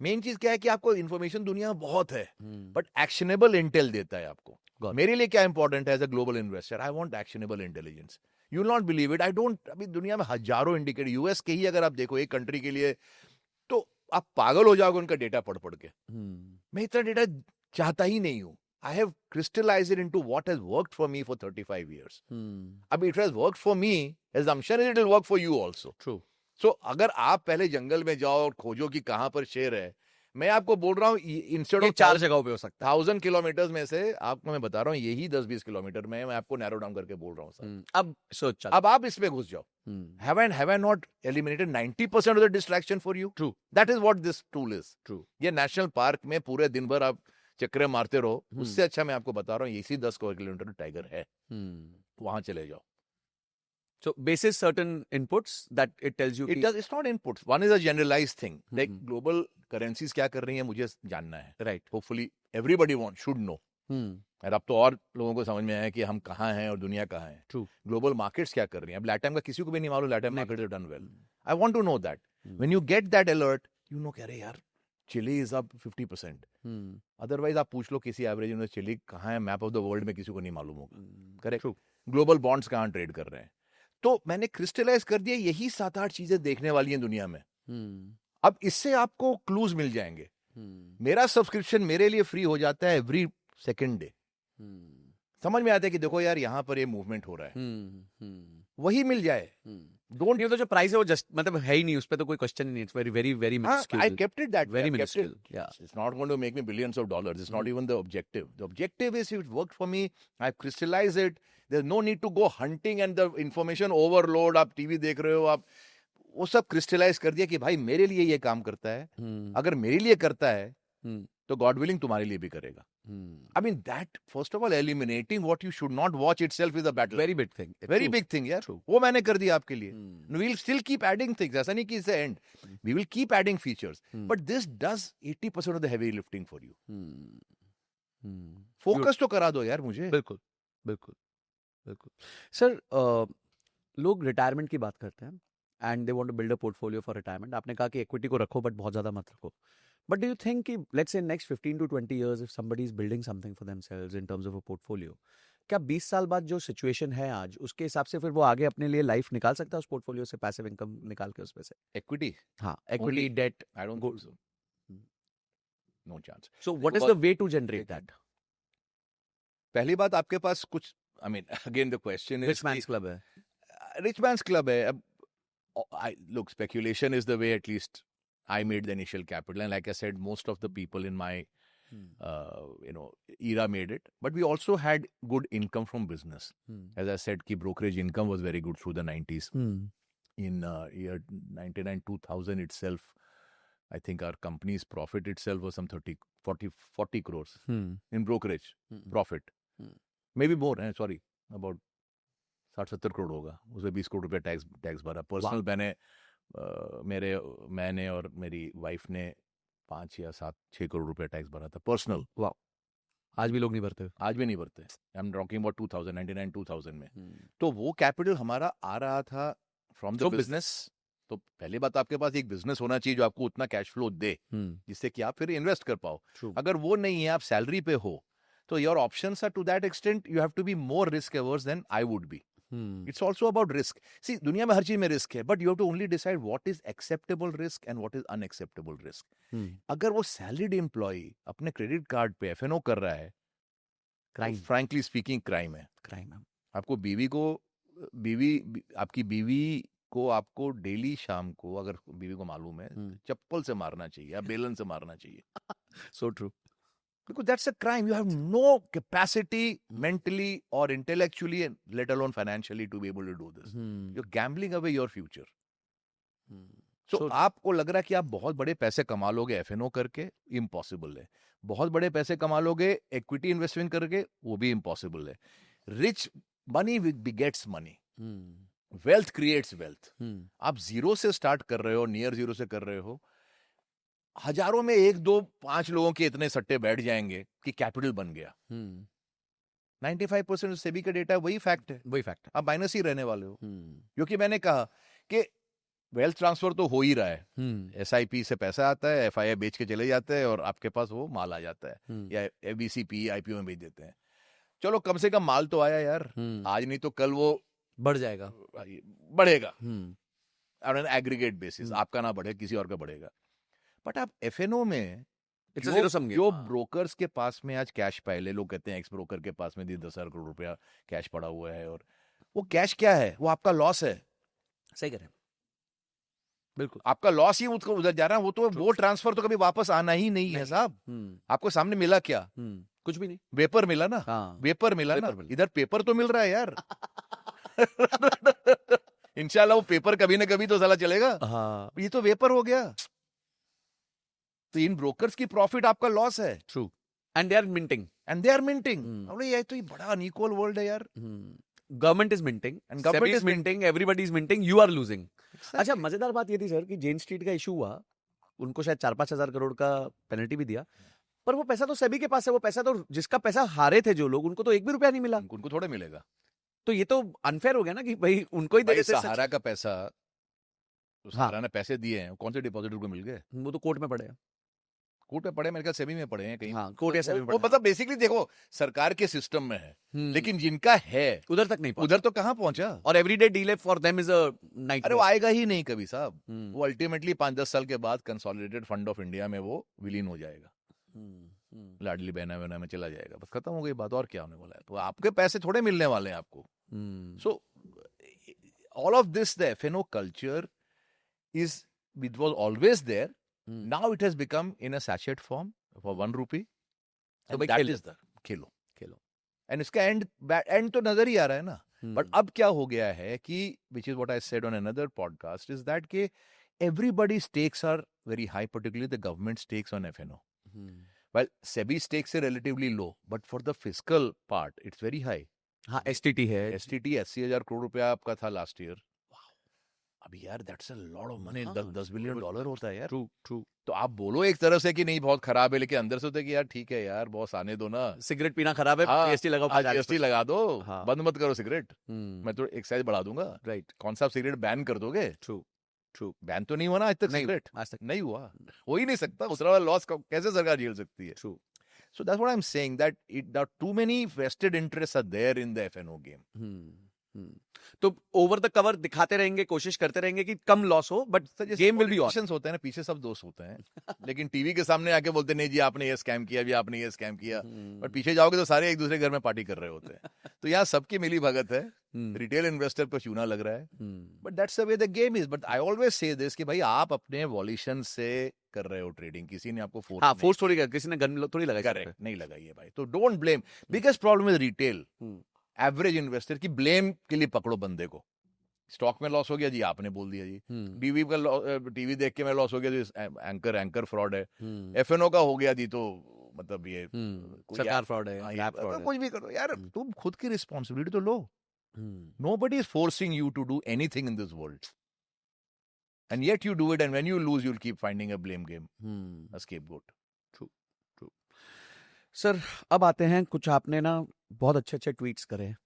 Main चीज क्या है कि आपको information दुनिया में बहुत है, but actionable Intel देता है आपको. मेरे लिए क्या इंपॉर्टेंट है as a global investor? I want actionable intelligence. You will not believe it. I don't. अभी दुनिया में हजारों इंडिकेटर, यूएस के ही अगर आप देखो एक कंट्री के लिए, तो आप पागल हो जाओगे उनका डेटा पढ़ पढ़ के. मैं इतना डेटा चाहता ही नहीं हूं. I have crystallized it into what has worked for me for 35 years. अब it has worked for me, assumption is it will work for you also. True. So अगर आप पहले जंगल में जाओ और खोजो कि कहां पर शेर है, मैं आपको बोल रहा हूँ इंस्टेड ये ऑफ 4 जगहों पे हो सकता है. 1000 किलोमीटर में से आपको मैं बता रहा हूँ यही 10-20 किलोमीटर में मैं आपको नैरो डाउन करके बोल रहा हूँ सर. अब सोच चल. अब आप इसमें घुस जाओ. Have I not eliminated 90% of the distraction for you? True. That is what this tool is. True. ये नेशनल पार्क में पूरे दिन भर आप चक्कर मारते रहो, उससे अच्छा मैं आपको बता रहा हूँ इसी 10 किलोमीटर टाइगर है. वहां चले जाओ. So basis certain inputs that it tells you. It's not inputs. One is a generalized thing. Like global currencies क्या कर रही हैं मुझे जानना है. Right. Hopefully everybody should know. और अब तो और लोगों को समझ में आया कि हम कहाँ हैं और दुनिया कहाँ है. True. ग्लोबल मार्केट्स क्या कर रही हैं. अब लैटम का किसी को भी नहीं मालूम. Latam markets have done well. I want to know that. When you get that alert, you know कि अरे यार चिली इज अप 50%. अदरवाइज आप पूछ लो किसी एवरेज में चिली कहाँ है मैप ऑफ द वर्ल्ड में, किसी को नहीं मालूम होगा. करेक्ट. ग्लोबल बॉन्ड्स कहाँ ट्रेड कर रहे हैं. तो मैंने क्रिस्टलाइज कर दिया यही 7-8 चीजें देखने वाली हैं दुनिया में. अब इससे आपको क्लूज मिल जाएंगे. मेरा सब्सक्रिप्शन मेरे लिए फ्री हो जाता है एवरी सेकेंड डे. समझ में आता है कि देखो यार यहाँ पर ये मूवमेंट हो रहा है. वही मिल जाए. डोंट. ये तो जो प्राइस है वो जस्ट मतलब है ही नहीं, उस पे तो कोई क्वेश्चन ही नहीं. It's very very very minuscule. I kept it that way. Very I kept minuscule. it. Yeah. It's not going to make me billions of dollars. It's not even the objective. The objective is it worked for me. I've crystallized it. There's no need to go hunting and the information overload. आप TV देख रहे हो, आप वो सब crystallise कर दिया कि भाई मेरे लिए ये काम करता है. अगर मेरे लिए करता है तो गॉड विलिंग तुम्हारे लिए भी करेगा. I mean that first of all eliminating what you should not watch itself is a battle. Very big thing. Very big thing यार. वो मैंने कर दिया आपके लिए. We'll still keep adding things. ऐसा नहीं कि it's the end. We will keep adding features. But this does 80% of the heavy lifting for you. Focus तो करा दो यार मुझे. बिल्कुल बिल्कुल बिल्कुल. सर लोग रिटायरमेंट की बात करते हैं and they want to build a portfolio for retirement. आपने कहा कि इक्विटी को रखो बट बहुत ज्यादा मत रखो. But do you think कि let's say next 15 to 20 years if somebody is building something for themselves in terms of a portfolio, क्या 20 साल बाद जो सिचुएशन है आज उसके हिसाब से फिर वो आगे अपने लिए लाइफ निकाल सकता है उस पोर्टफोलियो से, पैसिव इनकम निकाल के उसमें से? Equity? हाँ, equity, debt. I don't think so. No chance. So what is the way to generate that? पहली बात आपके पास कुछ, I mean again the question is Rich man's club है. Rich man's club है. अब look, speculation is the way at least I made the initial capital, and like I said, most of the people in my era made it. But we also had good income from business. As I said, ki brokerage income was very good through the 90s. In year 99-2000 itself, I think our company's profit itself was some 40 crores in brokerage profit. Maybe more. Sorry, about 60-70 crore होगा. उसमें 20 करोड़ रुपया tax भरा. Personal मैंने और मेरी wife ने 5 या 7-6 करोड़ रुपया टैक्स भरा था पर्सनल. वाह. आज भी लोग नहीं भरते. आज भी नहीं भरते. आई एम टॉकिंग अबाउट 99-2000 में. तो वो कैपिटल हमारा आ रहा था फ्रॉम द बिजनेस. तो पहली बात आपके पास एक बिजनेस होना चाहिए जो आपको उतना कैश फ्लो दे जिससे कि आप फिर इन्वेस्ट कर पाओ. अगर वो नहीं है, आप सैलरी पे हो, तो your options are to that extent you have to be more risk averse than I would be. It's also about risk. See, दुनिया में हर चीज में रिस्क है, but you have to only decide what is acceptable risk and what is unacceptable risk. अगर वो salaried employee अपने credit card पे F&O कर रहा है, क्राइम, फ्रैंकली स्पीकिंग क्राइम है. क्राइम है. आपको आपकी बीवी को आपको डेली शाम को, अगर बीवी को मालूम है, चप्पल से मारना चाहिए या बेलन से मारना चाहिए. So true. Because that's a crime. You have no capacity mentally or intellectually, let alone financially, to be able to do this. You're gambling away your future. So So- आपको लग रहा है कि आप बहुत बड़े पैसे कमा लोगे एफएनओ करके, इम्पॉसिबल है। बहुत बड़े पैसे कमा लोगे इक्विटी इन्वेस्टमेंट करके, वो भी इम्पॉसिबल है। Rich money begets money, wealth creates wealth. आप जीरो से स्टार्ट कर रहे हो, नियर जीरो से कर रहे हो, हजारों में 1 2 5 लोगों के इतने सट्टे बैठ जाएंगे कि कैपिटल बन गया। 95% सेबी का डेटा वही फैक्ट है, वही फैक्ट आप माइनस ही रहने वाले हो। है। क्योंकि मैंने कहा कि वेल्थ ट्रांसफर तो हो ही रहा है, एसआईपी से पैसा आता है, एफआईआई बेच के चले जाते हैं और आपके पास वो माल आ जाता है, या एबीसीपी आईपीओ में बेच देते हैं। चलो कम से कम माल तो आया यार, आज नहीं तो कल वो बढ़ जाएगा। बढ़ेगा ऑन एन एग्रीगेट बेसिस, आपका ना बढ़े किसी और का बढ़ेगा। बट आप एफएनओ में It's a zero sum game. जो ब्रोकर्स के पास में आज कैश पहले लोग कहते हैं एक्स ब्रोकर के पास में 10,000 करोड़ रुपया कैश पड़ा हुआ है, और वो कैश क्या है, वो आपका लॉस है। सही कह रहे हैं, बिल्कुल। आपका लॉस ही उसको उधर जा रहा है, वो ट्रांसफर तो कभी वापस आना ही नहीं है साहब। आपको सामने मिला क्या, कुछ भी नहीं। वेपर मिला ना, हाँ। वेपर मिला ना, पेपर मिला। इधर पेपर तो मिल रहा है यार। इंशाल्लाह वो पेपर कभी ना कभी तो साला चलेगा, हाँ, ये तो वेपर हो गया। तो इन ब्रोकर्स की प्रॉफिट आपका लॉस है, true. And they are minting. And they are minting. अरे ये तो ये बड़ा अनइक्वल वर्ल्ड है यार। Government is minting And and government government is is minting, everybody is minting, you are losing. अच्छा, मजेदार बात ये थी सर कि जेन स्ट्रीट का इशू हुआ, उनको शायद 4-5 हजार करोड़ का पेनल्टी भी दिया, पर वो पैसा तो सेबी के पास है। वो पैसा तो जिसका पैसा हारे थे जो लोग, उनको तो 1 भी रुपया नहीं मिला। उनको थोड़ा मिलेगा। तो ये तो अनफेयर हो गया ना कि भाई उनको ही दे भाई देते। सहारा का पैसा, तो हाँ। सहारा ने पैसे दिए हैं, कौन से डिपॉजिटर को मिल गए? वो तो कोर्ट में पड़े हैं। कोर्ट में पड़े, मेरे ख्याल सेबी में पड़े हैं कहीं। हाँ, कोर्ट या सेबी में वो पड़े मतलब बेसिकली देखो सरकार के सिस्टम में है, हैं। लेकिन जिनका है उधर तक नहीं पहुंचा। उधर तो कहाँ पहुंचा। और everyday delay for them is a night. अरे वो आएगा ही नहीं कभी साहब। वो अल्टीमेटली 5-10 साल के बाद कंसोलिडेटेड फंड ऑफ इंडिया में वो विलीन हो जाएगा, लाडली बहना बहना में चला जाएगा, बस खत्म हो गई बात। और क्या होने वाला है? तो आपके पैसे थोड़े मिलने वाले हैं आपको। So all of this, the FNO culture is, it was always there, now it has become in a sachet form for 1 rupee. तो भाई दैट खेलो। इज द खेलो। एंड इसका एंड तो नजर ही आ रहा है ना। बट अब क्या हो गया है कि which is what I said on another podcast, is that के everybody stakes are very high, particularly the government stakes on FNO. Well, SEBI stakes are relatively low, but for the fiscal part, it's very high. हाँ, STT है। STT 80,000 crore रुपया आपका था last year. अभी यार that's a lot of money, हाँ, 10 billion dollar होता है यार। ट्रू। तो आप बोलो एक तरह से कि नहीं बहुत खराब है, लेकिन अंदर से होता है कि यार ठीक है यार, बॉस आने दो ना, सिगरेट पीना खराब है, हाँ, जीएसटी लगाओ आज GST लगा दो, हाँ। बंद मत करो सिगरेट, मैं तो एक्साइज बढ़ा दूंगा। राइट। कौन सा सिगरेट बैन कर दोगे? ट्रू। बैन तो नहीं हुआ ना आज तक नहीं, सिगरेट, आज तक नहीं हुआ, हो ही नहीं सकता। उतना वाला लॉस कैसे सरकार झेल सकती है? True. So that's what I'm saying, that too many vested interests are there in the FNO game. तो ओवर द कवर दिखाते रहेंगे, कोशिश करते रहेंगे कि कम लॉस हो, but game will be on. Politicians होते हैं ना, पीछे सब दोस्त होते हैं, लेकिन टीवी के सामने आके बोलते नहीं जी आपने ये स्कैम किया, भी आपने ये स्कैम किया, बट पीछे जाओगे तो सारे एक दूसरे घर में पार्टी कर रहे होते हैं। तो यहाँ सबकी मिली भगत है, रिटेल इन्वेस्टर पर चूना लग रहा है, but that's the way the game is. But I always से दिस कि भाई आप अपने वॉल्यूशन से कर रहे हो ट्रेडिंग, किसी ने आपको फोर्स, हाँ, फोर्स थोड़ी कर, किसी ने गन थोड़ी लगाई। करेक्ट नहीं लगाई है भाई। तो don't blame, biggest problem is retail. Average investor की ब्लेम के लिए पकड़ो बंदे को। स्टॉक में लॉस हो गया जी, आपने बोल दिया जी। टीवी का टीवी देख के मैं लॉस हो गया जी, एंकर फ्रॉड है। एफएनओ का हो गया जी, तो मतलब ये सरकार फ्रॉड है, हाँ, कुछ भी करो यार, तुम खुद की रिस्पॉन्सिबिलिटी तो लो। Nobody is forcing you to do anything in this world, and yet you do it, and when you lose you'll keep finding a blame game, a scapegoat. True. Sir, अब आते हैं कुछ आपने ना बहुत अच्छे ट्वीट्स करे हैं,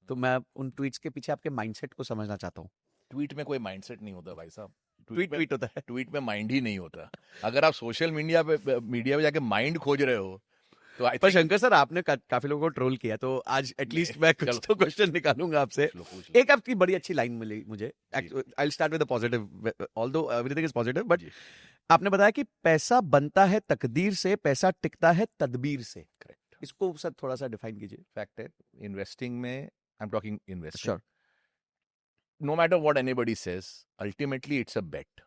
तो मैं उन ट्वीट्स के पीछे आपके माइंडसेट को समझना चाहता हूँ। ट्वीट में कोई माइंडसेट नहीं होता भाई साहब, ट्वीट होता है। ट्वीट में माइंड ही नहीं होता। अगर आप सोशल मीडिया पे जाके माइंड खोज रहे हो तो पर शंकर सर, आपने काफी लोगों को ट्रोल किया, तो आज एटलीस्ट मैं कुछ तो क्वेश्चन निकालूंगा आपसे। एक आपकी बड़ी अच्छी लाइन मिली मुझे, I will start with the positive, although everything is positive, but आपने बताया कि पैसा बनता है तकदीर से, पैसा टिकता है तदबीर से। करेक्ट। इसको सर थोड़ा सा डिफाइन कीजिए। फैक्ट है, इन्वेस्टिंग में, I am talking investing, sure, no matter what anybody says, ultimately it's a bet.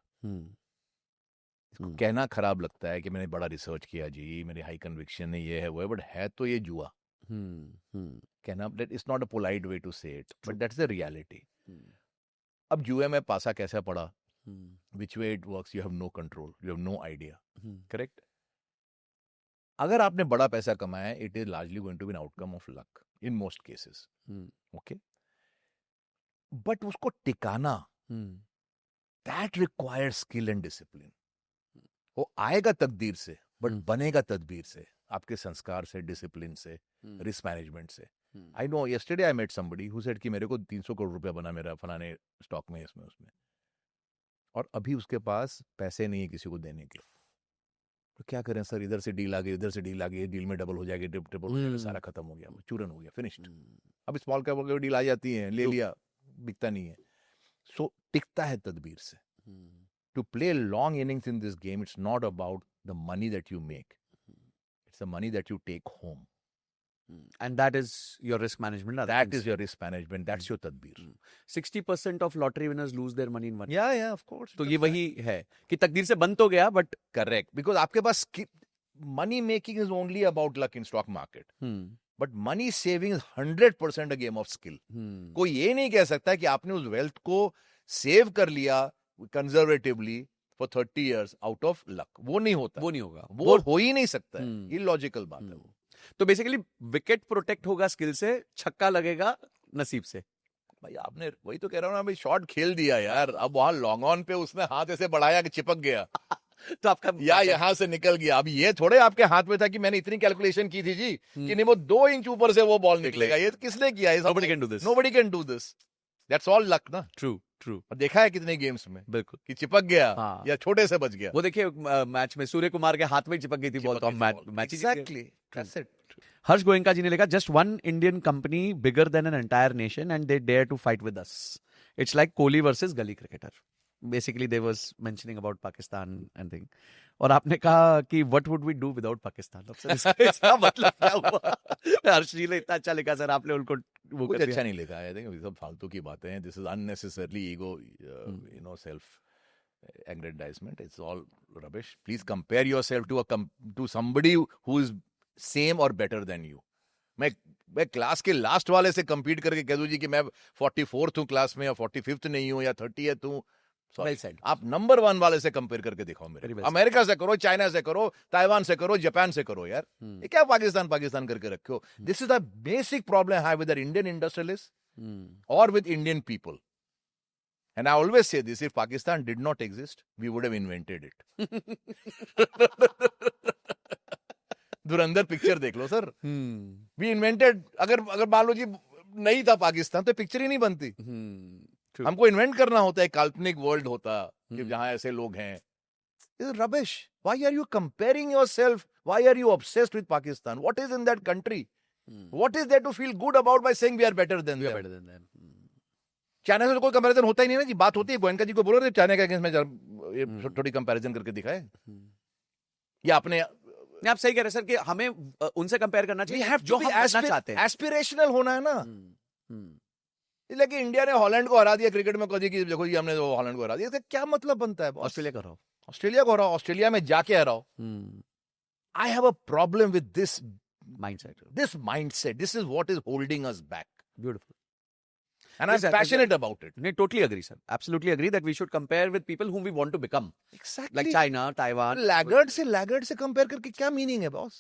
कहना खराब लगता है कि मैंने बड़ा रिसर्च किया जी, मेरी हाई कन्विक्शन है, ये है वो है, बट है तो ये जुआ। कहना, that is not a polite way to say it, but that's the reality. अब जुए में पासा कैसा पड़ा, which way it works, you have no control, you have no idea. Hmm, Correct? अगर आपने बड़ा पैसा कमाया है, it is largely going to be an outcome of luck in most cases. Hmm, Okay? But उसको टिकाना, हम्म, that requires skill and discipline. वो आएगा तकदीर से, but हम्म, बनेगा तदबीर से, आपके संस्कार से, डिसिप्लिन से, हम्म, रिस्क मैनेजमेंट से. हम्म, I know yesterday I met somebody who said कि मेरे को 300 करोड़ रुपया बना मेरा फलाने स्टॉक में, इसमें उसमें, और अभी उसके पास पैसे नहीं है किसी को देने के. तो क्या करें सर, इधर से डील आ गई, इधर से डील आ गई, डील में डबल हो जाएगी, ट्रिपल हो जाएगा, सारा खत्म हो गया, वो चूरन हो गया, फिनिश्ड. हम्म, अब स्मॉल कैप वगैरह डील आ जाती है, ले लिया, बिकता नहीं है. सो टिकता है तदबीर से. हम्म, To play long innings in this game, it's not about the money that you make. It's the money that you take home. and that is your risk management. other That things. is your risk management. That's your tadbir. 60% of lottery winners lose their money in one. Yeah, of course. तो ये वही है कि तकदीर से बन तो गया, बट Correct. Because आपके पास money making is only about luck in stock market. But money saving is 100% a game of skill. कोई ये नहीं कह सकता कि आपने उस wealth को save कर लिया conservatively for 30 years out of luck. वो नहीं होता. वो नहीं होगा, वो हो ही नहीं सकता है. Illogical बात है वो. तो बेसिकली विकेट प्रोटेक्ट होगा स्किल से, छक्का लगेगा नसीब से. भाई आपने वही तो कह रहा हूँ ना, भाई शॉट खेल दिया यार, अब वहां लॉन्ग ऑन पे उसने हाथ ऐसे बढ़ाया कि चिपक गया. तो आपका या यहाँ से निकल गया. अब ये थोड़े आपके हाथ में था कि मैंने इतनी कैलकुलेशन की थी जी कि नहीं वो 2 इंच ऊपर से वो बॉल निकलेगा. ये किसने किया? Nobody can do this. Nobody can do this. That's all luck ना. ट्रू. और देखा है कितने गेम्स में बिल्कुल कि चिपक गया. हाँ. या छोटे से बच गया. वो देखिए मैच में सूर्य कुमार के हाथ में चिपक गई थी बॉल, तो हम match Exactly. That's it. Harsh Goenka ji ने लिखा, just one Indian company bigger than an entire nation and they dare to fight with us. It's like Kohli versus gully cricketer. Basically they was mentioning about Pakistan and thing. और आपने कहा कि what would we do without Pakistan. इसका मतलब क्या हुआ? हर्ष जी ने इतना अच्छा लिखा सर, आपने उनको वो कुछ कर दिया. अच्छा नहीं लिखा है. ये सब फालतू की बातें हैं. This is unnecessarily ego, you know, self aggrandizement. It's all rubbish. Please compare yourself to somebody who is same or better than you. मैं क्लास के लास्ट वाले से compete करके कह दूं जी कि मैं 44th हूँ क्लास में, या 45th नहीं हूँ, या 30th हूँ. Well said. आप नंबर 1 वाले से कंपेयर करके दिखाओ मेरे. Very well अमेरिका से करो, चाइना से करो, ताइवान से करो, जापान से करो यार. ये क्या पाकिस्तान करके रखो? This is the basic problem I have with the Indian industrialist or with Indian people. And I always say this, if Pakistan did not exist, we would have invented it. Dhurandhar picture देख लो sir. We invented, अगर मान लो जी नहीं था पाकिस्तान तो picture ही नहीं बनती. हमको invent करना होता है, काल्पनिक वर्ल्ड होता कि जहां ऐसे लोग हैं. This is rubbish. Why are you comparing yourself? Why are you obsessed with Pakistan? What is in that country? What is there to feel good about by saying we are better than them? China से तो कोई comparison होता ही नहीं ना जी. बात होती है, गोयनका जी को बोलो रे चाइना के अगेंस्ट में थोड़ी कंपैरिजन करके दिखाए. या अपने आप सही कह रहे हैं सर कि हमें उनसे कंपेयर करना चाहिए जो हम करना चाहते हैं. एस्पिरेशनल होना है ना. लेकिन इंडिया ने हॉलैंड को हरा दिया क्रिकेट में, कभी कि देखो जी हमने तो हॉलैंड को हरा दिया. क्या मतलब बनता है? ऑस्ट्रेलिया को हराओ, ऑस्ट्रेलिया में जाके हराओ. I have a problem with this mindset. This is what is holding us back. Beautiful. And I'm passionate about it. I totally agree, sir. Absolutely agree that we should compare with people whom we want to become. Exactly. Like China, Taiwan. लैगर्ड से compare करके क्या meaning है boss?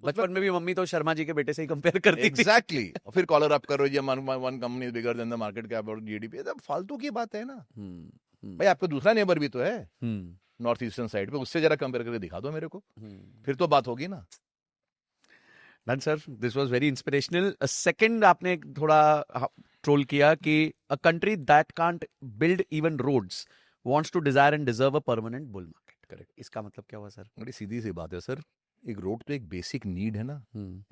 बचपन में भी mummy तो शर्मा जी के बेटे से ही कंपेयर करती थी. Exactly. और फिर कॉलर अप करो जी, one company is bigger than the market cap और GDP. ये फालतू की बात है ना. भाई आपका दूसरा नेबर भी तो है नॉर्थ ईस्टर्न साइड पे, उससे जरा कंपेयर करके दिखा दो मेरे को, फिर तो बात होगी ना. Done, sir. This was very inspirational. A second, आपने थोड़ा ट्रोल किया कि a country that can't build even roads wants to desire and deserve a permanent bull market. Correct. इसका मतलब क्या हुआ सर? बड़ी सीधी सी बात है सर. एक रोड तो एक बेसिक नीड है ना,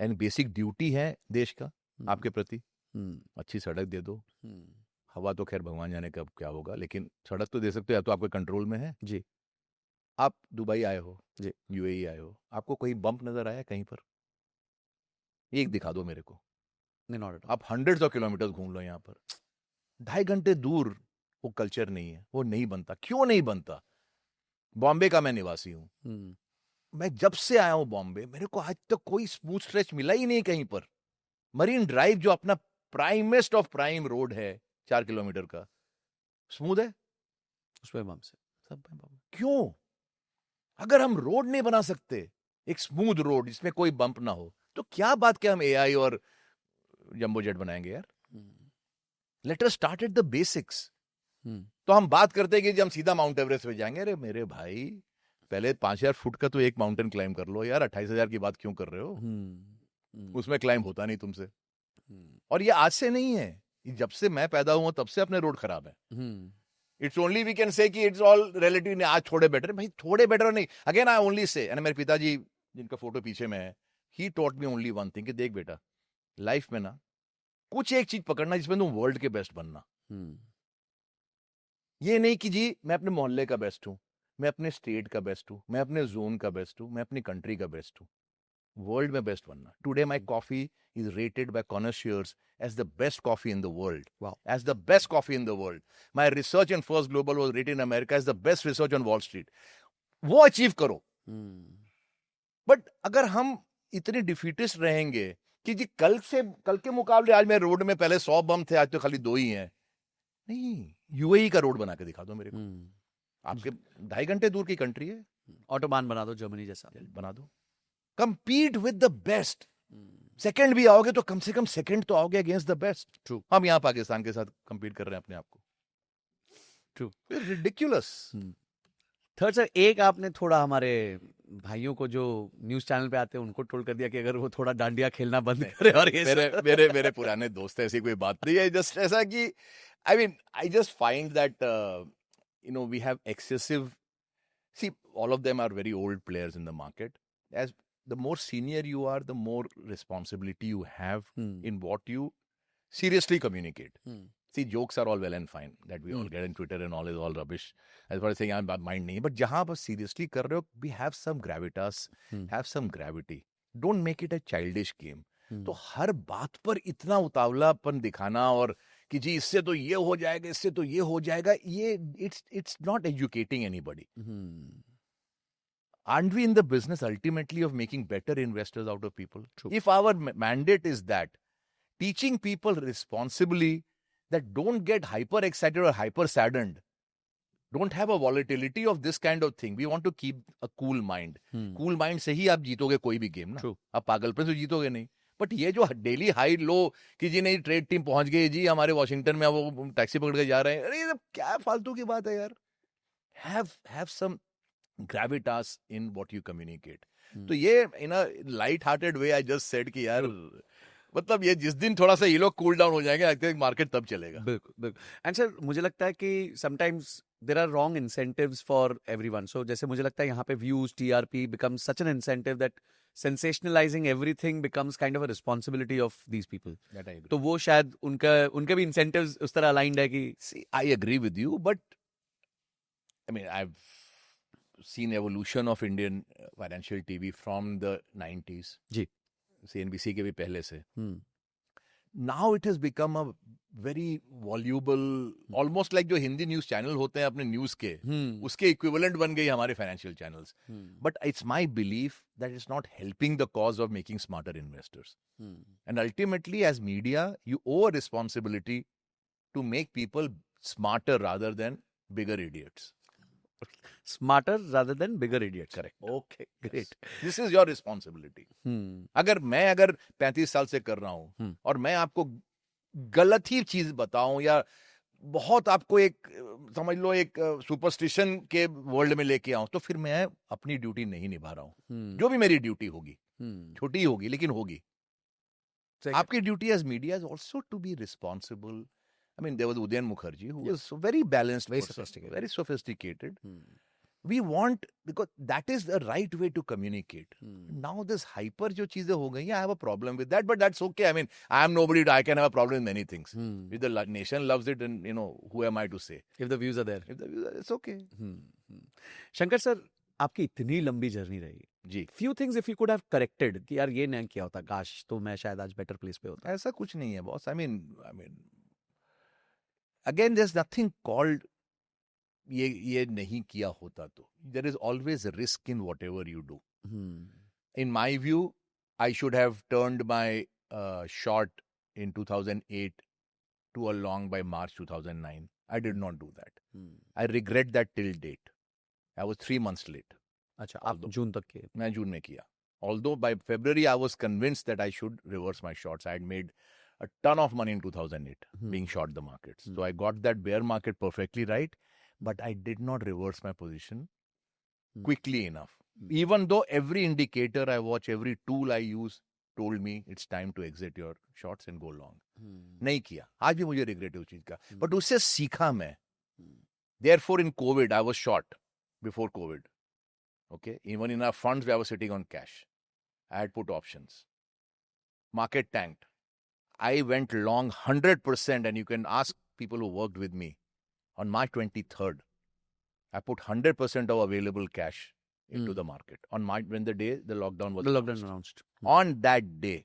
एंड बेसिक ड्यूटी है देश का आपके प्रति. अच्छी सड़क दे दो. हवा तो खैर भगवान जाने कब क्या होगा, लेकिन सड़क तो दे सकते हो, या तो आपके कंट्रोल में है जी. आप दुबई आए हो जी, यूएई आए हो, आपको कोई बम्प नजर आया कहीं पर? एक दिखा दो मेरे को. आप 100s of किलोमीटर घूम लो, यहाँ पर 2.5 घंटे दूर वो कल्चर नहीं है, वो नहीं बनता. क्यों नहीं बनता? बॉम्बे का मैं निवासी हूँ. मैं जब से आया हूँ बॉम्बे, मेरे को आज तक कोई स्मूथ स्ट्रेच मिला ही नहीं कहीं पर. मरीन ड्राइव जो अपना प्राइमेस्ट ऑफ प्राइम रोड है 4 किलोमीटर का, स्मूथ है? उसमें बम से सब क्यों? अगर हम रोड नहीं बना सकते, एक स्मूथ रोड जिसमें कोई बम्प ना हो, तो क्या बात के हम एआई और जंबो जेट बनाएंगे यार? Let us start at the basics. तो हम बात करते हैं कि हम सीधा माउंट एवरेस्ट पे जाएंगे. अरे मेरे भाई, पहले 5,000 फुट का तो एक माउंटेन क्लाइम कर लो यार. 28,000 की बात क्यों कर रहे हो? उसमें क्लाइम होता नहीं तुमसे. और ये आज से नहीं है, जब से मैं पैदा हुआ तब से अपने रोड खराब है. It's only we can say कि इट्स ऑल रिलेटिव. आज थोड़े बेटर भाई, थोड़े बेटर नहीं. Again I only say, and मेरे पिताजी जिनका फोटो पीछे में है, he taught me only one thing कि देख बेटा, लाइफ में ना कुछ एक चीज पकड़ना जिसमें तुम वर्ल्ड के बेस्ट बनना. ये नहीं कि जी मैं अपने मोहल्ले का बेस्ट हूं, मैं अपने स्टेट का बेस्ट हूं, मैं अपने जोन का बेस्ट हूं, मैं अपनी कंट्री का बेस्ट हूं. वर्ल्ड में बेस्ट बनना. Today my coffee is rated by connoisseurs as the best coffee in the world. Wow. As the best coffee in the world. My research in First Global was rated in America as the best research on Wall Street. वो achieve करो. But अगर हम इतने defeatist रहेंगे कि जी कल के मुकाबले आज मेरे रोड में पहले 100 बम थे, आज तो खाली 2 ही हैं. नहीं, यूएई का रोड बना के दिखा दो मेरे को. आपके 2.5 घंटे दूर की कंट्री है. ऑटोबान बना दो, जर्मनी जैसा बना दो. Compete with the best. Second भी आओगे तो कम से कम सेकंड तो आओगे अगेंस्ट द बेस्ट. ट्रू. हम यहाँ पाकिस्तान के साथ कंपीट कर रहे हैं अपने आप को. ट्रू. रिडिकुलस. थर्ड सर, एक आपने थोड़ा हमारे भाइयों को जो न्यूज चैनल पे आते हैं उनको टोल कर दिया कि अगर वो थोड़ा डांडिया खेलना बंद करे. और ये मेरे पुराने दोस्त हैं, ऐसी कोई बात नहीं है. जस्ट ऐसा कि I just find that we have excessive. See, all of them are very old players in the market. As the more senior you are, the more responsibility you have in what you seriously communicate. See, jokes are all well and fine that we all get in Twitter and all is all rubbish. As far as saying I'm mind nahi, but jahan aap seriously kar rahe ho, we have some gravitas, have some gravity. Don't make it a childish game. तो हर बात पर इतना उतावलापन दिखाना और कि जी इससे तो ये हो जाएगा, इससे तो ये हो जाएगा, ये it's not educating anybody. Aren't we in the business ultimately of making better investors out of people? True. If our mandate is that, teaching people responsibly that don't get hyper excited or hyper saddened, don't have a volatility of this kind of thing. We want to keep a cool mind. Cool mind से ही आप जीतोगे कोई भी game ना. True. आप पागलपन से जीतोगे नहीं. But ये जो डेली हाई लो कि जी नहीं ट्रेड टीम पहुंच गई जी हमारे वॉशिंगटन में, वो टैक्सी पकड़ के जा रहे हैं, अरे ये क्या फालतू की बात है यार. Have some gravitas in what you communicate. तो ये in a light hearted way I just said कि यार मतलब ये जिस दिन थोड़ा सा ये लोग कूल डाउन हो जाएंगे, आई थिंक मार्केट तब चलेगा. बिल्कुल बिल्कुल. एंड सर, मुझे लगता है कि sometimes there are wrong incentives for everyone. So जैसे मुझे लगता है यहाँ पे views, TRP becomes such an incentive that sensationalizing everything becomes kind of a responsibility of these people. That I agree. तो वो शायद उनके भी incentives उस तरह aligned है कि See, I agree with you, but I've seen evolution of Indian financial TV from the 90s. Ji. CNBC के भी पहले से. Now it has become a very voluble, almost like जो हिंदी न्यूज चैनल होते हैं अपने न्यूज के, उसके इक्विवेलेंट बन गई हमारे financial channels. But it's my belief that it's not helping the cause of making smarter investors. And ultimately as media you owe responsibility to make people smarter rather than bigger idiots. smarter rather than bigger idiots. Correct. Okay, great. This is your responsibility. अगर 35 साल से कर रहा हूं और मैं आपको गलत ही चीज बताऊं या बहुत आपको एक समझ लो एक सुपरस्टिशन के वर्ल्ड में लेके आऊं, तो फिर मैं अपनी ड्यूटी नहीं निभा रहा हूं. जो भी मेरी ड्यूटी होगी, छोटी होगी लेकिन होगी. आपकी duty as media is also to be responsible. there was Udayan Mukherjee who was very balanced, very sophisticated. We want, because that is the right way to communicate. Now this hyper जो चीजें हो गई हैं, I have a problem with that, but that's okay. I am nobody, I can have a problem with many things. If the nation loves it, and who am I to say? If the views are there. It's okay. Shankar sir, आपकी इतनी लंबी journey रही जी. Few things if you could have corrected कि यार ये नहीं किया होता, काश तो मैं शायद आज बेटर प्लेस पे होता. ऐसा कुछ नहीं है boss. Again, there's nothing called ये नहीं किया होता तो. There is always a risk in whatever you do. In my view, I should have turned my short in 2008 to a long by March 2009. I did not do that. I regret that till date. I was 3 months late. अच्छा, आप जून तक के. मैं जून में किया. Although by February I was convinced that I should reverse my shorts. I had made a ton of money in 2008 being short the markets. So I got that bear market perfectly right, but I did not reverse my position quickly enough. Even though every indicator I watch, every tool I use told me it's time to exit your shorts and go long. नहीं किया. आज भी मुझे regret है उस चीज का. But उससे सीखा मैं. Therefore in COVID I was short before COVID. Okay, even in our funds, I was sitting on cash. I had put options. Market tanked. I went long 100%, and you can ask people who worked with me. On March 23rd, I put 100% of available cash into the market. On March, when the day the lockdown was announced. On that day,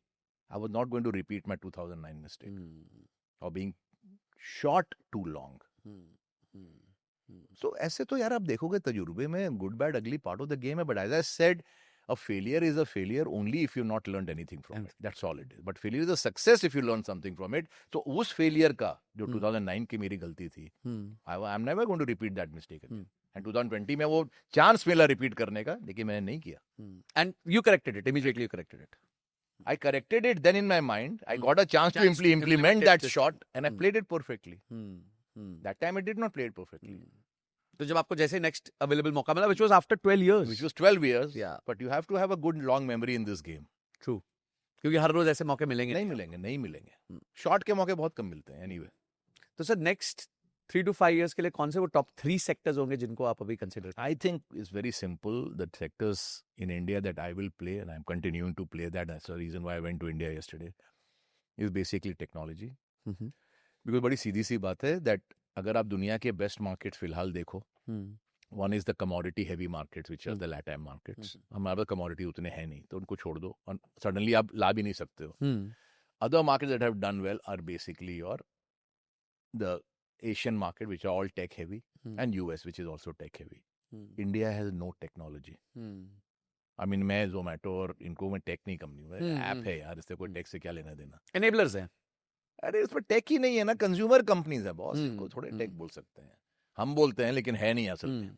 I was not going to repeat my 2009 mistake of being short too long. So ऐसे तो यार आप देखोगे तजुर्बे में good bad ugly part of the game है, but as I said, a failure is a failure only if you not learned anything from it. That's all it is. But failure is a success if you learn something from it. So उस failure का जो 2009 की मेरी गलती थी, I'm never going to repeat that mistake again. And 2020 में वो chance मिला repeat करने का, लेकिन मैंने नहीं किया. And you corrected it immediately. You corrected it. I corrected it. Then in my mind, I got a chance to implement that shot, and I played it perfectly. That time I did not play it perfectly. तो जब आपको जैसे next available मौका मिला, which was after 12 years. Which was 12 years. Yeah. But you have to have a good long memory in this game. True. क्योंकि हर रोज ऐसे मौके मिलेंगे नहीं मिलेंगे. शॉर्ट के मौके बहुत कम मिलते हैं anyway. तो सर नेक्स्ट 3 to 5 years के लिए कौन से वो टॉप 3 सेक्टर्स होंगे जिनको आप अभी consider? I think it's very simple. The sectors in India that I will play, and I'm continuing to play that. That's the reason why I went to India yesterday. Is basically technology. Because बड़ी सीधी सी बात है that अगर आप दुनिया के best markets फिलहाल देखो, one is the commodity heavy markets which are the Latam markets. हमारे पास कमोडिटी उतने हैं नहीं, तो उनको छोड़ दो और सडनली आप ला भी नहीं सकते हो. Other markets that have done well are basically your the Asian market which are all tech heavy and US which is also tech heavy. India has no technology. I mean मैं जोमेटो और इनको मैं take नहीं company हूँ, app है यार, इससे कोई टेक से क्या लेना देना. एनेबलर्स हैं. अरे उसमें टेक ही नहीं है ना, कंज्यूमर कंपनीज है बॉस. इनको थोड़े टेक बोल सकते हैं, हम बोलते हैं लेकिन है नहीं असल में.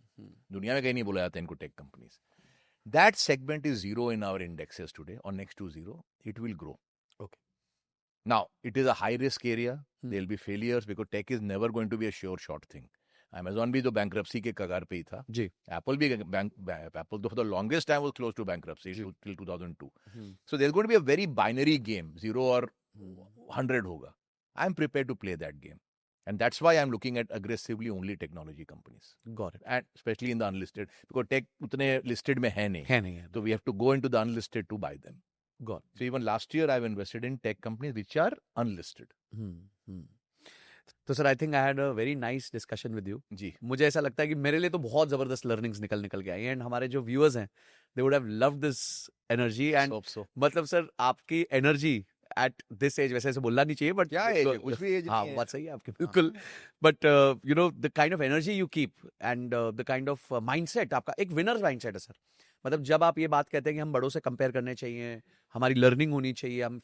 दुनिया में कहीं नहीं बोला जाता इनको tech companies. That segment is zero in our indexes today और next to zero it will grow. Okay, now it is a high risk area. There will be failures because tech is never going to be a sure shot thing. Amazon भी तो bankruptcy के कगार पे ही था जी. Apple भी Apple तो for the longest time was close to bankruptcy till 2002. So there is going to be a very binary game, 0 और 100 होगा. I'm prepared to play that game. And that's why I'm looking at aggressively only technology companies. Got it. And especially in the unlisted. Because tech utne listed mein hai nahi. है नहीं है. So we have to go into the unlisted to buy them. Got it. So even last year I've invested in tech companies which are unlisted. तो sir I think I had a very nice discussion with you. जी. मुझे ऐसा लगता है कि मेरे लिए तो बहुत जबरदस्त लर्निंग्स निकल के आई एंड हमारे जो व्यूअर्स हैं they would have loved this energy. And मतलब सर आपकी एनर्जी एट दिस एज, वैसे ऐसे बोलना नहीं चाहिए बट क्या एज है, कुछ भी एज हाँ नहीं है. बात सही है आपकी बिल्कुल. But you know the kind of energy you keep and the kind of mindset आपका एक विनर्स माइंडसेट है सर. मतलब जब आप ये बात कहते हैं कि हम बड़ों से कंपेयर करने चाहिए, हमारी लर्निंग होनी चाहिए, हम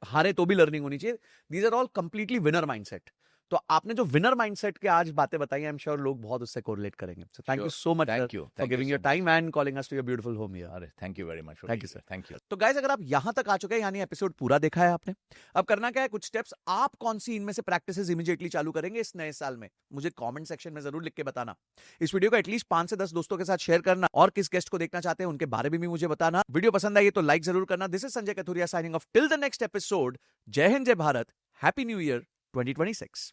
हारे तो भी लर्निंग होनी चाहिए, these are all completely winner mindset. तो आपने जो विनर माइंडसेट के आज बातें बताई, आई एम श्योर लोग बहुत उससे कोरिलेट करेंगे. So thank you so much for giving your time and calling us to your beautiful home here. अरे thank you very much. Thank you sir. Thank you. तो गाइस अगर आप यहां तक आ चुके हैं, यानी एपिसोड पूरा देखा है आपने, अब करना क्या है, कुछ स्टेप्स. आप कौन सी इनमें से प्रैक्टिसेस इमीडिएटली चालू करेंगे इस नए साल में, मुझे कमेंट सेक्शन में जरूर लिख के बताना. इस वीडियो को एटलीस्ट 5 से 10 दोस्तों के साथ शेयर करना और किस गेस्ट को देखना चाहते हैं उनके बारे में भी मुझे बताना. वीडियो पसंद आई तो लाइक जरूर करना. This is Sanjay Kathuria signing off till the next episode. जय हिंद, जय भारत, हैप्पी न्यू ईयर 2026.